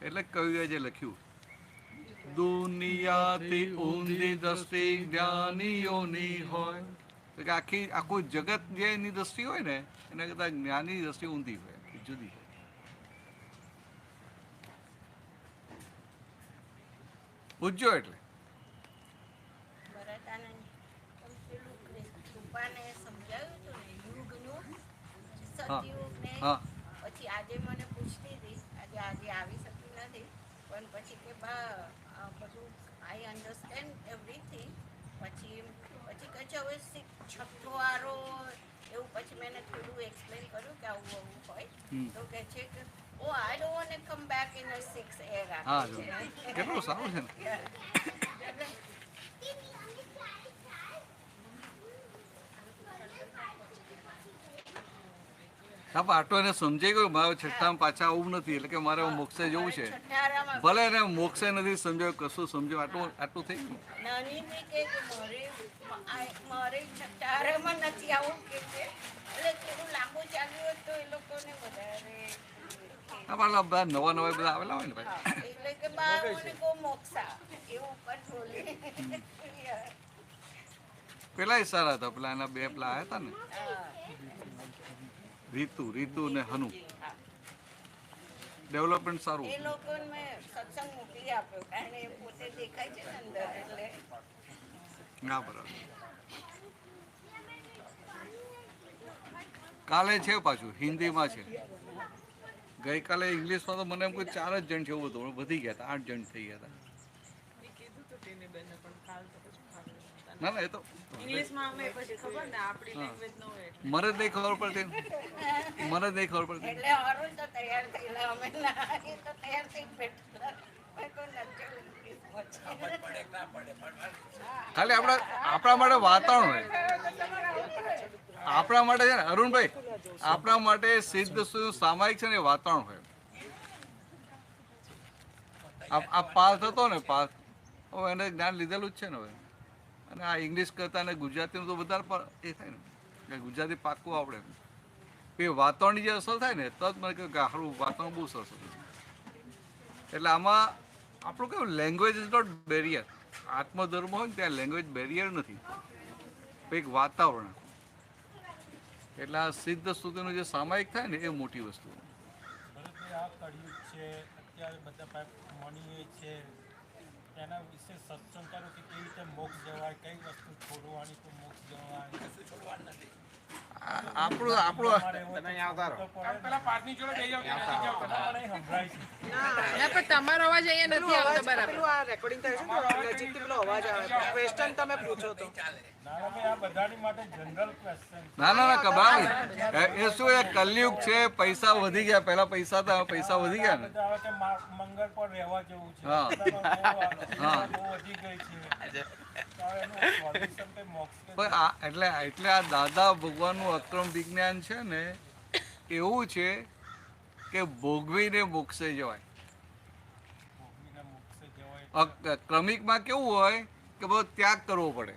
Speaker 2: એટલે કવિએ જે લખ્યું, દુનિયાથી ઊંધી દ્રષ્ટિ જ્ઞાનીઓની હોય. આખું જગત જે એની દ્રષ્ટિ હોય ને એના કરતા જ્ઞાની દ્રષ્ટિ ઊંધી હોય, જુદી હોય. પૂછજો એટલે
Speaker 10: સતયુગ ને પછી આજે મને પૂછતી હતી કે આજે આવી શકી નથી, પણ પછી કે બા બધું આઈ અન્ડરસ્ટેન્ડ એવરીથિંગ. પછી કહે છે હવે છઠ્ઠો આરો એવું. પછી મેં થોડું એક્સપ્લેન કર્યું કે આવું આવું હોય, તો કહે છે કે oh I don't want to come back in a 6 era.
Speaker 2: હા, કેટલું સારું છે ને. હા, આટલો એને સમજાઈ ગયું મારે છઠ્ઠામાં પાછા આવું નથી, એટલે કે મારે મોક્ષે જવું છે. ભલે એને મોક્ષે નથી સમજાયું, કશું સમજાયું, આટલું થઈ ગયું.
Speaker 10: નાની બી કે મારે છઠ્ઠા આરામાં નથી આવું કે છે. એટલે થોડું લાંબુ ચાલ્યું હોય તો એ લોકોને વધારે.
Speaker 2: હા, પણ બધા નવા બધા આવેલા હોય ને ભાઈ.
Speaker 10: એટલે કે બા મને કો મોક્ષા એવું પણ બોલે.
Speaker 2: પેલા સારા હતા, પેલા એના બે પેલા આવ્યા હતા ને, રીતુ ને હનુ. ડેવલપમેન્ટ સારું.
Speaker 10: એ લોકોને મેં સત્સંગ મોકલી આપ્યો, કારણ એ પોતે દેખાય છે ને અંદર, એટલે.
Speaker 2: હા, બરાબર. કાલે છે પાછું હિન્દીમાં છે. ગઈકાલે ઇંગ્લિશમાં તો મને એમ કોઈ 4 જ જણ છે એવું હતું, વધી ગયા હતા, 8 જણ થઈ ગયા હતા. ના ના, એ તો
Speaker 8: ઇંગ્લિશમાં અમે પછી ખબર ને આપણી લેંગ્વેજ ન હોય એટલે
Speaker 2: મને જ નહીં ખબર પડતી.
Speaker 10: એટલે અરુણ તો તૈયાર થયેલા, અમે ના, એ તો તૈયાર થઈ બેઠેલા.
Speaker 2: ખાલી આપણા માટે વાતાવરણ હોય. આપણા માટે છે ને અરુણભાઈ, આપણા માટે સિદ્ધ સામાયિક છે ને એ વાતાવરણ હોય. આ પાર્થ હતો ને, પાર્થ, હવે એને જ્ઞાન લીધેલું જ છે ને હવે. અને આ ઇંગ્લિશ કરતા ને ગુજરાતીનું તો વધારે પણ એ થાય ને, કે ગુજરાતી પાકું આવડે. એ વાતાવરણની જે અસર થાય ને, તો જ મને કહ્યું કે સારું વાતાવરણ બહુ સરસ હતું. એટલે આમાં આપણું કેવું, લેંગ્વેજ ઇઝ નોટ બેરિયર. આત્મધર્મ હોય ને ત્યાં લેંગ્વેજ બેરિયર નથી, એક વાતાવરણ. એટલે આ સિદ્ધ સ્તુતિનું જે સામાયિક થાય ને, એ મોટી વસ્તુ.
Speaker 7: આ કળિયુગ છે, અત્યારે બધા મની છે, એના વિશે સત્સંગ કરો કે કેવી રીતે મોક્ષ જવાય, કઈ વસ્તુ છોડવાની તો મોક્ષ જવાય.
Speaker 9: તમારો અવાજ અહીંયા નથી આવતો બરાબર.
Speaker 6: પેલું આ રેકોર્ડિંગ થાય છે ને, નજીકથી પેલો અવાજ આવે. ક્વેશ્ચન તમે પૂછો તો.
Speaker 7: આ બધાની માટે જનરલ ક્વેશ્ચન.
Speaker 2: ના કબાલ, એ શું એ કલયુગ છે, પૈસા વધી ગયા. પહેલા પૈસા હતા, પૈસા વધી ગયા ને.
Speaker 7: મંગળ પર રહેવા જેવું છે,
Speaker 2: હા.
Speaker 7: વધી ગઈ છે.
Speaker 2: એટલે આ દાદા ભગવાનનું અક્રમ વિજ્ઞાન છે ને, એવું છે કે ભોગવીને મોક્ષે જવાય. ક્રમિકમાં કેવું હોય કે બધો ત્યાગ કરવો પડે.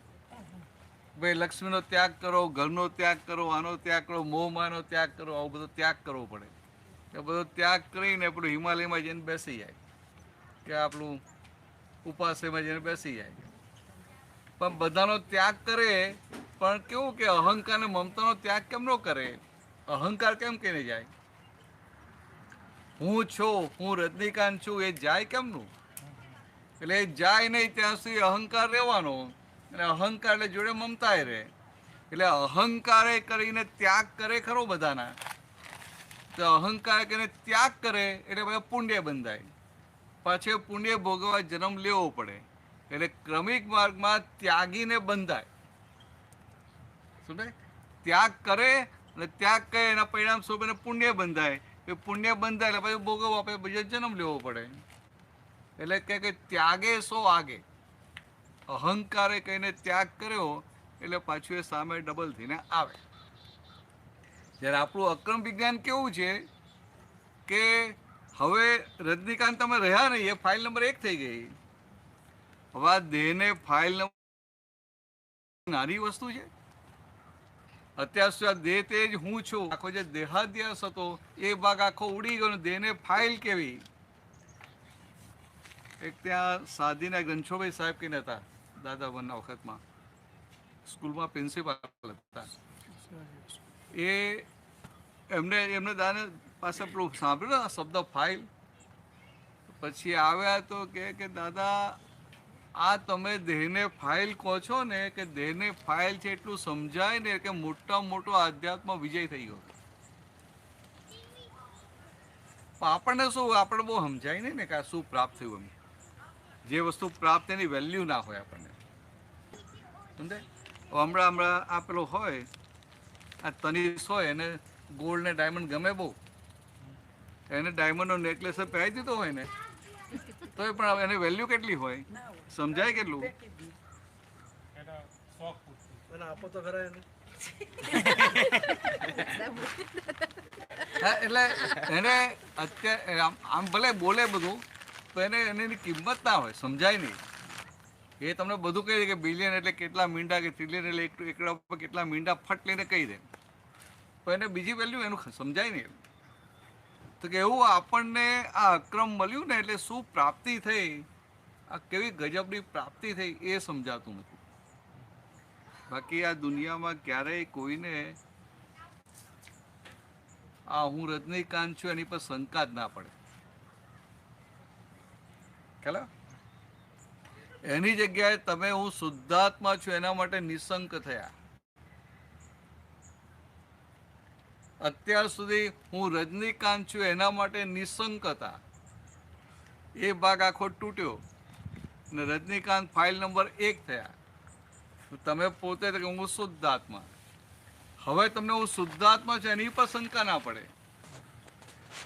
Speaker 2: ભાઈ લક્ષ્મીનો ત્યાગ કરો, ઘરનો ત્યાગ કરો, આનો ત્યાગ કરો, મોહમાનો ત્યાગ કરો, આવો બધો ત્યાગ કરવો પડે. એ બધો ત્યાગ કરીને આપણું હિમાલયમાં જઈને બેસી જાય, કે આપણું ઉપાસમાં જઈને બેસી જાય. પણ બધાનો ત્યાગ કરે, પણ કેવું કે અહંકાર ને મમતાનો ત્યાગ કેમ ન કરે? અહંકાર કેમ કહીને જાય? હું છું, હું રજનીકાંત છું, એ જાય કેમનું? એટલે એ જાય નહીં ત્યાં સુધી અહંકાર રહેવાનો, અને અહંકાર એટલે જોડે મમતાએ રહે. એટલે અહંકારે કરીને ત્યાગ કરે ખરો બધાના, તો અહંકાર કરીને ત્યાગ કરે એટલે બધા પુણ્ય બંધાય. પાછળ પુણ્ય ભોગવવા જન્મ લેવો પડે. એટલે ક્રમિક માર્ગમાં ત્યાગીને બંધાય. શું થાય? ત્યાગ કરે અને ત્યાગ કરે એના પરિણામ સ્વરૂપે પુણ્ય બંધાય. એ પુણ્ય બંધાય એટલે પછી ભોગવવા આપણે બીજો જન્મ લેવો પડે. એટલે કે ત્યાગે સો આગે. અહંકારે કહીને ત્યાગ કર્યો એટલે પાછું એ સામે ડબલ થઈને આવે. જ્યારે આપણું અક્રમ વિજ્ઞાન કેવું છે કે હવે રજનીકાંત તમે રહ્યા નહીં, એ ફાઇલ નંબર 1 થઈ ગઈ. હવે આ દેહને ફાઇલ નાની વસ્તુ છે. અત્યાર સુધી આ દેહ તે જ હું છું, આખો જે દેહાદ્યાસ હતો એ ભાગ આખો ઉડી ગયો. દેહને ફાઇલ કેવી? એક ત્યાં સાધીના ઘનશોભાઈ સાહેબ કહીને હતા, દાદા બનના વખતમાં સ્કૂલમાં પ્રિન્સિપાલ હતા. એમને દાદા પાસે પેલું સાંભળ્યું ને શબ્દ ફાઇલ. પછી આવ્યા તો કે દાદા આ તમે દેહને ફાઇલ કહો છો ને, કે દેહને ફાઇલ છે એટલું સમજાય ને કે મોટામાં મોટો આધ્યાત્મ વિજય થઈ ગયો. પણ આપણને શું, આપણે બહુ સમજાય નહીં ને કે આ શું પ્રાપ્ત થયું. એમ જે વસ્તુ પ્રાપ્ત એની વેલ્યુ ના હોય આપણને, સમજાય. હમણાં આ પેલો હોય, આ તનિષ હોય, એને ગોલ્ડ ને ડાયમંડ ગમે બહુ, એને ડાયમંડનો નેકલેસ પહેરી દીધો હોય ને તો પણ એની વેલ્યુ કેટલી હોય, સમજાય કેટલું.
Speaker 7: એના શોખ પૂરતું.
Speaker 6: અને આપો તો ખરા એને.
Speaker 2: હા, એટલે એને અત્યારે આમ ભલે બોલે બધું, તો એને એની કિંમત ના હોય, સમજાય નહીં. એ તમને બધું કહી દે કે બિલિયન એટલે કેટલા મીંડા, કે ટ્રિલિયન એટલે એકડા ઉપર કેટલા મીંડા ફટ લઈને કહી દે, તો એને બીજી વેલ્યુ એનું સમજાય નહીં. તો કે એવું આપણને આ અક્રમ મળ્યું ને એટલે શું પ્રાપ્તિ થઈ, આ કેવી ગજબની પ્રાપ્તિ થઈ એ સમજાતું નથી. બાકી આ દુનિયામાં ક્યારેય કોઈને આ હું રજનીકાંત છું એની પર શંકા જ ના પડે. ખ્યાલ? એની જગ્યાએ તમે હું શુદ્ધાત્મા છું એના માટે નિશંક થયા. અત્યાર સુધી હું રજનીકાંત છું એના માટે નિશંક હતા. એ ભાગ આખો તૂટ્યો ને રજનીકાંત ફાઇલ નંબર 1 થયા. તમે પોતે કે હું શુદ્ધાત્મા. હવે તમને હું શુદ્ધાત્મા છું એની પર શંકા ના પડે.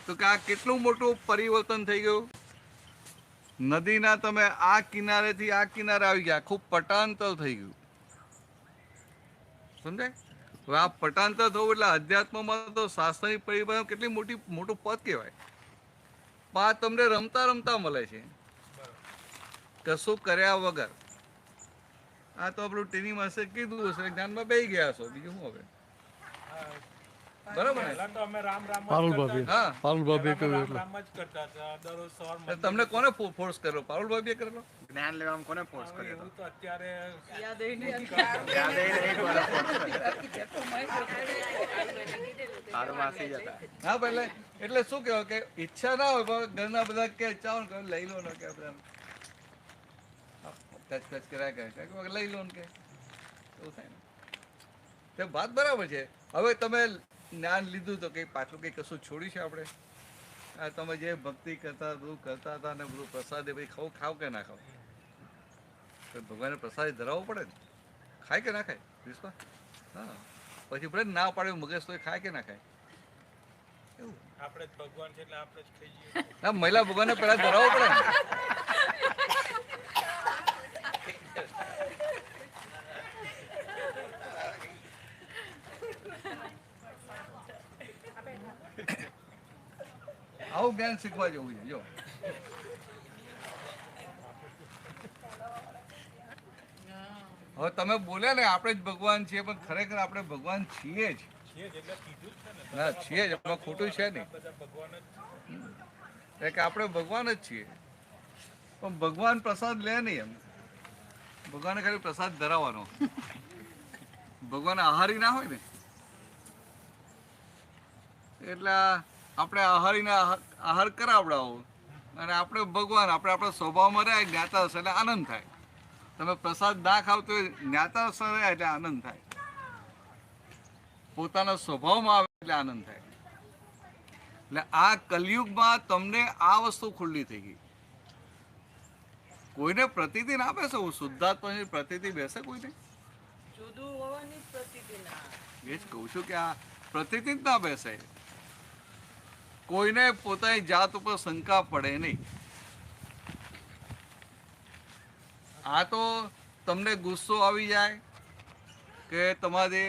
Speaker 2: તો કે આ કેટલું મોટું પરિવર્તન થઈ ગયું. નદીના તમે આ કિનારેથી આ કિનારે આવી ગયા, ખૂબ પટાંતર થઈ ગયું, સમજાય. હવે આ પટાંતર થવું એટલે અધ્યાત્મમાં તો શાસ્ત્રની પરિભાષામાં કેટલી મોટું પદ કહેવાય. પણ આ તમને રમતા રમતા મળે છે, કશું કર્યા વગર. આ તો આપણું ટીની માસે કીધું હશે, જ્ઞાનમાં બેસી ગયા છો, બીજું શું હવે. બરાબર ને?
Speaker 7: પહેલા તો અમે રામ રામ જ
Speaker 1: પારુલ
Speaker 7: કરતા
Speaker 1: ભાભી,
Speaker 2: હા.
Speaker 1: પારુલ ભાભી
Speaker 7: હતા.
Speaker 1: કહ્યું
Speaker 7: રામ
Speaker 1: એટલે
Speaker 7: રામ જ કરતા હતા. દરરોજ સવારમાં
Speaker 2: તમને કોને ફોર્સ કર્યો? પારુલ ભાભીએ કરેલો?
Speaker 5: જ્ઞાન લેવામાં કોને ફોર્સ કર્યો
Speaker 7: એવું તો અત્યારે
Speaker 6: યાદ આવી નહીં.
Speaker 5: સારું વાસી જતા.
Speaker 2: હા, પહેલે એટલે શું કહેવાય કે ઈચ્છા ના હોય, પણ ઘરના બધા કે ચાલો ને લઈ લો ને, કે બધા ટચ કર્યા કરે લઈ લો ને, કે એવું થાય ને. તે વાત બરાબર છે. હવે તમે જ્ઞાન લીધું તો કંઈ પાછું કંઈ કશું છોડ્યું છે આપણે? આ તમે જે ભક્તિ કરતા બધું કરતા હતા ને બધું પ્રસાદ ભાઈ ખાવ કે ના ખાવ? ભગવાનને પ્રસાદ ધરાવવો પડે ને. ખાય કે ના ખાય વિશ્વા? હા, પછી ભલે ના પાડે મગજ તો ખાય કે ના ખાય? એવું
Speaker 7: આપણે જ ભગવાન છે એટલે આપણે જ ખાઈએ.
Speaker 2: ના, મહિલા ભગવાનને પહેલા ધરાવવો પડે ને. આવું જ્ઞાન શીખવા જવું છે. જો હવે તમે બોલ્યા ને આપણે જ ભગવાન છીએ, પણ ખરેખર આપણે ભગવાન છીએ જ.
Speaker 7: છીએ જ એટલે કીધું જ છે ને.
Speaker 2: ના, છીએ જ, એમાં ખોટું છે નહીં.
Speaker 7: બધા ભગવાન જ છે.
Speaker 2: કે આપણે ભગવાન જ છીએ, પણ ભગવાન પ્રસાદ લે નહીં. એમ ભગવાનને ખાલી પ્રસાદ ધરાવવાનો. ભગવાન આહારી ના હોય ને, એટલે આપણે આહારીને આહાર કરાવડાવો અને આપણે ભગવાન આપણે આપણા સ્વભાવમાં રહ્યા જ્ઞાતા હશે એટલે આનંદ થાય. તમે પ્રસાદ ના ખાવ તો જ્ઞાતા હશે રહ્યા એટલે આનંદ થાય. પોતાના સ્વભાવમાં આવે એટલે આનંદ થાય. એટલે આ કલયુગમાં તમને આ વસ્તુ ખુલ્લી થઈ ગઈ. કોઈને પ્રતિતિ ના બેસે, હું શુદ્ધાત્માની પ્રતિતિ બેસે કોઈને?
Speaker 3: જુદું હોવાની પ્રતિતિ ના.
Speaker 2: એ જ કહું છું કે આ પ્રતિતિ જ ના બેસે. કોઈને પોતાની જાત ઉપર શંકા પડે નહીં. આ તો તમને ગુસ્સો આવી જાય કે તમારે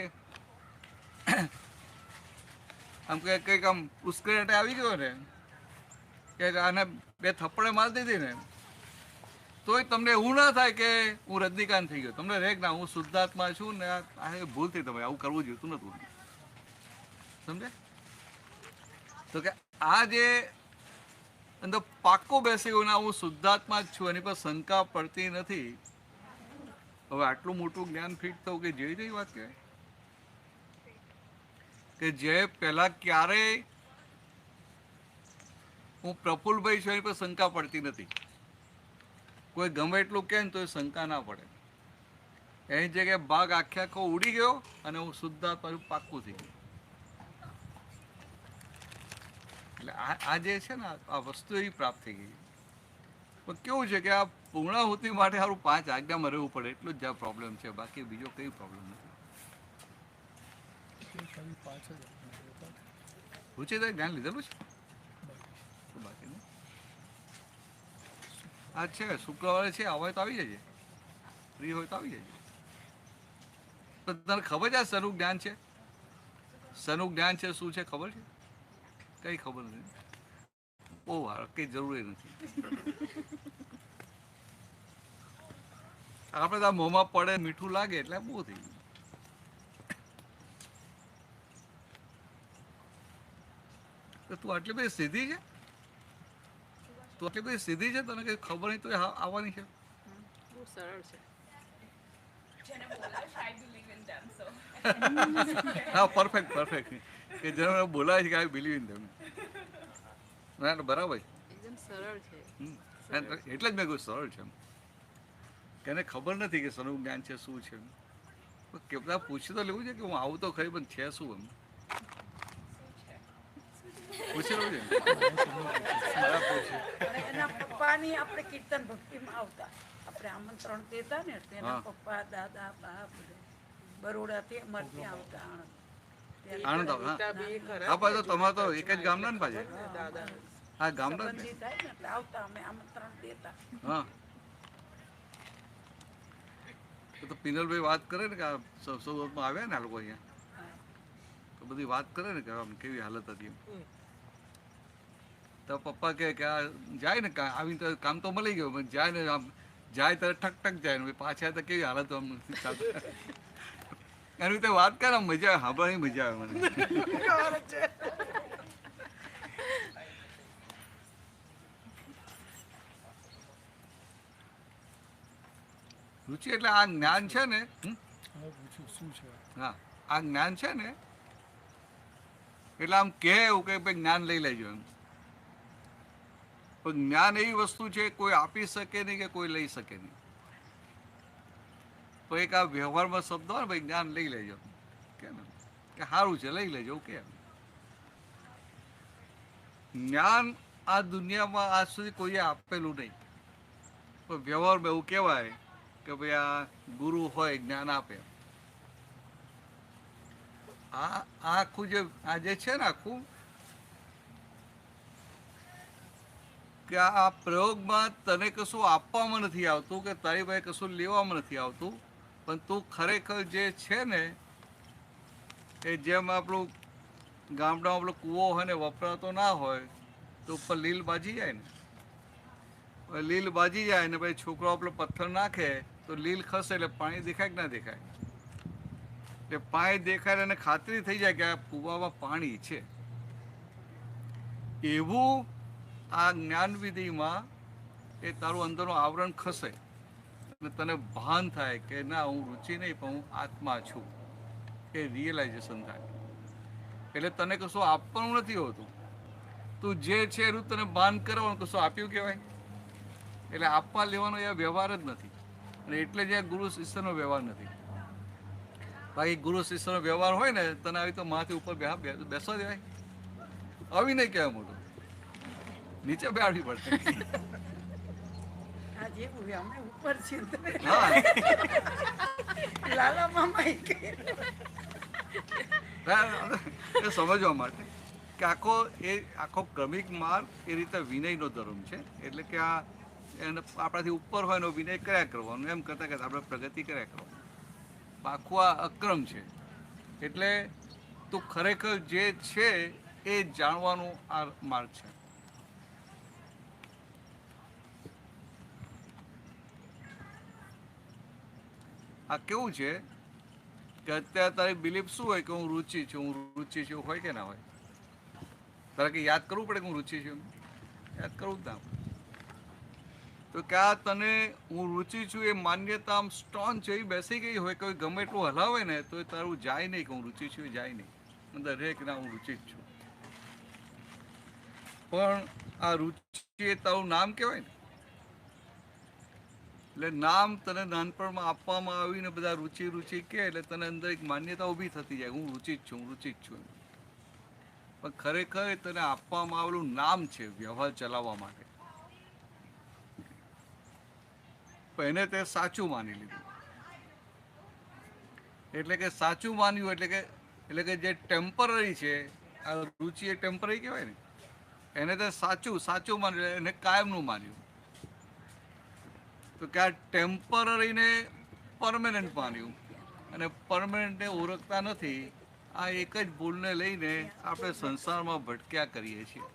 Speaker 2: આમ કે કંઈક આમ ઉશ્કેરાટ આવી ગયો ને, કે આને 2 થપ્પડે મારી દીધી ને, તોય તમને એવું ના થાય કે હું રજનીકાંત થઈ ગયો. તમને રહે ના હું શુદ્ધાત્મા છું ને, આ ભૂલથી તમે આવું કરવું જોઈતું નતું. સમજે? તો કે આ જે અંદર પાક્કો બેસી ગયો ને હું શુદ્ધાત્મા જ છું, એની પર શંકા પડતી નથી. હવે આટલું મોટું જ્ઞાન ફિટ થવું કે જેવી વાત કહેવાય કે જે પહેલા ક્યારેય હું પ્રફુલ્લભાઈ છું એની પર શંકા પડતી નથી. કોઈ ગમે એટલું કહે ને તો એ શંકા ના પડે. એની જગ્યાએ ભાગ આખો ઉડી ગયો અને હું શુદ્ધાત્મા પાક્કું થઈ ગયું. એટલે આ જે છે ને આ વસ્તુ એવી પ્રાપ્ત થઈ ગઈ. પણ કેવું છે કે આ પૂર્ણાહુતિ માટે સારું 5 આજ્ઞામાં રહેવું પડે, એટલું જ પ્રોબ્લેમ છે, બાકી બીજો કઈ પ્રોબ્લેમ નથી. રૂચિદાય જ્ઞાન લીધેલું છે બાકી નહીં. આ છે શુક્રવારે છે, આવે તો આવી જજે, ફ્રી હોય તો આવી જજે. તો તને ખબર છે આ શનું જ્ઞાન છે? શનું જ્ઞાન છે શું છે ખબર છે? કઈ ખબર નથી. બહુ વાર કઈ જરૂરી નથી. આપણે તો મોંમાં પડે મીઠું લાગે એટલે બહુ થઈ ગયું. તું આટલી બધી સીધી છે, તું આટલી બધી સીધી છે, તને કઈ ખબર નહીં તો આવવાની છે.
Speaker 9: બહુ સરળ છે.
Speaker 2: હા પરફેક્ટ કે જેને બોલાય છે કે આઈ બિલીવ ઇન ધેમ. ના બરાબર
Speaker 9: એકદમ સરળ છે.
Speaker 2: એટલે જ મેં કહ્યું સરળ છે. કે એને ખબર નથી કે સનું જ્ઞાન છે શું છે. કે બધા પૂછી તો લેવું છે કે હું આવું તો ખરી પણ છે શું એમ પૂછી લેવું છે.
Speaker 3: એના પપ્પાની આપણે કીર્તન ભક્તિમાં આવતા, આપણે આમંત્રણ દેતા ને તેના પપ્પા દાદા બા બરોડાથી અમારે ત્યાં આવતા
Speaker 2: આણંદ. હા પાછો તમારે તો એક જ ગામના ને પાછા. હા ગામના
Speaker 3: થાય ને એટલે આવતા, અમે આમંત્રણ દેતા.
Speaker 2: હા તો પિનલભાઈ વાત કરે ને કે આ સૌમાં આવ્યા ને આ લોકો અહીંયા, તો બધી વાત કરે ને કે આમ કેવી હાલત હતી એમ. તો પપ્પા કહે કે આ જાય ને આવીને તો કામ તો મળી ગયું, પણ જાય ને આમ જાય ત્યારે ઠક ઠક જાય ને પાછા તો કેવી હાલત આમ એની રીતે વાત કરે મજા આવે, સાંભળવાની મજા આવે મને. રુચિ એટલે આ જ્ઞાન છે ને, હા આ જ્ઞાન છે ને એટલે આમ કે એવું કે ભાઈ જ્ઞાન લઈ લેજો એમ. પણ જ્ઞાન એવી વસ્તુ છે કોઈ આપી શકે નહીં કે કોઈ લઈ શકે નહીં. તો એક આ વ્યવહારમાં શબ્દ હોય ને ભાઈ જ્ઞાન લઈ લેજો કે ને કે સારું છે લઈ લેજો કેમ. જ્ઞાન આ દુનિયામાં આજ સુધી કોઈએ આપેલું નહીં, પણ વ્યવહારમાં એવું કહેવાય કે ભાઈ આ ગુરુ હોય જ્ઞાન આપે. આખું જે આ જે છે ને આખું કે આ પ્રયોગમાં તને કશું આપવામાં નથી આવતું કે તારી પાસે કશું લેવામાં નથી આવતું, પણ તું ખરેખર જે છે ને એ જેમ આપણું ગામડામાં આપણો કૂવો હોય ને વપરાતો ના હોય તો ઉપર લીલ બાજી જાય ને, લીલ બાજી જાય ને પછી છોકરો આપણો પથ્થર નાખે તો લીલ ખસે એટલે પાણી દેખાય કે ના દેખાય. એટલે પાણી દેખાય અને ખાતરી થઈ જાય કે આ કૂવામાં પાણી છે. એવું આ જ્ઞાનવિધિમાં એ તારું અંદરનું આવરણ ખસે અને તને ભાન થાય કે ના હું રુચિ નહીં પણ હું આત્મા છું, એ રિયલાઇઝેશન થાય. એટલે તને કશું આપવાનું નથી હોતું, તું જે છે એનું તને ભાન કરવાનું, કશું આપ્યું કહેવાય. એટલે આપવા લેવાનો એ વ્યવહાર જ નથી, અને એટલે જ ગુરુ શિષ્યનો વ્યવહાર નથી. બાકી ગુરુ શિષ્યનો વ્યવહાર હોય ને તને આવી તો માથે ઉપર બેસવા દેવાય, આવી નહીં કહેવાય મોટું, નીચે બેસવી પડે.
Speaker 3: આ જેવું અમે ઉપર છીએ
Speaker 2: હા
Speaker 3: લાલા મામા
Speaker 2: એ સમજવા માટે કે આખો ક્રમિક માર્ગ એ રીતે વિનયનો ધર્મ છે. એટલે કે આ એને આપણાથી ઉપર હોય એનો વિનય કર્યા કરવાનો, એમ કરતાં કરતાં આપણે પ્રગતિ કર્યા કરવાનું. આખું આ અક્રમ છે. એટલે તું ખરેખર જે છે એ જાણવાનું આ માર્ગ છે. આ કેવું છે કે અત્યારે તારી બિલીફ શું હોય કે હું રુચિ છું હોય કે ના હોય? તારે કે યાદ કરવું પડે કે હું રુચિ છું, યાદ કરવું જ ના. તો કે આ તને હું રુચિ છું એ માન્યતા આમ સ્ટ્રોંગ છે, એ બેસી ગઈ હોય કે ગમે એટલું હલાવે ને તો એ તારું જાય નહીં કે હું રુચિ છું, એ જાય નહીં અંદર રે કે ના હું રુચિ જ છું. પણ આ રુચિ એ તારું નામ કહેવાય ને, એટલે નામ તને નાનપણમાં આપવામાં આવીને બધા રુચિ કે એટલે તને અંદર એક માન્યતા ઊભી થતી જાય હું રુચિ જ છું. પણ ખરેખર તને આપવામાં આવેલું નામ છે વ્યવહાર ચલાવવા માટે. પણ એને તે સાચું માની લીધું. એટલે કે સાચું માન્યું એટલે કે જે ટેમ્પરરી છે, આ રુચિ એ ટેમ્પરરી કહેવાય ને, એને તે સાચું માન્યું, એને કાયમનું માન્યું. તો કે આ ટેમ્પરરીને પરમેનન્ટ માન્યું, અને પરમેનન્ટને ઓળખતા નથી. આ એક જ ભૂલને લઈને આપણે સંસારમાં ભટક્યા કરીએ છીએ.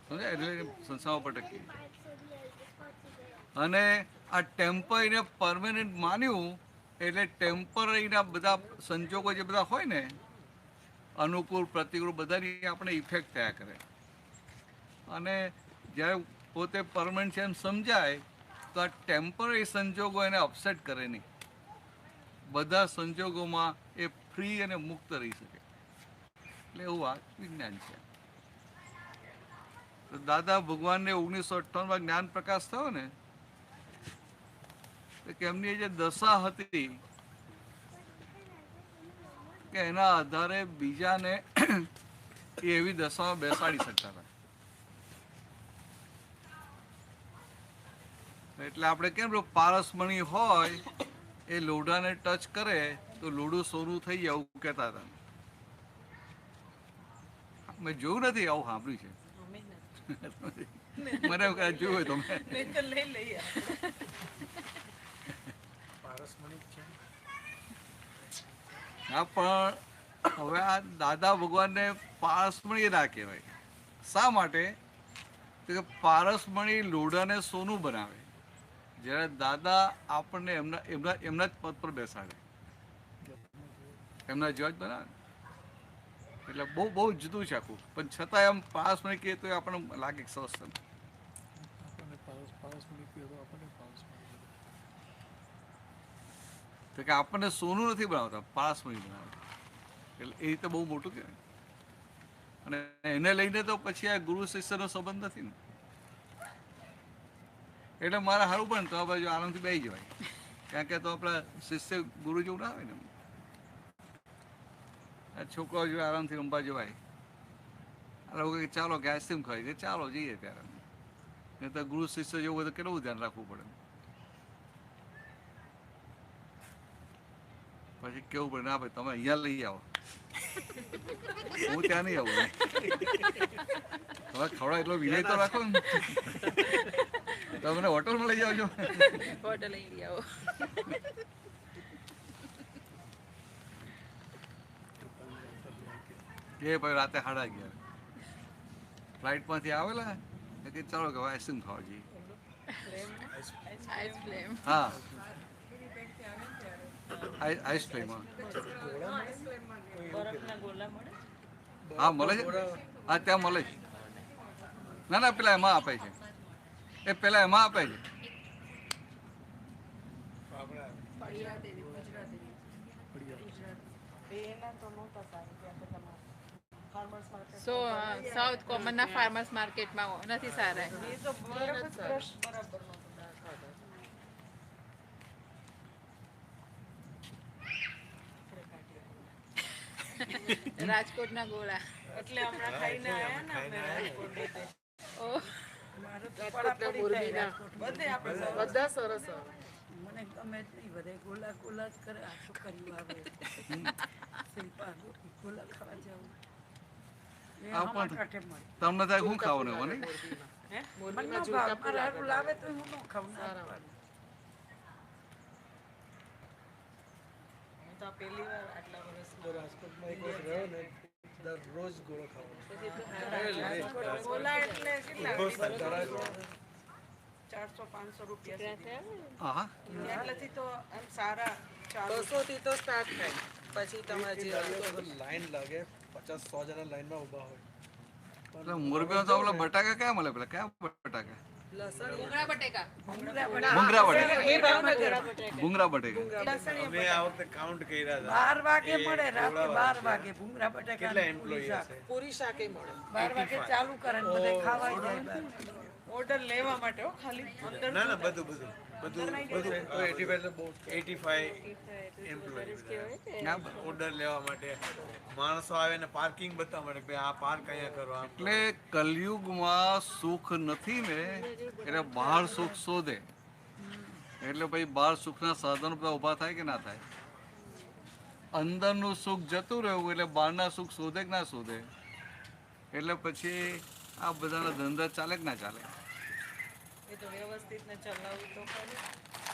Speaker 2: સમજાય? એટલે સંસારમાં ભટકીએ. અને આ ટેમ્પરરીને પરમેનન્ટ માન્યું એટલે ટેમ્પરરીના બધા સંજોગો જે બધા હોય ને, અનુકૂળ પ્રતિકૂળ બધાની આપણે ઇફેક્ટ થયા કરે. અને જ્યારે પોતે પરમેનન્ટ છે એમ સમજાય તો આ ટેમ્પરરી સંજોગો એને અપસેટ કરે નહીં. બધા સંજોગોમાં એ ફ્રી અને મુક્ત રહી શકે. એટલે એવું આ વિજ્ઞાન છે. તો દાદા ભગવાનને 1958માં જ્ઞાન પ્રકાશ થયો ને, કે એમની જે દશા હતી કે એના આધારે બીજાને એ એવી દશામાં બેસાડી શકતા હતા. એટલે આપણે કેમ પારસમણી હોય એ લોઢાને ટચ કરે તો લોઢું સોનું થઈ જાય એવું કહેતા હતા. મેં જોયું નથી, આવું સાંભળ્યું છે. મને જોયું હોય તો
Speaker 8: લઈ લઈએ.
Speaker 2: હા, પણ હવે આ દાદા ભગવાનને પારસમણી ના કહેવાય. શા માટે? તો કે પારસમણી લોઢાને સોનું બનાવે, જ્યારે દાદા આપણને એમના જ પદ પર બેસાડે, એમના જેવા જ બનાવે. એટલે બહુ જુદું છે આખું. પણ છતાં એમ પારસમણી કહીએ તો આપણને લાગે સરસ છે. તો કે આપણને સોનું નથી બનાવતા, પારસમણી બનાવે. એટલે એ રીતે બહુ મોટું કહેવાય. અને એને લઈને તો પછી આ ગુરુ શિષ્યનો સંબંધ નથી ને. એટલે મારે સારું પણ તો આ બાજુ આરામથી બેસી જવાય, કારણ કે તો આપણા શિષ્ય ગુરુ જેવું ના આવે ને. આ છોકરાઓ જોડે આરામથી રમવા જવાય. લોકો કે ચાલો કે આઈસ્ક્રીમ ખાઈ છે, ચાલો જઈએ ત્યારે. નહીં તો ગુરુ શિષ્ય જેવું હોય તો કેટલું ધ્યાન રાખવું પડે. પછી કેવું પડે, ના ભાઈ તમે અહીંયા લઈ આવો, હું ત્યાં નહીં આવું. હવે ખવડા એટલો વિનય તો રાખો ને. તમે હોટલમાં લઈ આવજો.
Speaker 9: હોટલ લઈ આવો.
Speaker 2: એ ભાઈ રાતે 11:30 ફ્લાઇટમાંથી આવેલા કે ચાલો કે આઈસ્ક્રીમ ખાવા જઈએ. હા, આઈસ્ક્રીમ. હા મળે છે. હા ત્યાં મળે છે. ના પેલા એમાં આપે છે. એ પેલા એમાં આપે છે.
Speaker 9: સો સાઉથ કોમન ના ફાર્મર્સ માર્કેટમાં નથી સારા. રાજકોટના ગોળા
Speaker 8: એટલે હમણાં ખાઈને આયા ને અમે રાજકોટ.
Speaker 6: બધા સરસ.
Speaker 3: મને ગમે જ નહીં, બધા ગોલા જ કરે. આ છોકરીઓ આવે શિલ્પા ગોલા ખાવા જવું.
Speaker 2: તમને થાય શું ખાવાનું મને
Speaker 3: લાવે તો હું ન ખાવું.
Speaker 8: પહેલી વાર આટલા વર્ષ
Speaker 6: રાજકોટમાં એક વર્ષ રહ્યો ને, દરરોજ ગોળો ખાવાનો.
Speaker 8: ગોલા એટલે કેટલા 400-500 રૂપિયા એટલાથી તો એમ સારા
Speaker 6: 200 થી તો સ્ટાર્ટ થાય. પછી તમારે લાઈન લાગે, 50-100 જણા લાઈનમાં ઉભા હોય.
Speaker 2: મોરબીમાં તો આપણા બટાકા ક્યાં મળે? પેલા કયા બટાકા?
Speaker 9: ભૂંગળા બટેકા.
Speaker 2: ભૂંગળા બટેકા.
Speaker 5: અમે આ વખતે કાઉન્ટ કર્યા હતા.
Speaker 3: 12 વાગે મળે, રાત્રે 12 વાગે ભૂંગળા બટેકા.
Speaker 5: કેટલા એમ્પ્લોયી હશે?
Speaker 6: પૂરી શાકે મળે.
Speaker 3: 12 વાગે ચાલુ કરે ને બધે ખાવા જાય.
Speaker 8: ઓર્ડર લેવા માટે ખાલી અંદર
Speaker 5: ના બધું બધું 85 એમ્પ્લોય ઓર્ડર લેવા માટે માણસો આવે ને પાર્કિંગ બતાવવા માટે કે આ પાર્ક અહીંયા કરવા.
Speaker 2: એટલે કલયુગમાં સુખ નથી ને એટલે બહાર સુખ શોધે. એટલે ભાઈ બહાર સુખના સાધનો બધા ઊભા થાય કે ના થાય? અંદરનું સુખ જતું રહેવું એટલે બહારના સુખ શોધે કે ના શોધે? એટલે પછી આ બધાના ધંધા ચાલે કે ના ચાલે?
Speaker 8: એ તો વ્યવસ્થિત ને ચલાવવું તો ખરું.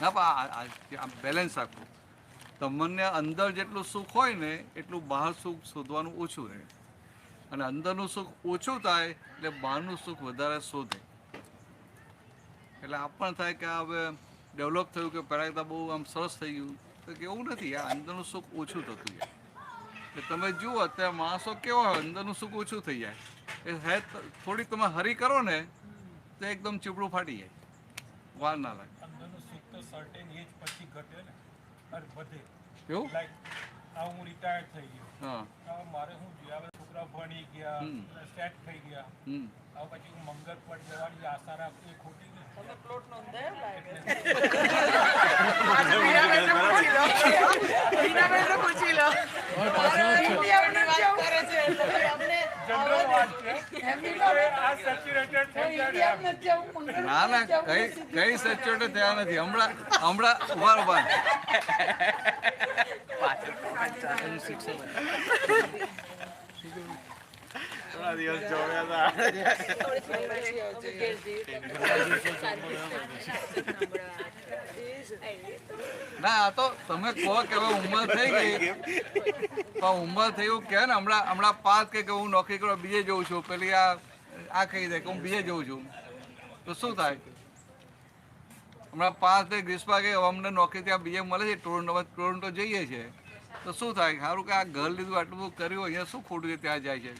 Speaker 2: ના પણ બેલેન્સ રાખવું. તમને અંદર જેટલું સુખ હોય ને એટલું બહાર સુખ શોધવાનું ઓછું રહે, અને અંદરનું સુખ ઓછું થાય એટલે બહારનું સુખ વધારે શોધે. એટલે આપણને થાય કે હવે ડેવલપ થયું કે પહેલાં કરતાં બહુ આમ સરસ થઈ ગયું, તો કે એવું નથી. આ અંદરનું સુખ ઓછું થતું જાય. એટલે તમે જુઓ અત્યારે માણસો કેવા હોય, અંદરનું સુખ ઓછું થઈ જાય. એ હે થોડીક તમે હરી કરો ને તો એકદમ ચીપડું ફાટી જાય, વાર ના લાગે.
Speaker 7: અંદરનું સુખ તો સર્ટેન એજ પછી ઘટે ને, અને વધે.
Speaker 2: કેવું?
Speaker 7: લાઈક આ હું રિટાયર્ડ થઈ ગયો,
Speaker 2: હા,
Speaker 7: હવે મારે શું જોઈએ? હવે છોકરા ભણી ગયા, સેટ થઈ ગયા, હવે પછી હું મંગળ પર જવાની આશા રાખું એ ખોટી ને.
Speaker 8: તમે પ્લોટ નોંધાયો લાગે. પૂછી લો. ઇન્ડિયાની વાત કરે છે એટલે અમને
Speaker 7: જનરલ વાત છે. આ સેચ્યુરેટેડ થઈ જાય.
Speaker 2: ના ના, કઈ સેચ્યુરેટ થયા નથી. હમણાં ઉભા
Speaker 5: થોડા દિવસ જોયા
Speaker 2: ના, આ તો તમે કહો કે હવે ઉંમર થઈ ગઈ, પણ ઉંમર થયું કે ને હમણાં પાસ કે હું નોકરી કરવા બીજે જઉં છું, પેલી આ કહી દે કે હું બીજે જઉં છું, તો શું થાય? હમણાં પાસ થઈ ગ્રીષ્મા કે અમને નોકરી ત્યાં બીજે મળે છે, ટોરન્ટો જઈએ છીએ, તો શું થાય? સારું કે આ ઘર લીધું, આટલું બધું કર્યું, અહીંયા શું ખોટું છે ત્યાં જાય છે?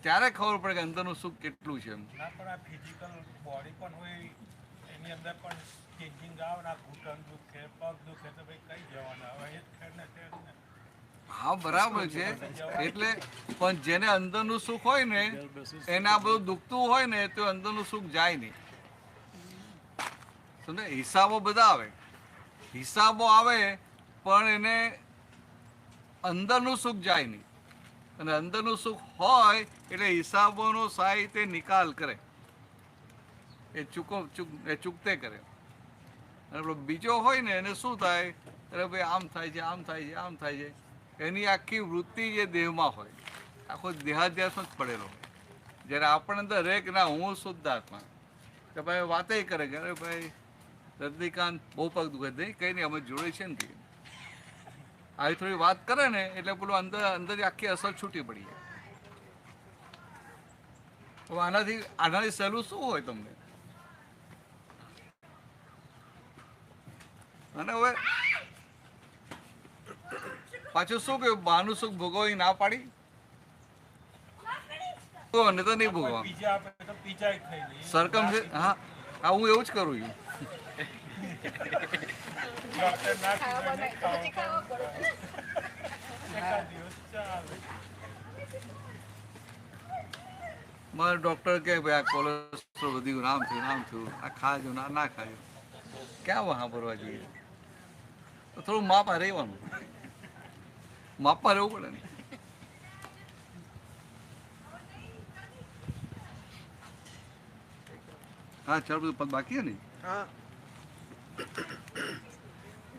Speaker 2: ત્યારે ખબર પડે કે અંદરનું સુખ કેટલું છે.
Speaker 7: ના, પણ આ ફિઝિકલ બોડી પણ હોય, એની અંદર પણ ચેન્જિંગ આવે ને, આ ઘૂંટણ દુખે, પગ દુખે, તો ભાઈ કઈ જવાના? હવે એ જ ખેડને છે ને.
Speaker 2: હા, બરાબર છે. એટલે પણ જેને અંદરનું સુખ હોય ને એને આ બધું દુખતું હોય ને તો અંદરનું સુખ જાય નહીં. સમજે? હિસાબો બધા આવે, હિસાબો આવે, પણ એને અંદરનું સુખ જાય નહીં. અને અંદરનું સુખ હોય એટલે હિસાબોનો સાહિત્ય નિકાલ કરે, એ ચૂકતે કરે. અને બીજો હોય ને એને શું થાય? અરે ભાઈ આમ થાય છે, આમ થાય છે, આમ થાય છે. એની આખી વૃત્તિ જે દેહમાં હોય, આખો દેહાધ્યાસમાં જ પડેલો હોય. જ્યારે આપણે અંદર રહે કે ના હું શુદ્ધ આત્મા, કે ભાઈ વાતે કરે કે અરે ભાઈ રજનીકાંત બહુ પગ દુખે નહીં, કંઈ નહીં, અમે જોડે છે ને કંઈ આવી થોડી વાત કરે ને એટલે પેલું અંદર આખી અસર છૂટી પડી જાય. હવે આનાથી સહેલું શું હોય તમને? અને હવે પાછું શું કહ્યું? બહારનું સુખ ભોગવવાની ના પાડી, અને તો નહીં ભોગવા સરકમ. હા, હું એવું જ કરું છું. મારે ડોક્ટર કે ભાઈ આ કોલેસ્ટ્રોલ વધી ગયું, આમ થયું, આ ખાજો ના ખાજો. ક્યાં વહાં ભરવા જોઈએ? તો થોડું માપા રહેવાનું, માપમાં રહેવું પડે ને. હા, ચાલ, બધું પદ બાકી છે ને?
Speaker 6: હા.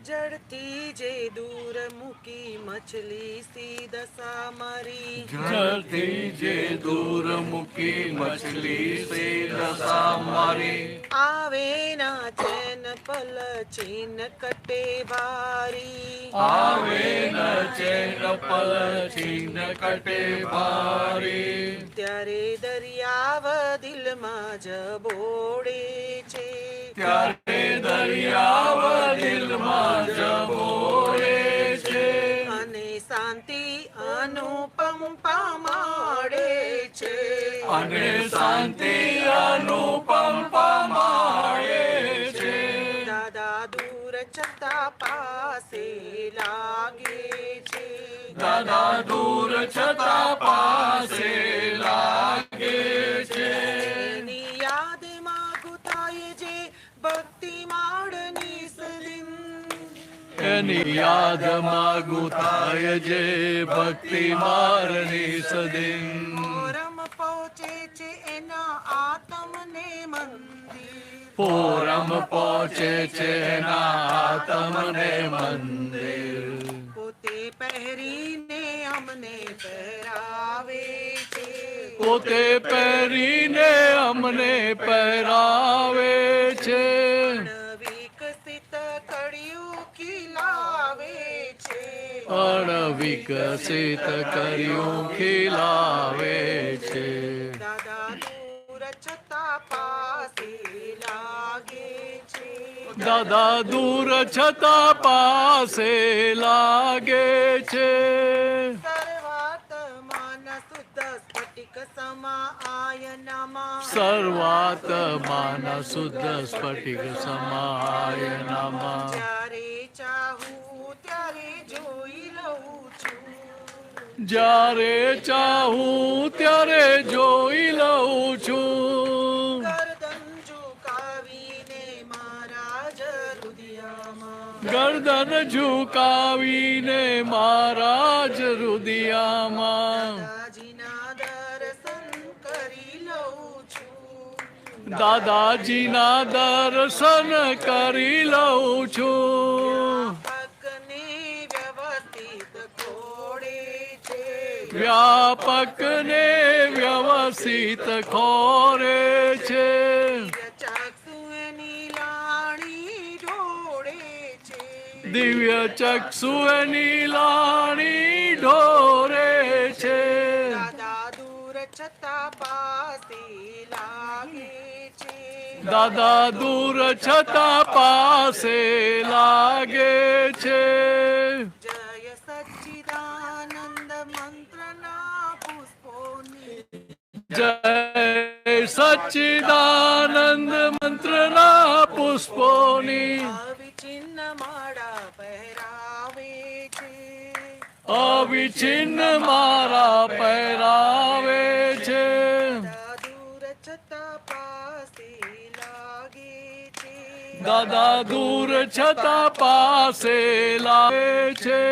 Speaker 6: જડતી જે દૂર મૂકી મછલી સી દશા મારી,
Speaker 2: જળથી જે દૂર મૂકી મછલી સે દશા મારી.
Speaker 6: આવે ના ચેન પલ ચીન કટે ભારી,
Speaker 2: આવે ન ચેન પલ છીન કટે ભારી.
Speaker 6: ત્યારે દરિયાવ દિલમાં જબોડે છે,
Speaker 2: ત્યારે દરિયાવ દિલમાં જબોળે છે,
Speaker 6: અને શાંતિ અનુપમ પામાડે છે,
Speaker 2: અને શાંતિ અનુપમ પામાડે છે.
Speaker 6: દાદા દૂર છતાં પાસે લાગે છે,
Speaker 2: દાદા દૂર છતાં પાસે લાગે છે.
Speaker 6: એની યાદમાં ગુતાય જે ભગ
Speaker 1: એની યાદ માગું થાય જે ભક્તિ મારની સદીન
Speaker 6: પોરમ પહોંચે છે એના આત્મને મંદિર
Speaker 1: પૂરમ પહોંચે છે એના આત્મને મંદિર
Speaker 6: પોતે પહેરીને અમને પહેરાવે છે
Speaker 1: પોતે પહેરીને અમને પહેરાવે છે
Speaker 6: વિકસિત કળિયું ખીલાવે છે
Speaker 1: વિકસિત કર્યું ખીલાવે છે
Speaker 6: દાદા દૂર છતાં પાસે લાગે છે
Speaker 1: દાદા દૂર છતાં પાસે લાગે છે
Speaker 6: સર્વાત્માન શુદ્ધ સ્ફટિક સમા આયનામાં
Speaker 1: સર્વાત્માન શુદ્ધ સ્ફટિક સમાયનામાં
Speaker 6: જ્યારે ચાહું ત્યારે જોઈ લઉં છું
Speaker 1: જ્યારે ચાહું ત્યારે જોઈ લઉં છું
Speaker 6: ગરદન ઝુકાવીને મારા જ હૃદયમાં
Speaker 1: ગરદન ઝુકાવીને મારા જ હૃદયમાં
Speaker 6: દાદાજીના દર્શન કરી લઉં છું
Speaker 1: દાદાજીના દર્શન કરી લઉં છું
Speaker 6: પગને વ્યવસ્થિત ખોડે છે
Speaker 1: વ્યાપકને વ્યવસ્થિત ખોરે છે
Speaker 6: ચક્ષુ એની લાણી ઢોળે છે
Speaker 1: દિવ્ય ચક્ષુ એની લાણી ઢોરે છે
Speaker 6: દાદા દૂર છતાં પાસે લાગે છે
Speaker 1: દાદા દૂર છતાં પાસે લાગે છે
Speaker 6: જય સચ્ચિદાનંદ મંત્રના પુષ્પોની
Speaker 1: જય સચ્ચિદાનંદ મંત્રના પુષ્પોની
Speaker 6: અવિચિન્ન માળા પહેરાવે છે
Speaker 1: અવિછિન્ન મારા પહેરાવે છે
Speaker 6: દૂર છતાં પાસે લાગે છે
Speaker 1: દાદા દૂર છતાં પાસે લાગે છે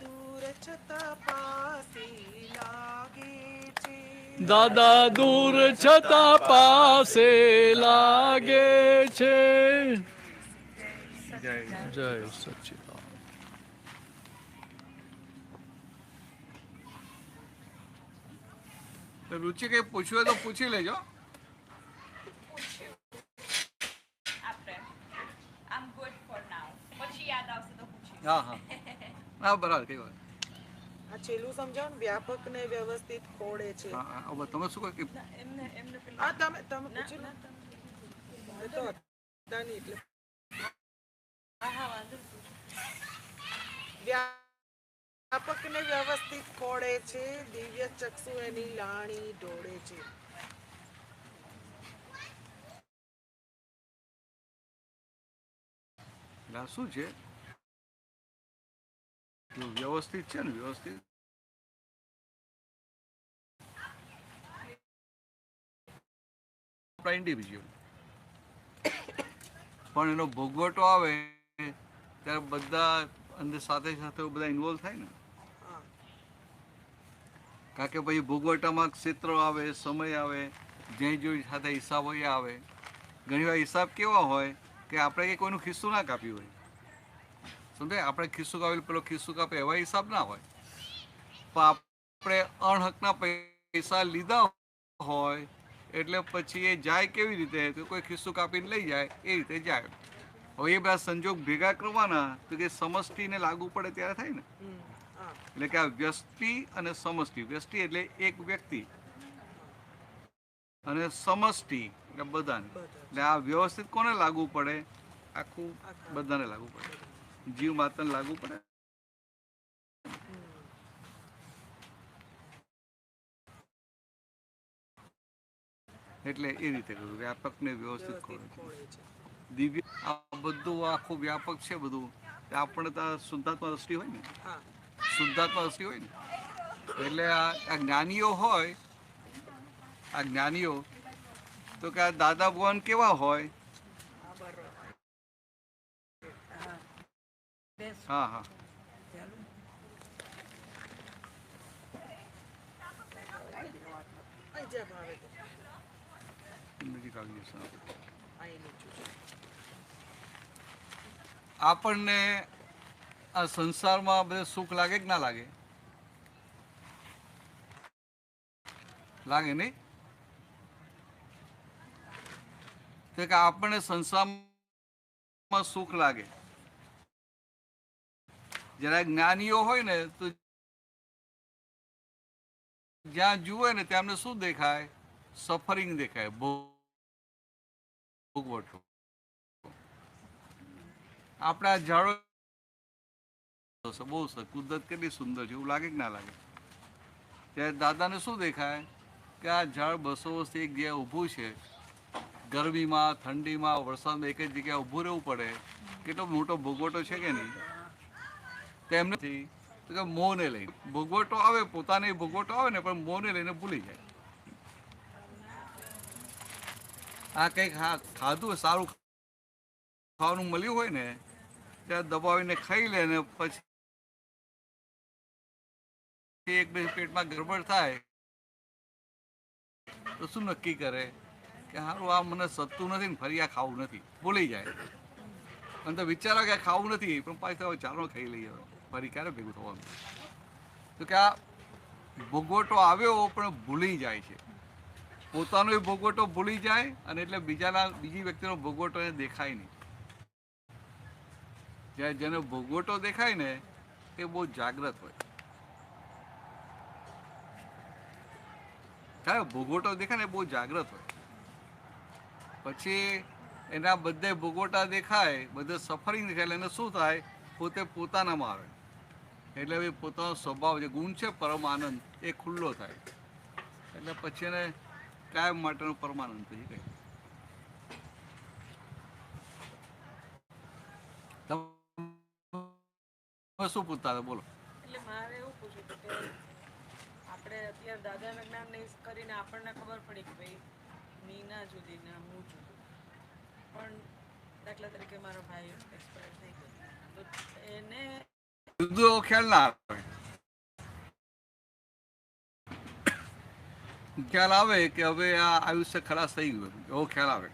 Speaker 6: દૂર છતાં પાસે લાગે છે
Speaker 1: દાદા દૂર છતાં પાસે લાગે છે જય સચ્ચિદાનંદ
Speaker 2: રુચિ કઈ પૂછવું હોય તો પૂછી લેજો હા હા હા બરાબર કઈ વાત
Speaker 6: આ છેલ્લું સમજાવો ને વ્યાપક ને વ્યવસ્થિત ખોડે છે
Speaker 2: હા હા હવે તમે શું કહો
Speaker 6: હા તમે પૂછી લો એ તો હતા નહીં એટલે વ્યાપક ને વ્યવસ્થિત ખોડે છે દિવ્ય ચક્ષુ એની લાણી ઢોળે છે
Speaker 2: શું છે વ્યવસ્થિત છે ને વ્યવસ્થિત આપણા ઇન્ડિવિજ્યુઅલ પણ એનો ભોગવટો આવે ત્યારે બધા અંદર સાથે સાથે બધા ઇન્વોલ્વ થાય ને કારણ કે પછી ભોગવટામાં ક્ષેત્રો આવે સમય આવે જ્યાં જોઈ સાથે હિસાબો આવે ઘણી વાર હિસાબ કેવા હોય કે આપણે કંઈ કોઈનું ખિસ્સું ના કાપ્યું હોય સમજે આપણે ખિસ્સું કાપેલું પેલો ખિસ્સું કાપે એવા હિસાબ ના હોય પણ આપણે અણહકના પૈસા લીધા હોય એટલે પછી એ જાય કેવી રીતે તો કોઈ ખિસ્સું કાપીને લઈ જાય એ રીતે જાય હવે એ બધા સંજોગ ભેગા કરવાના તો કે સમષ્ટિને લાગુ પડે ત્યારે થાય ને એટલે કે આ વ્યષ્ટિ અને સમષ્ટિ વ્યષ્ટિ એટલે એક વ્યક્તિ અને સમષ્ટિ એટલે બધાને એટલે આ વ્યવસ્થિત કોને લાગુ પડે આખું બધાને લાગુ પડે જીવ માત્રને લાગુ પડે એટલે એ રીતે કરું વ્યાપક ને વ્યવસ્થિત ખોળે છે દિવ્ય આ બધું આખું વ્યાપક છે બધું આપણે તો શુદ્ધાત્મા દ્રષ્ટિ હોય ને શુદ્ધાત્મા દ્રષ્ટિ હોય ને એટલે આ જ્ઞાનીઓ હોય આ જ્ઞાનીઓ તો કે આ દાદા ભગવાન કેવા હોય
Speaker 3: લેશું.
Speaker 2: હા હા
Speaker 3: ચાલો.
Speaker 6: અહીં જે ભાવે તે.
Speaker 2: નજીક આવી જશે.
Speaker 6: અહીં નીચું છે.
Speaker 2: આપણને આ સંસારમાં બધે સુખ લાગે કે ના લાગે? લાગે નહીં? તો કે આપણને સંસારમાં સુખ લાગે. જરા જ્ઞાનીઓ હોય ને તો જ્યાં જુએ ને ત્યાં અમને શું દેખાય? સફરિંગ દેખાય, ભોગવટો. આપણે આ ઝાડો બહુ કુદરત કેટલી સુંદર છે એવું લાગે કે ના લાગે? ત્યારે દાદાને શું દેખાય કે આ ઝાડ 200 વર્ષથી એક જગ્યાએ ઊભું છે, ગરમીમાં, ઠંડીમાં, વરસાદમાં એક જ જગ્યાએ ઊભું રહેવું પડે, કેટલો મોટો ભોગવટો છે કે નહીં? તેમ નથી કે મોહને લઈને ભોગવટો આવે, પોતાને ભોગવટો આવે ને, પણ મોહને લઈને ભૂલી જાય. આ કંઈક ખાધું સારું ખાવાનું મળ્યું હોય ને ત્યાં દબાવીને ખાઈ લે ને પછી એક બે પેટમાં ગડબડ થાય તો શું નક્કી કરે કે સારું આ મને સદતું નથી ને ફરી આ ખાવું નથી, ભૂલી જાય. અને તો વિચારો કે ખાવું નથી પણ પાછું ચાલો ખાઈ લઈએ, ફરી ક્યારે ભેગું થવાનું? તો કે આ ભોગવટો આવ્યો પણ ભૂલી જાય છે, પોતાનો ભોગવટો ભૂલી જાય, અને એટલે બીજી વ્યક્તિનો ભોગવટો એને દેખાય નહીં. જ્યારે જેનો ભોગવટો દેખાય ને એ બહુ જાગ્રત હોય. ભોગવટો દેખાય ને બહુ જાગ્રત હોય. પછી એના બધે ભોગવટા દેખાય, બધે સફરિંગ દેખાય, એને શું થાય? પોતે પોતાનામાં આવે. એટલે પોતાનો સ્વભાવ જે ગુણ છે પરમ આનંદ એ ખુલ્લો થાય. એટલે પછી એને કાયમ માટેનો પરમાનંદ થઈ ગયો. શું પૂછતા હતા? બોલો.
Speaker 8: એટલે મારે એવું પૂછ્યું હતું કે આપણે અત્યારે દાદાના જ્ઞાન કરીને આપણને ખબર પડી કે ભાઈ નીના જુદી ને હું જુદું, પણ દાખલા તરીકે મારો ભાઈ એક્સપાયર થઈ ગયો તો એને
Speaker 2: જુદો એવો ખ્યાલ ના આવે. ખ્યાલ આવે કે હવે આ આયુષ્ય ખલાસ થઈ ગયું એવો ખ્યાલ આવે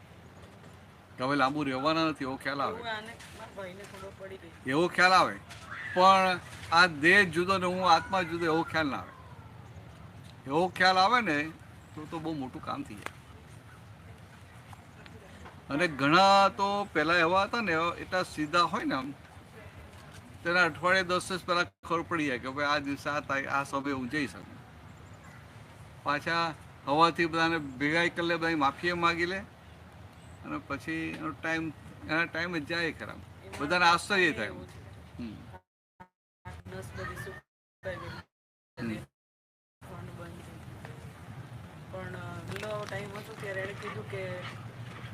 Speaker 2: કે હવે લાંબુ રહેવાના નથી એવો ખ્યાલ આવે.
Speaker 8: આને મારા ભાઈને ખબર પડી ગઈ
Speaker 2: એવો ખ્યાલ આવે, પણ આ દેહ જુદો ને હું આત્મા જુદો એવો ખ્યાલ ના આવે. એવો ખ્યાલ આવે ને તો બહુ મોટું કામ થઈ જાય. અને ઘણા તો પહેલાં એવા હતા ને એટલા સીધા હોય ને આમ, તેના અઠવાડિયે 10 દિવસ પહેલાં ખબર પડી જાય કે ભાઈ આ દિવસે આ સમયે હું જઈ શકું. પાછા હવાથી બધાને ભેગા કરી લે, બધાની માફી માગી લે, અને પછી એના ટાઈમ જ જાય ખરા. બધાને આશ્ચર્ય થાય.
Speaker 8: પણ પેલો ટાઈમ હતો ત્યારે એણે કીધું કે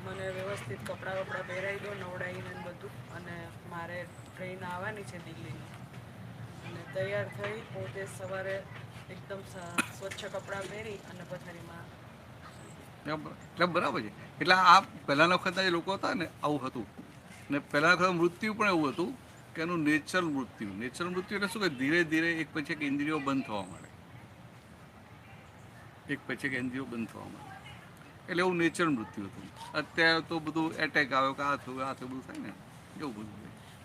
Speaker 8: મને વ્યવસ્થિત કપડાં પહેરાવી દો, નવડાવીને બધું, અને મારે ટ્રેન આવવાની છે દિલ્હીની, અને તૈયાર થઈ પોતે સવારે એકદમ સ્વચ્છ કપડાં પહેરી અને પથારીમાં.
Speaker 2: એટલે બરાબર છે. એટલે આ પહેલાંના વખતના જે લોકો હતા ને આવું હતું. ને પહેલાંના વખત મૃત્યુ પણ એવું હતું કે એનું નેચરલ મૃત્યુ. નેચરલ મૃત્યુ એટલે શું કે ધીરે ધીરે એક પછી એક ઇન્દ્રિયો બંધ થવા માંડે, એક પછી એક ઇન્દ્રિયો બંધ થવા માંડે. એટલે એવું નેચરલ મૃત્યુ હતું. અત્યારે તો બધું એટેક આવ્યો કે આ થયું બધું થાય ને એવું બધું.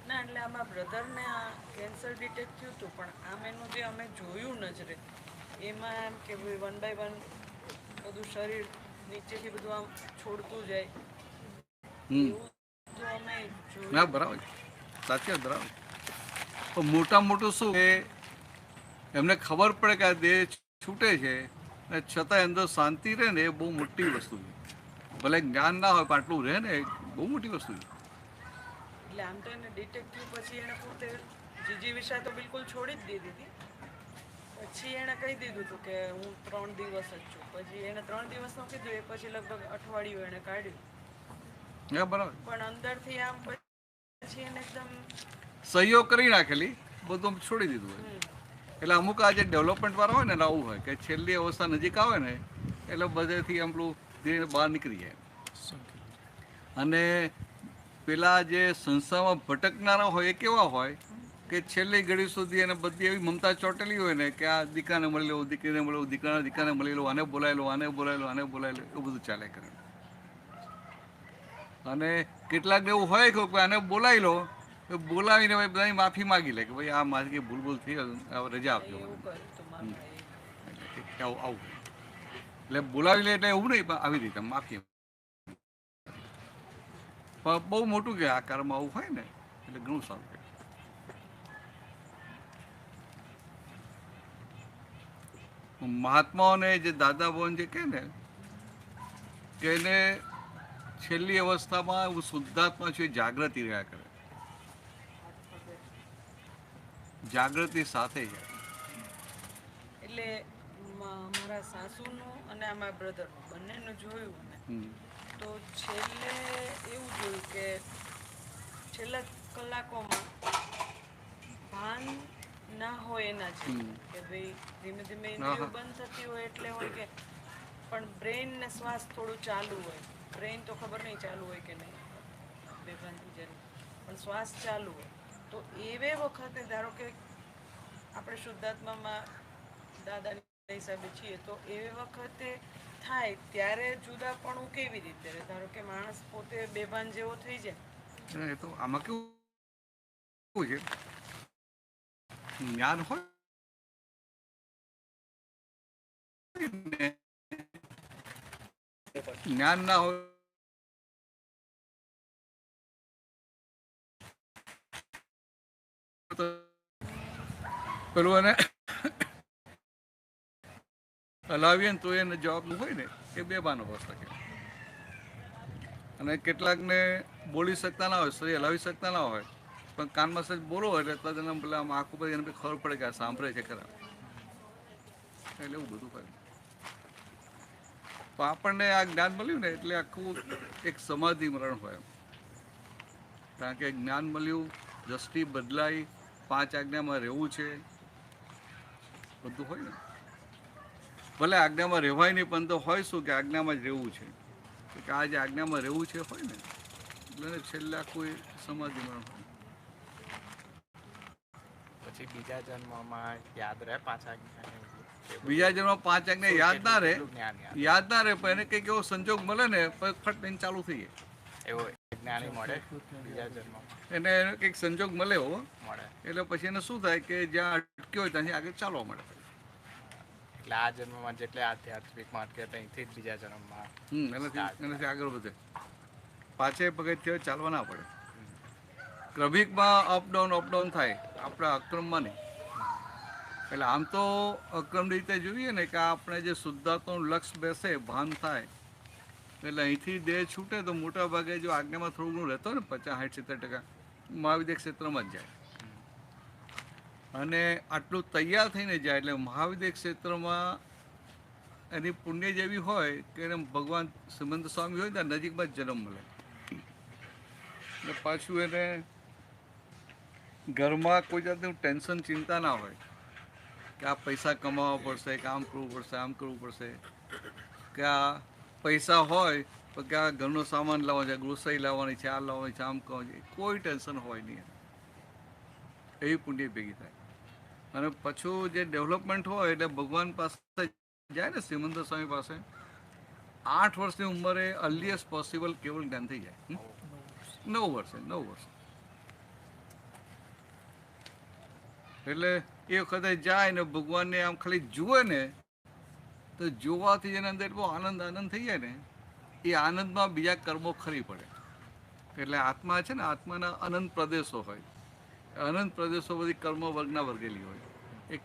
Speaker 8: ના, એટલે આમાં બ્રધરને આ કેન્સર ડિટેક્ટ થયું હતું, પણ આમ એનું જે અમે જોયું નજરે એમાં એમ કે 1 by 1 બધું શરીર નીચેથી બધું આમ છોડતું જાય.
Speaker 2: ના બરાબર, સાચી વાત, બરાબર. પણ મોટા મોટું શું કે એમને ખબર પડે કે આ દેહ છૂટે છે અને છતાં અંદર શાંતિ રહે ને એ બહુ મોટી વસ્તુ છે. ભલે જ્ઞાન ના હોય પણ આટલું રહે ને એ બહુ મોટી વસ્તુ છે.
Speaker 8: એટલે આમ તો એને ડિટેક્ટ થયું પછી એને પોતે જીજીવિષા તો બિલકુલ છોડી જ દીધી હતી. પછી એણે કહી દીધું હતું કે હું 3 દિવસ જ છું. પછી એને 3 દિવસનું કીધું, એ પછી લગભગ અઠવાડિયું એને કાઢ્યું.
Speaker 2: બરાબર.
Speaker 8: પણ અંદરથી આમ પછી એને એકદમ
Speaker 2: સહયોગ કરી નાખેલી, બધું છોડી દીધું હોય. એટલે અમુક આ જે ડેવલપમેન્ટ વાળા હોય ને આવું હોય કે છેલ્લી અવસ્થા નજીક આવે ને એટલે બધેથી આમ પેલું ધીરે બહાર નીકળી જાય. અને પેલા જે સંસ્થામાં ભટકનારા હોય એ કેવા હોય કે છેલ્લી ઘડી સુધી એને બધી એવી મમતા ચોટેલી હોય ને કે આ દીકરાને મળી લો, દીકરીને મળી લો, દીકરાને મળી લો, આને બોલાવી લો, આને બોલાવી લો, આને બોલાવી લો, એવું બધું ચાલે કરે. અને કેટલાક એવું હોય કે આને બોલાવી લો, તો બોલાવીને ભાઈ બધાની માફી માગી લે કે ભાઈ આ મારી ભૂલ થઈ રજા આપજો મને. આવું એટલે બોલાવી લે એટલે એવું નહીં, પણ આવી રીતે માફી. પણ બહુ મોટું કે આકારમાં આવું હોય ને એટલે ઘણું સારું કે. મહાત્માઓને જે દાદા ભવન જે કહે ને કે એને છેલ્લી અવસ્થામાં એવું શુદ્ધાત્મા છે, જાગૃતિ રહ્યા કરે, જાગૃતિ સાથે જાય.
Speaker 8: એટલે મારા સાસુનું અને મારા બ્રધરનું બંનેનું જોયું ને તો છેલ્લે એવું જોયું કે છેલ્લા કલાકોમાં ભાન ના હોય એના છે કે ભાઈ ધીમે ધીમે ઇન્દ્રિયો બંધ થતી હોય એટલે હોય કે પણ બ્રેઇન ને શ્વાસ થોડું ચાલુ હોય. બ્રેઇન તો ખબર નહીં ચાલુ હોય કે નહીં, બેભાન થઈ જાય, પણ શ્વાસ ચાલુ હોય. તો એવે વખતે ધારો કે આપણે શુદ્ધાત્મામાં દાદાની હિસાબે છીએ તો એ વખતે થાય ત્યારે જુદાપણું કેવી રીતે રહે? ધારો કે માણસ પોતે બેભાન જેવો થઈ જાય.
Speaker 2: એ તો આમાં કેવું છે, જ્ઞાન હોય જ્ઞાન ના હોય પેલું એને હલાવીએ ને તો એને જવાબ હોય ને એ બેભાન અવસ્થા કે. અને કેટલાકને બોલી શકતા ના હોય, શરીર હલાવી શકતા ના હોય, પણ કાનમાં સજ બોલો એટલે તદ પેલા આમ આખું પછી એને ખબર પડે કે આ સાંભળે છે ખરા, એટલે એવું બધું હોય. તો આપણને આ જ્ઞાન મળ્યું ને એટલે આખું એક સમાધિ મરણ હોય, કારણ કે જ્ઞાન મળ્યું, દ્રષ્ટિ બદલાઈ, 5 આજ્ઞામાં રહેવું છે, બધું હોય ને. ભલે આજ્ઞામાં રહેવાય નહીં, પણ તો હોય શું કે આજ્ઞામાં જ રહેવું છે, કે આ જે આજ્ઞામાં રહેવું છે હોય ને એટલે છેલ્લે કોઈ સમાધિ મરણ હોય.
Speaker 11: પછી બીજા જન્મમાં યાદ રહે 5 આજ્ઞા?
Speaker 2: બીજા જન્મમાં 5 આજ્ઞા યાદ ના રહે, પણ એને કંઈક એવો સંજોગ મળે ને ફટ લઈને ચાલુ થઈ જાય.
Speaker 11: એવો જ્ઞાની મળે બીજા જન્મમાં,
Speaker 2: એને કંઈક સંજોગ મળે એવો મળે એટલે પછી એને શું થાય કે જ્યાં અટક્યો હોય ત્યાંથી આગળ ચાલવા મળે.
Speaker 11: એટલે આ જન્મમાં જેટલે આધ્યાત્મિકમાં અટકે ત્યાંથી જ બીજા જન્મમાં
Speaker 2: એનાથી આગળ વધે, પાછે પગથિયે ચાલવા ના પડે. ક્રમિકમાં અપડાઉન થાય, આપણા અક્રમમાં નહીં. એટલે આમ તો અક્રમ રીતે જોઈએ ને કે આપણે જે શુદ્ધાત્માનું લક્ષ બેસે, ભાન થાય, એટલે અહીંથી દેહ છૂટે તો મોટા ભાગે જો આજ્ઞામાં થોડું ઘણું રહેતો ને 50-60-70% મહાવિદ્ય ક્ષેત્રમાં જ જાય. અને આટલું તૈયાર થઈને જાય એટલે મહાવિદ્ય ક્ષેત્રમાં એની પુણ્ય જેવી હોય કે એને ભગવાન શ્રીમંત સ્વામી હોય ત્યાં નજીકમાં જ જન્મ મળે. એટલે પાછું એને ઘરમાં કોઈ જાતનું ટેન્શન, ચિંતા ના હોય કે આ પૈસા કમાવા પડશે, કે આમ કરવું પડશે, આમ કરવું પડશે, કે આ પૈસા હોય તો કે આ ઘરનો સામાન લાવવાનો છે, ગ્રોસરી લાવવાની છે, આ લાવવાની છે, આમ કરવાનું છે, કોઈ ટેન્શન હોય નહીં. એવી પુણ્ય ભેગી થાય. અને પાછું જે ડેવલપમેન્ટ હોય એટલે ભગવાન પાસે જાય ને, શ્રીમંત સ્વામી પાસે 8 વર્ષની ઉંમરે અર્લીએસ્ટ પોસિબલ કેવળ જ્ઞાન થઈ જાય. 9 વર્ષે એટલે એ વખતે જાય ને ભગવાનને આમ ખાલી જુએ ને તો જોવાથી એના અંદર એટલો આનંદ થઈ જાય ને, એ આનંદમાં બીજા કર્મો ખરી પડે. એટલે આત્મા છે ને, આત્માના અનંત પ્રદેશો હોય, અનંત પ્રદેશો બધી કર્મ વર્ગના વર્ગેલી હોય, એ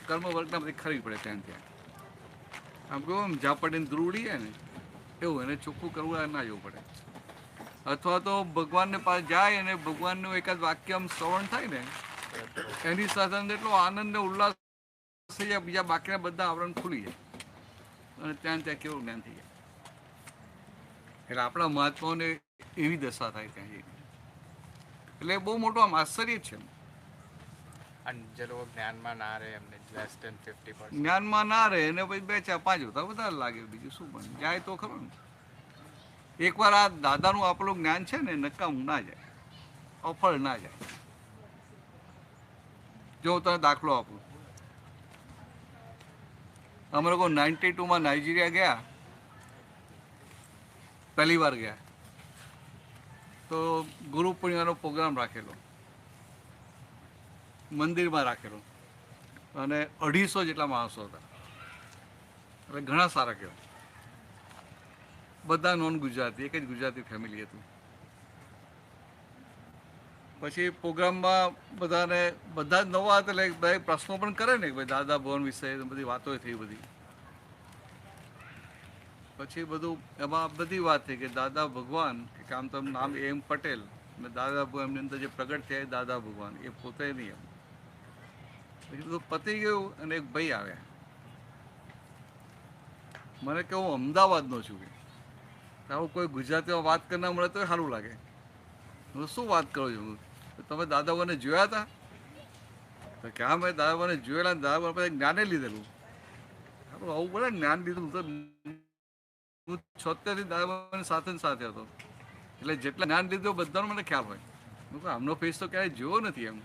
Speaker 2: કર્મ વર્ગના બધી ખરી પડે ત્યાં. આમ કહું ઝાપડીને ધ્રુવડીએ ને એવું એને ચોખ્ખું કરવું ના જવું પડે. અથવા તો ભગવાનને પાસે જાય અને ભગવાનનું એકાદ વાક્ય આમ શ્રવણ થાય ને એની સાથે એટલો આનંદ ને ઉલ્લાસ થઈ જાય, બીજા બાકીના બધા આવરણ ખુલી જાય અને ત્યાં કેવું જ્ઞાન થઈ જાય. એટલે આપણા મહાત્માઓને એવી દશા થાય ત્યાં જઈને. એટલે બહુ મોટું આમ આશ્ચર્ય છે.
Speaker 11: જ્ઞાનમાં ના રહે, એમને લેસ ધેન 50%.
Speaker 2: જ્ઞાનમાં ના રહે એને પછી 2-4-5 હોતા વધારે લાગે, બીજું શું બને, જાય તો ખરો ને. એકવાર આ દાદાનું આપેલું જ્ઞાન છે ને નકામું ના જાય, અફળ ના જાય. જો હું તને દાખલો આપું, અમે લોકો 92માં નાઇજીરિયા ગયા, પહેલી વાર ગયા, તો ગુરુ પૂર્ણિમાનો પ્રોગ્રામ રાખેલો, મંદિરમાં રાખેલો, અને 250 જેટલા માણસો હતા, એટલે ઘણા સારા કહેવાય. બધા નોન ગુજરાતી, એક જ ગુજરાતી ફેમિલી હતું. પછી પ્રોગ્રામમાં બધા જ નવા હતા, એટલે બધા પ્રશ્નો પણ કરે ને કે ભાઈ દાદા ભગવાન વિશે બધી વાતો થઈ બધી. પછી બધું એમાં બધી વાત થઈ કે દાદા ભગવાન કે આમ તો નામ એમ પટેલ અને દાદા ભગવાન એમની અંદર જે પ્રગટ થયા એ દાદા ભગવાન એ પોતે નહીં એમ. પછી બધું પતી ગયું અને એક ભાઈ આવ્યા, મને કે હું અમદાવાદનો છું, કે આવું કોઈ ગુજરાતીમાં વાત કરનાર મળે તો સારું લાગે. હું શું વાત કરું છું, તમે દાદા ભગવાનને જોયા હતા? તો કે હા મેં દાદા ભગવાનને જોયેલા, દાદા ભગવાન પાસે જ્ઞાને લીધેલું. આવું બોલે જ્ઞાન લીધું, તો હું 76થી દાદા ભગવાનની સાથે સાથે હતો, એટલે જેટલા જ્ઞાન લીધું બધાનો મને ખ્યાલ હોય. હું કહું આમનો ફેસ તો ક્યારેય જોયો નથી એમ.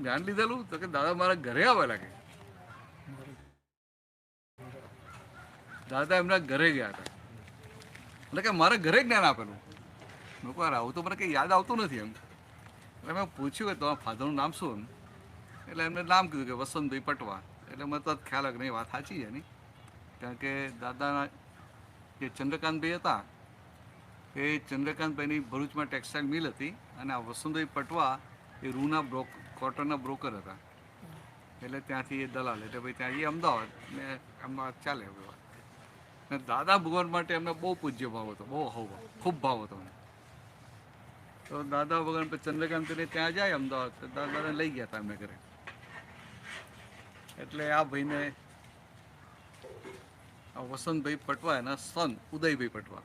Speaker 2: જ્ઞાન લીધેલું? તો કે દાદા મારા ઘરે આવેલા, કે દાદા એમના ઘરે ગયા હતા, એટલે કે મારા ઘરે જ્ઞાન આપેલું. મેં કહું આવું તો મને કંઈ યાદ આવતું નથી એમ. એટલે મેં પૂછ્યું કે તમારા ફાધરનું નામ શું એમ? એટલે એમને નામ કીધું કે વસંતભાઈ પટવા. એટલે મને તો ખ્યાલ આવે કે નહીં વાત સાચી છે નહીં, કારણ કે દાદાના જે ચંદ્રકાંતભાઈ હતા એ ચંદ્રકાંતભાઈની ભરૂચમાં ટેક્સટાઇલ મિલ હતી, અને આ વસંતભાઈ પટવા એ રૂના કોટનના બ્રોકર હતા, એટલે ત્યાંથી એ દલાલ, એટલે ભાઈ ત્યાં એ અમદાવાદ ને અમદાવાદ ચાલે હવે વાત. ને દાદા ભગવાન માટે એમને બહુ પૂજ્ય ભાવ હતો, બહુ ખૂબ ભાવ હતો. તો દાદા ભગવાન પછી ચંદ્રકાંતને ત્યાં જાય અમદાવાદ, તો દાદાને લઈ ગયા હતા એમને ઘરે. એટલે આ ભાઈને આ વસંતભાઈ પટવા એના સન ઉદયભાઈ પટવા,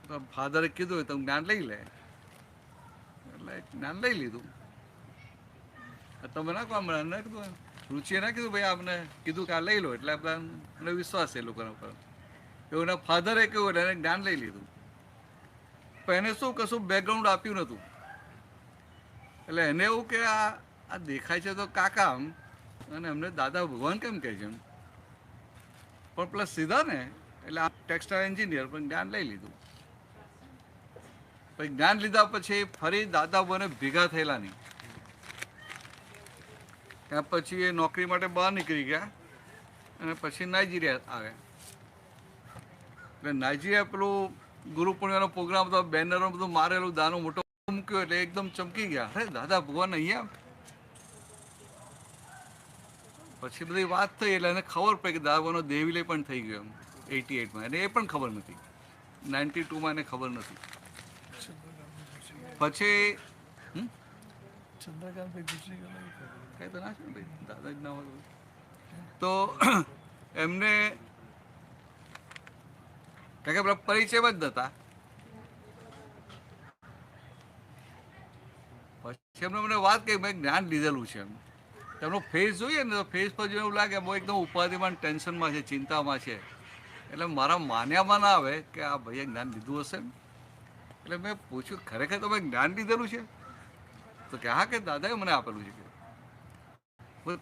Speaker 2: તો ફાધરે કીધું તમે જ્ઞાન લઈ લે, એટલે જ્ઞાન લઈ લીધું. તમે ના કહો મને કીધું, રુચિએ ના કીધું ભાઈ આપને કીધું કે આ લઈ લો, એટલે આપણે વિશ્વાસ છે એ લોકોના પર. એવું એના ફાધરે કહ્યું એટલે એને જ્ઞાન લઈ લીધું. પણ એને શું કશું બેકગ્રાઉન્ડ આપ્યું નહોતું, એટલે એને એવું કે આ દેખાય છે તો કાકા આમ, અને અમને દાદા ભગવાન કેમ કહે છે એમ. પણ પ્લસ સીધા ને એટલે આ ટેક્સટાઇલ એન્જિનિયર, પણ જ્ઞાન લઈ લીધું. પછી જ્ઞાન લીધા પછી ફરી દાદા ભગવાને ભેગા થયેલા નહીં. ત્યાં પછી એ નોકરી માટે બહાર નીકળી ગયા, અને પછી નાઇજીરિયા આવ્યા. એટલે નાઇજીરિયા પેલું ગુરુ પૂર્ણિમાનો પ્રોગ્રામ હતો, બેનરો બધું મારેલું, દાનો મોટો મૂક્યો, એટલે એકદમ ચમકી ગયા, અરે દાદા ભગવાન અહીંયા. પછી બધી વાત થઈ, એટલે એને ખબર પડી કે દાદા ભગવાનનો દેવીલય પણ થઈ ગયો એમ 88માં, એને એ પણ ખબર નથી, 92માં એને ખબર નથી. પછી કઈ તો ના છે ને ભાઈ, દાદા જ ના હોય તો એમને કારણ કે પેલા પરિચયમાં જ નતા. પછી એમને મને વાત કહી મેં જ્ઞાન લીધેલું છે એમ. તેમનો ફેસ જોઈએ ને તો ફેસ પર જો એવું લાગે બહુ એકદમ ઉપાધિમાં ટેન્શનમાં છે, ચિંતામાં છે. એટલે મારા માન્યામાં ના આવે કે આ ભાઈએ જ્ઞાન લીધું હશે એમ. એટલે મેં પૂછ્યું ખરેખર તમે જ્ઞાન લીધેલું છે? તો કે હા કે દાદાએ મને આપેલું છે. કે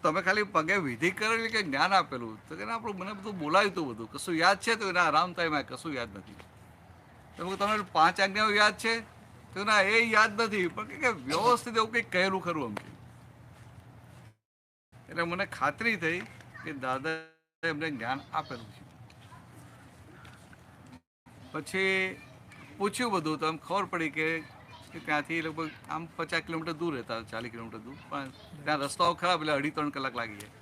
Speaker 2: તમે ખાલી પગે વિધિ કરેલી કે જ્ઞાન આપેલું? તો કે આપણું મને બધું બોલાવ્યું હતું, બધું કશું યાદ છે? તો એના આરામ થાય એમાં કશું યાદ નથી. તો તમને 5 આજ્ઞાઓ યાદ છે? તો ના એ યાદ નથી, પણ કે વ્યવસ્થિત એવું કંઈક કહેલું ખરું એમ. એટલે મને ખાતરી થઈ કે દાદાએ એમને જ્ઞાન આપેલું છે. પછી પૂછ્યું બધું તો એમ ખબર પડી કે ત્યાંથી લગભગ આમ 50 કિલોમીટર દૂર રહેતા, 40 કિલોમીટર દૂર, પણ ત્યાં રસ્તાઓ ખરાબ, એટલે 2.5-3 કલાક લાગી જાય.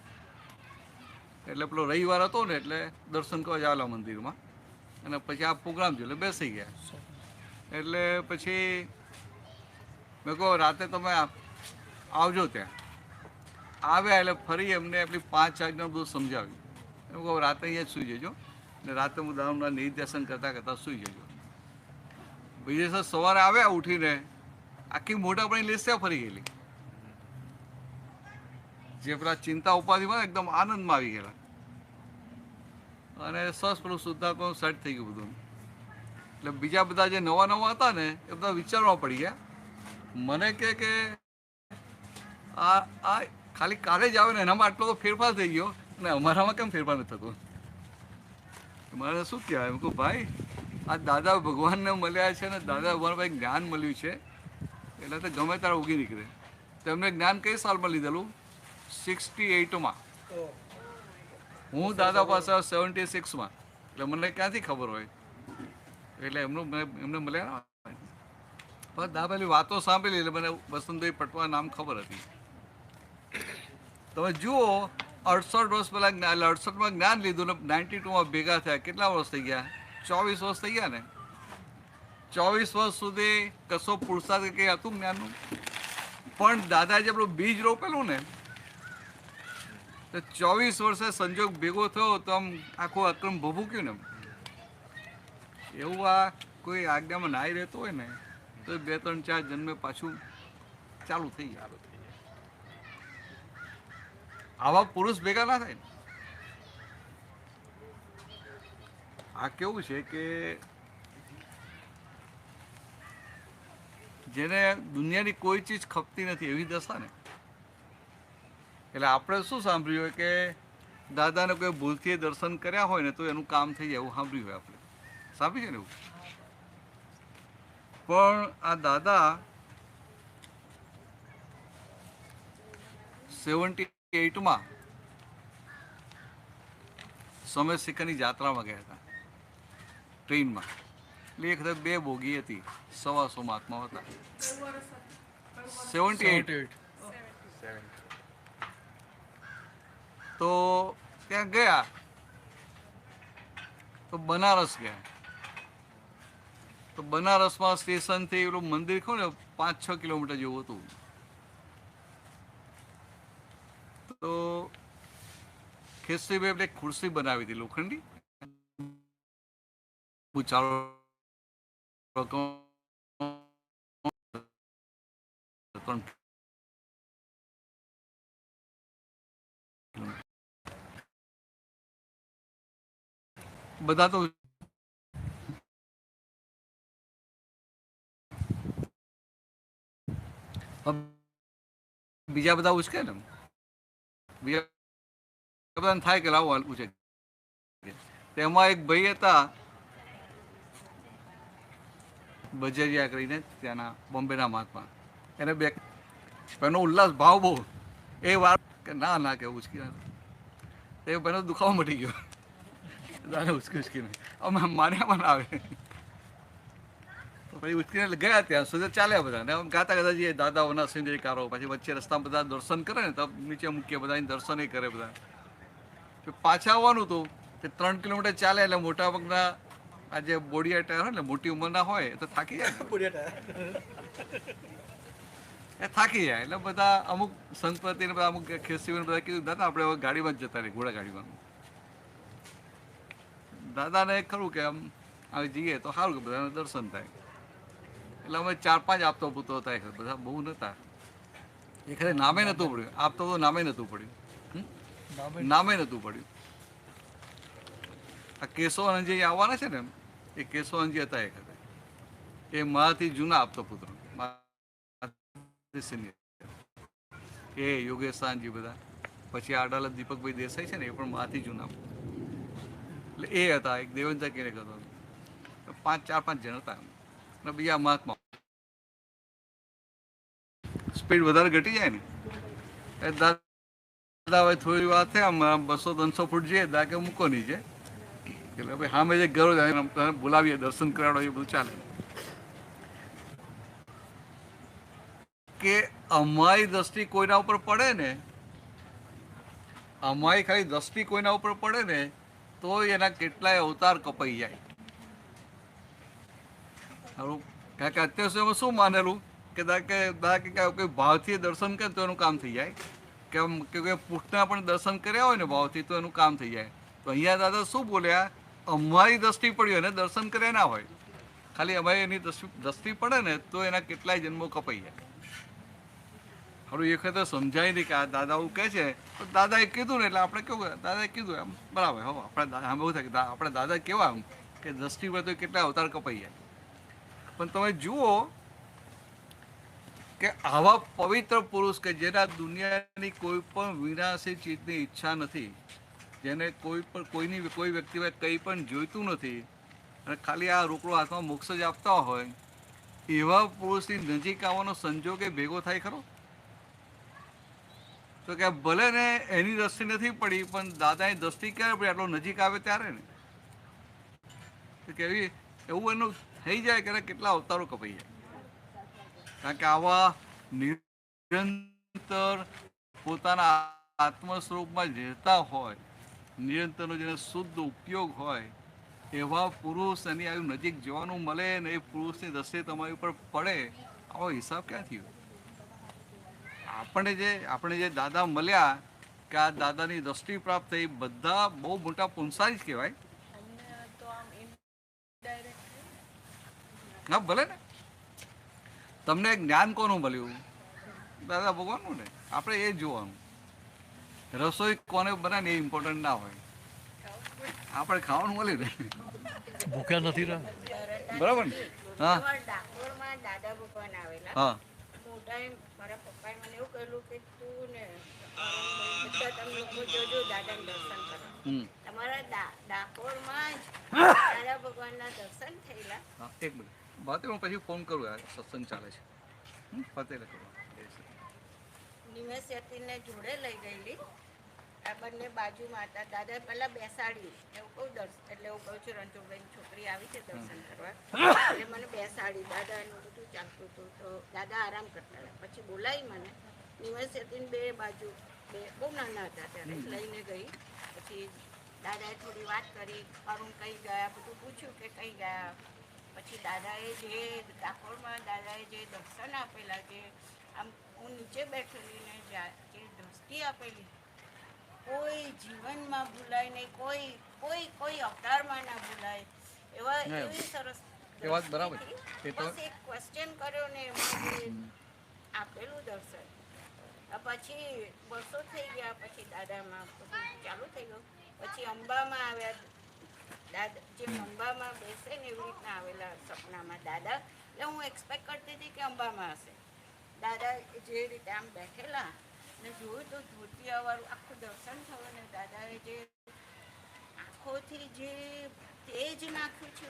Speaker 2: એટલે પેલો રવિવાર હતો ને એટલે દર્શન કરવા જાવેલા મંદિરમાં, અને પછી આ પ્રોગ્રામ જોયો એટલે બેસી ગયા. એટલે પછી મેં કહો રાતે તમે આવજો. ત્યાં આવ્યા એટલે ફરી એમને આપણી 5 આજ્ઞા બધું સમજાવ્યું. એમ કહો રાતે અહીંયા જ સૂઈ જજો, ને રાતે હું દામના નિર્દેશન કરતાં કરતાં સૂઈ જજો. બીજે દિવસે સવારે આવ્યા ઉઠીને આખી મોઢાપણી લિસ્ટ ત્યાં ફરી ગયેલી. જે પેલા ચિંતા ઉપાધિમાં એકદમ આનંદમાં આવી ગયેલા, અને સરસ પેલું શુદ્ધાત્મા સેટ થઈ ગયું બધું. એટલે બીજા બધા જે નવા હતા ને એ બધા વિચારવા પડી ગયા મને કે આ ખાલી કાલે જ આવે ને એનામાં આટલો તો ફેરફાર થઈ ગયો અને અમારામાં કેમ ફેરફાર નથી થતો? મારે શું કહેવાય? એમ કહું ભાઈ આ દાદા ભગવાનને મળ્યા છે ને દાદા ભગવાન ભાઈ જ્ઞાન મળ્યું છે એટલે તો ગમે ત્યારે ઉગી નીકળે. તેમને જ્ઞાન કઈ સાલમાં લીધેલું? 68માં. હું દાદા પાસે 76માં. એટલે મને ક્યાંથી ખબર હોય? એટલે એમને મળ્યા પણ દાદાની વાતો સાંભળી એટલે મને વસંતભાઈ પટવા નામ ખબર હતી. તમે જુઓ 68 વર્ષ પહેલા 68માં જ્ઞાન લીધું ને 92માં ભેગા થયા. કેટલા વર્ષ થઈ ગયા? 24 વર્ષ થઈ ગયા ને. 24 વર્ષ સુધી કશો પુરુષાર્થ કંઈ હતું જ્ઞાનનું? પણ દાદાજી આપણું બીજ રોપેલું ને તો 24 વર્ષે સંજોગ ભેગો થયો તો આમ આખું અક્રમ ભભૂક્યું ને. એવું આ કોઈ આજ્ઞામાં નાઈ રહેતો હોય ને તો 2 3 4 જન્મે પાછું ચાલુ થઈ જાય. આવા પુરુષ ભેગા ના થાય. આ કેવું છે કે જેને દુનિયાની કોઈ ચીજ ખપતી નથી એવી દશા ને. એટલે આપણે શું સાંભળ્યું હોય કે દાદાને કોઈ ભૂલથી દર્શન કર્યા હોય ને તો એનું કામ થઈ જાય એવું સાંભળ્યું હોય. આપણે સાંભળ્યું છે ને એવું. પણ આ દાદા 78માં સમય શિખરની જાત્રામાં ગયા હતા ટ્રેનમાં. એટલે એક વખત 2 બોગી હતી, 125 મહાત્મા હતા. 78 તો ત્યાં ગયા તો બનારસ ગયા. તો બનારસમાં સ્ટેશનથી પેલું મંદિર ખરું ને 5-6 કિલોમીટર જેવું હતું. તો ખેસરીભાઈ એટલે ખુરશી બનાવી હતી લોખંડી. બધા તો બીજા બધા ઉચકે ને. બીજા બધાને થાય કે લાવો પૂછે. તેમાં એક ભાઈ હતા બજરિયા કરીને ત્યાંના બોમ્બેના મહાત્મા. એને એનો ઉલ્લાસ ભાવ બહુ. એ વાર કે ના કે ઉચકી એ ભાઈનો દુખાવો મટી ગયો. દાદા ઉચકીને અમે માન્યામાં ના આવે તો પછી ઉચકીને ગયા ત્યાં સુધી ચાલ્યા બધા ને ગાતા ગાતા જઈએ દાદાઓના સિંદરીકારો. પછી વચ્ચે રસ્તામાં બધા દર્શન કરે ને તો નીચે મૂકીએ બધા દર્શન કરે બધા. પાછા આવવાનું હતું તે 3 કિલોમીટર ચાલે એટલે મોટા ભાગના આ જે બોડિયા ટાયર હોય ને મોટી ઉંમરના હોય તો થાકી જાય. એ થાકી જાય એટલે બધા અમુક સંતપતિને બધા અમુક ખેસીને બધા કીધું દાદા આપણે હવે ગાડીમાં જ જતા રહીએ, ઘોડા ગાડીમાં. દાદાને ખરું કે આમ આવી જઈએ તો સારું કે બધાને દર્શન થાય. એટલે અમે 4-5 આપતો પૂતો હતા. બધા બહુ નહોતા. એ ખરે નામે નહોતું પડ્યું. આપતો તો નામે નહોતું પડ્યું. નામે નહોતું પડ્યું. આ કેશવાનંદજી આવવાના છે ને એ કેશવાનંદજી હતા. એ ખરે એ મારાથી જૂના આપતો પુત્ર એ યોગેશાનજી બધા. પછી અડાલત દીપકભાઈ દેસાઈ છે ને એ પણ મારાથી જૂના. એટલે એ હતા. એક દેવંતા કેને હતો. 4-5 જણ હતા. અને બીજા મહાત્મા. સ્પીડ વધારે ઘટી જાય ને એ દાદા હવે થોડી વાત છે આમ 200-300 ફૂટ જઈએ દાકે મૂકો નીચે. એટલે ભાઈ સામે જે ઘરો બોલાવીએ દર્શન કરાવડો એ બધું ચાલે. કે અમારી દ્રષ્ટિ કોઈના ઉપર પડે ને, અમારી ખાલી દ્રષ્ટિ કોઈના ઉપર પડે ને તો એના કેટલાય અવતાર કપાઈ જાય. કારણ કે અત્યાર સુધીમાં શું માનેલું કે દાદા કે કોઈ ભાવથી દર્શન કરે તો એનું કામ થઈ જાય. કે કોઈ પુષ્ટના પણ દર્શન કર્યા હોય ને ભાવથી તો એનું કામ થઈ જાય. તો અહીંયા દાદા શું બોલ્યા? અમારી દ્રષ્ટિ પડી અને દર્શન કર્યા ના હોય, ખાલી અમારી એની દ્રષ્ટિ પડે ને તો એના કેટલાય જન્મો કપાઈ જાય. હવે એ વખતે સમજાય નહીં કે આ દાદા એવું કહે છે તો દાદાએ કીધું ને એટલે આપણે કેવું દાદાએ કીધું એમ બરાબર. હવે આપણે આમ એવું થાય કે આપણે દાદા કેવા આમ કે દ્રષ્ટિ પર તો કેટલા અવતાર કપાઈ જાય. પણ તમે જુઓ કે આવા પવિત્ર પુરુષ કે જેના દુનિયાની કોઈ પણ વિનાશી ચીજની ઈચ્છા નથી, જેને કોઈ વ્યક્તિએ કંઈ પણ જોઈતું નથી અને ખાલી આ રોકડો હાથમાં મોક્ષ જ આપતા હોય, એવા પુરુષની નજીક આવવાનો સંજોગ એ ભેગો થાય ખરો? તો કે ભલે ને એની દ્રષ્ટિ નથી પડી, પણ દાદાની દ્રષ્ટિ ક્યારે પડી? આટલો નજીક આવે ત્યારે ને. તો કેવી એવું એનું થઈ જાય કે કેટલા અવતારો કપાઈ જાય. કારણ કે આવા નિરંતર પોતાના આત્મ સ્વરૂપમાં રહેતા હોય, નિરંતરનો જેનો શુદ્ધ ઉપયોગ હોય, એવા પુરુષ એની આવી નજીક જવાનું મળે ને એ પુરુષની દ્રષ્ટિ તમારી ઉપર પડે, આવો હિસાબ ક્યાંથી હોય? આપણે જે દાદા મળ્યા કે આ દાદાની દ્રષ્ટિ પ્રાપ્ત થઈ, બધા બહુ મોટા પુંસારી જ કહેવાય. હા ભલે ને. તમને જ્ઞાન કોનું મળ્યું? દાદા ભગવાનનું ને. આપણે એ જોવાનું. રસોઈ કોને બનાવે એ ઇમ્પોર્ટન્ટ ના હોય, આપણે ખાવાનું મળી રહે.
Speaker 1: ભૂખ્યા નથી રહ્યા,
Speaker 2: બરાબર ને? હા
Speaker 10: ડાકોરમાં દાદા ભગવાન આવેલા.
Speaker 2: હા
Speaker 10: મોટા મારા પપ્પાએ મને એવું કહ્યું કે તું ને બધા તમે લોકો જોજો દાદાને દર્શન કરો. તમારા ડાકોરમાં જ દાદા ભગવાનના દર્શન થયેલા.
Speaker 2: હા એક મિનિટ વાત, હું પછી ફોન કરું, યાર સત્સંગ ચાલે છે. ફતેહ કરો.
Speaker 10: નિમેશ યતીને જોડે લઈ ગયેલી. આ બંને બાજુમાં હતા. દાદા પહેલા બેસાડી એવું કહું એટલે એવું કહું છું રણછોડભાઈ છોકરી આવી છે દર્શન કરવા, એટલે મને બેસાડી. દાદાનું બધું ચાલતું હતું તો દાદા આરામ કરતા હતા. પછી બોલાવી મને. નિમેશ યતીને બે બાજુ બહુ નાના હતા ત્યારે લઈને ગઈ. પછી દાદાએ થોડી વાત કરી, અરુણ કઈ ગયા બધું પૂછ્યું કે કઈ ગયા. પછી દાદાએ જે ડાકોરમાં દાદાએ જે દર્શન આપેલા, જે આમ હું નીચે બેઠેલી ને જે દ્રષ્ટિ આપેલી, કોઈ જીવનમાં ભૂલાય નહીં, કોઈ અવતારમાં ના ભૂલાય એવા એવી સરસ.
Speaker 2: એ વાત બરાબર.
Speaker 10: બસ એક ક્વેશ્ચન કર્યો ને આપેલું દર્શન. પછી વર્ષો થઈ ગયા, પછી દાદામાં બધું ચાલુ થઈ ગયું. પછી અંબામાં આવ્યા. દાદા જેમ અંબામાં બેસે ને એવી રીતના આવેલા સપનામાં દાદા. એટલે હું એક્સપેક્ટ કરતી હતી કે અંબામાં હશે. દાદા જે રીતે આમ બેઠેલા ને જોયું તો ધોતિયાવાળું આખું દર્શન થયું ને દાદાએ જે આંખોથી જે તેજ નાખ્યું છે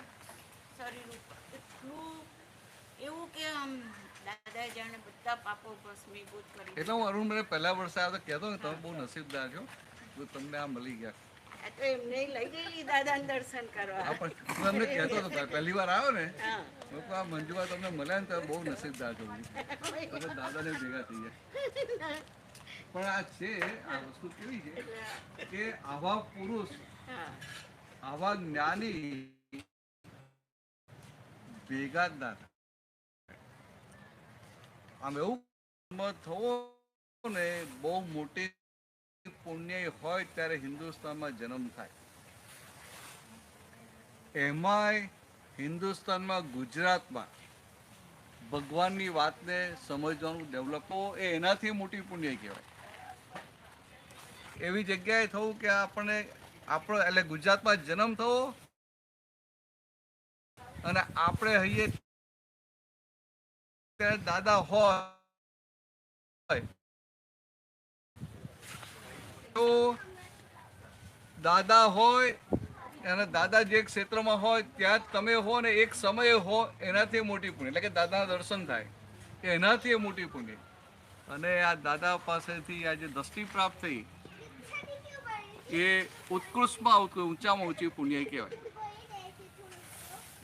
Speaker 10: શરીર ઉપર, એટલું એવું કે આમ દાદાએ જાણે બધા પાપો ભસ્મીભૂત કરી.
Speaker 2: એટલે હું અરુણ મને પહેલા વર્ષે આવ્યો તો કહેતો ને તમે બહુ નસીબદાર છો, તમને આ મળી ગયા.
Speaker 10: તો એમને લઈ ગયેલી દાદાને દર્શન કરવા.
Speaker 2: હા પણ હું તમને કહેતો હતો પહેલી વાર આવ્યો ને, લોકો આ મંજુબા તમને મળ્યા ને તો બહુ નસીબદાર છો, તમે દાદાને ભેગા થઈ જાય. પણ આ છે, આ વસ્તુ કેવી છે કે આવા પુરુષ, આવા જ્ઞાની ભેગા જ ના થાય. આમ એવું થવો ને બહુ મોટી પુણ્ય હોય ત્યારે હિન્દુસ્તાનમાં જન્મ થાય. એમાંય હિન્દુસ્તાનમાં, ગુજરાતમાં ભગવાનની વાતને સમજવાનું ડેવલપ એ એનાથી મોટી પુણ્ય કહેવાય. એવી જગ્યાએ થવું કે આપણને આપણો એટલે ગુજરાતમાં જન્મ થવો અને આપણે અહીંયા ત્યારે દાદા હોય તો દાદા હોય અને દાદા જે ક્ષેત્રમાં હોય ત્યાં જ તમે હો ને એક સમયે હો, એનાથી મોટી પુણ્ય. એટલે કે દાદાના દર્શન થાય એનાથી મોટી પુણ્ય. અને આ દાદા પાસેથી આ જે દ્રષ્ટિ પ્રાપ્ત થઈ એ ઉત્કૃષ્ટમાં ઊંચામાં ઊંચી પુણ્ય કહેવાય.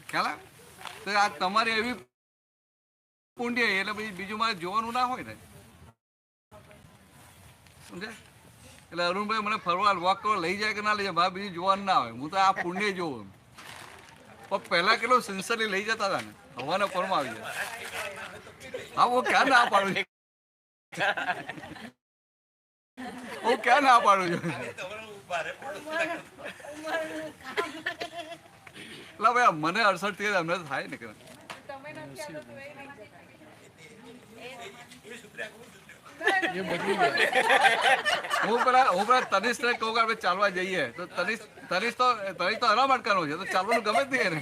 Speaker 2: ખ્યાલ આવે? તો આ તમારી એવી પુણ્ય એટલે પછી બીજું મારે જોવાનું ના હોય ને, સમજાય? એટલે અરુણભાઈ મને ફરવા વોક કરવા લઈ જાય કે ના લઈ જાય, મારે બીજું જોવાનું ના હોય, હું તો આ પુણ્ય જોઉં. પણ પહેલા કેટલું સિન્સિયરલી લઈ જતા હતા ને, હવાના પરમાં આવી જાય. હા હું ક્યાં ના પાડું છું, હું ક્યાં ના પાડું છું. એટલે ભાઈ મને 68 થી અમને થાય ને કે હું પેલા તનિષને કહું કે આપણે ચાલવા જઈએ તો તનિષ તો આરામ અટકાનો છે, તો ચાલવાનું ગમે જ નહીં એને.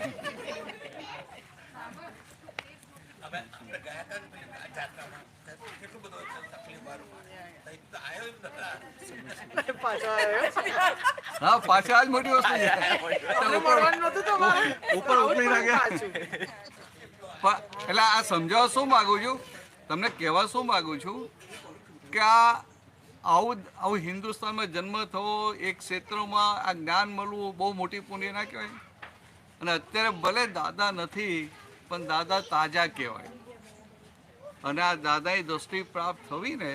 Speaker 8: પાછો આવ્યો.
Speaker 2: હા પાછા આ જ મોટી વસ્તુ છે.
Speaker 8: તમને મળવાનું નહોતું તમારે?
Speaker 2: ઉપર ઉકળી નાખ્યા.
Speaker 8: પાછું.
Speaker 2: એટલે આ સમજાવવા શું માગું છું, તમને કહેવા શું માગું છું કે આવું હિન્દુસ્તાનમાં જન્મ થવો, એક ક્ષેત્રમાં આ જ્ઞાન મળવું બહુ મોટી પુણ્ય ના કહેવાય? અને અત્યારે ભલે દાદા નથી પણ દાદા તાજા કહેવાય. અને આ દાદાની દ્રષ્ટિ પ્રાપ્ત થવી ને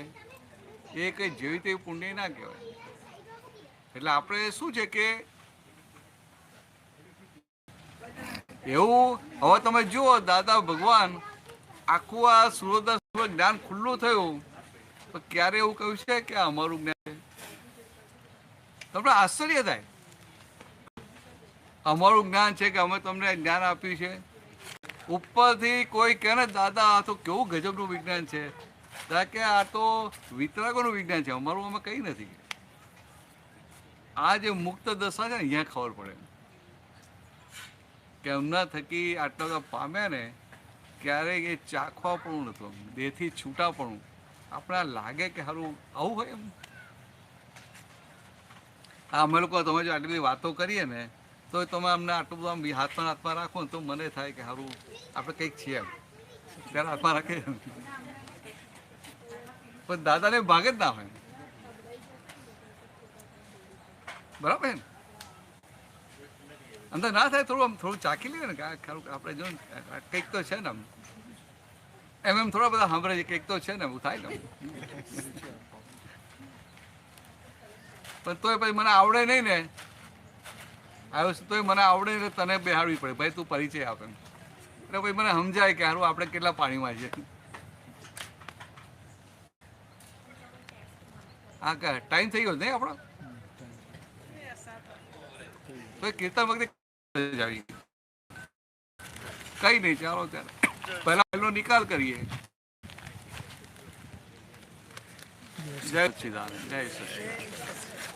Speaker 2: એ કંઈ જેવી તેવી પુણ્ય ના કહેવાય. એટલે આપણે શું છે કે એવું હવે તમે જુઓ, દાદા ભગવાન આખું આ સુરત જ્ઞાન ખુલ્લું થયું તો ક્યારે એવું કહ્યું છે કે આ અમારું જ્ઞાન છે? તમને આશ્ચર્ય થાય. અમારું જ્ઞાન છે કે અમે તમને જ્ઞાન આપ્યું છે. ઉપરથી કોઈ કહે ને દાદા આ તો કેવું ગજબનું વિજ્ઞાન છે, કે આ તો વિતરાગોનું વિજ્ઞાન છે, અમારું અમે કંઈ નથી. આ જે મુક્ત દશા છે ને અહીંયા ખબર પડે કે એમના થકી આટલા બધા પામ્યા ને ક્યારેય એ ચાખવા પણ નહોતું, દેહથી છૂટા પણ આપણે લાગે કે સારું આવું હોય એમ. અમે લોકો તમે જો આટલી બધી વાતો કરીએ ને તો તમે અમને આટલું બધું હાથમાં રાખો ને તો મને થાય કે સારું આપણે કંઈક છીએ એમ, ત્યારે હાથમાં રાખે. પણ દાદાને ભાગ જ ના હોય. બરાબર ને? અંદર ના થાય થોડું ચાખી લઈએ ને કે ખરું આપણે જો કંઈક તો છે ને એમ થોડા બધા સાંભળે છે કંઈક તો છે ને એવું થાય ને. પણ તોય પછી મને આવડે નહીં ને, આવ્યો તોય મને આવડે નહીં, તને બેહાડવી પડે ભાઈ તું પરિચય આપે. એટલે પછી મને સમજાય કે હારું આપણે કેટલા પાણીમાં છે. હા કે ટાઈમ થઈ ગયો નહીં આપણો? તો કીર્તન વખતે આવી કઈ નહીં, ચાલો ત્યારે પહેલા એનો નિકાલ કરીએ. જય સચ્ચિદાનંદ, જય સચ્ચિદાનંદ.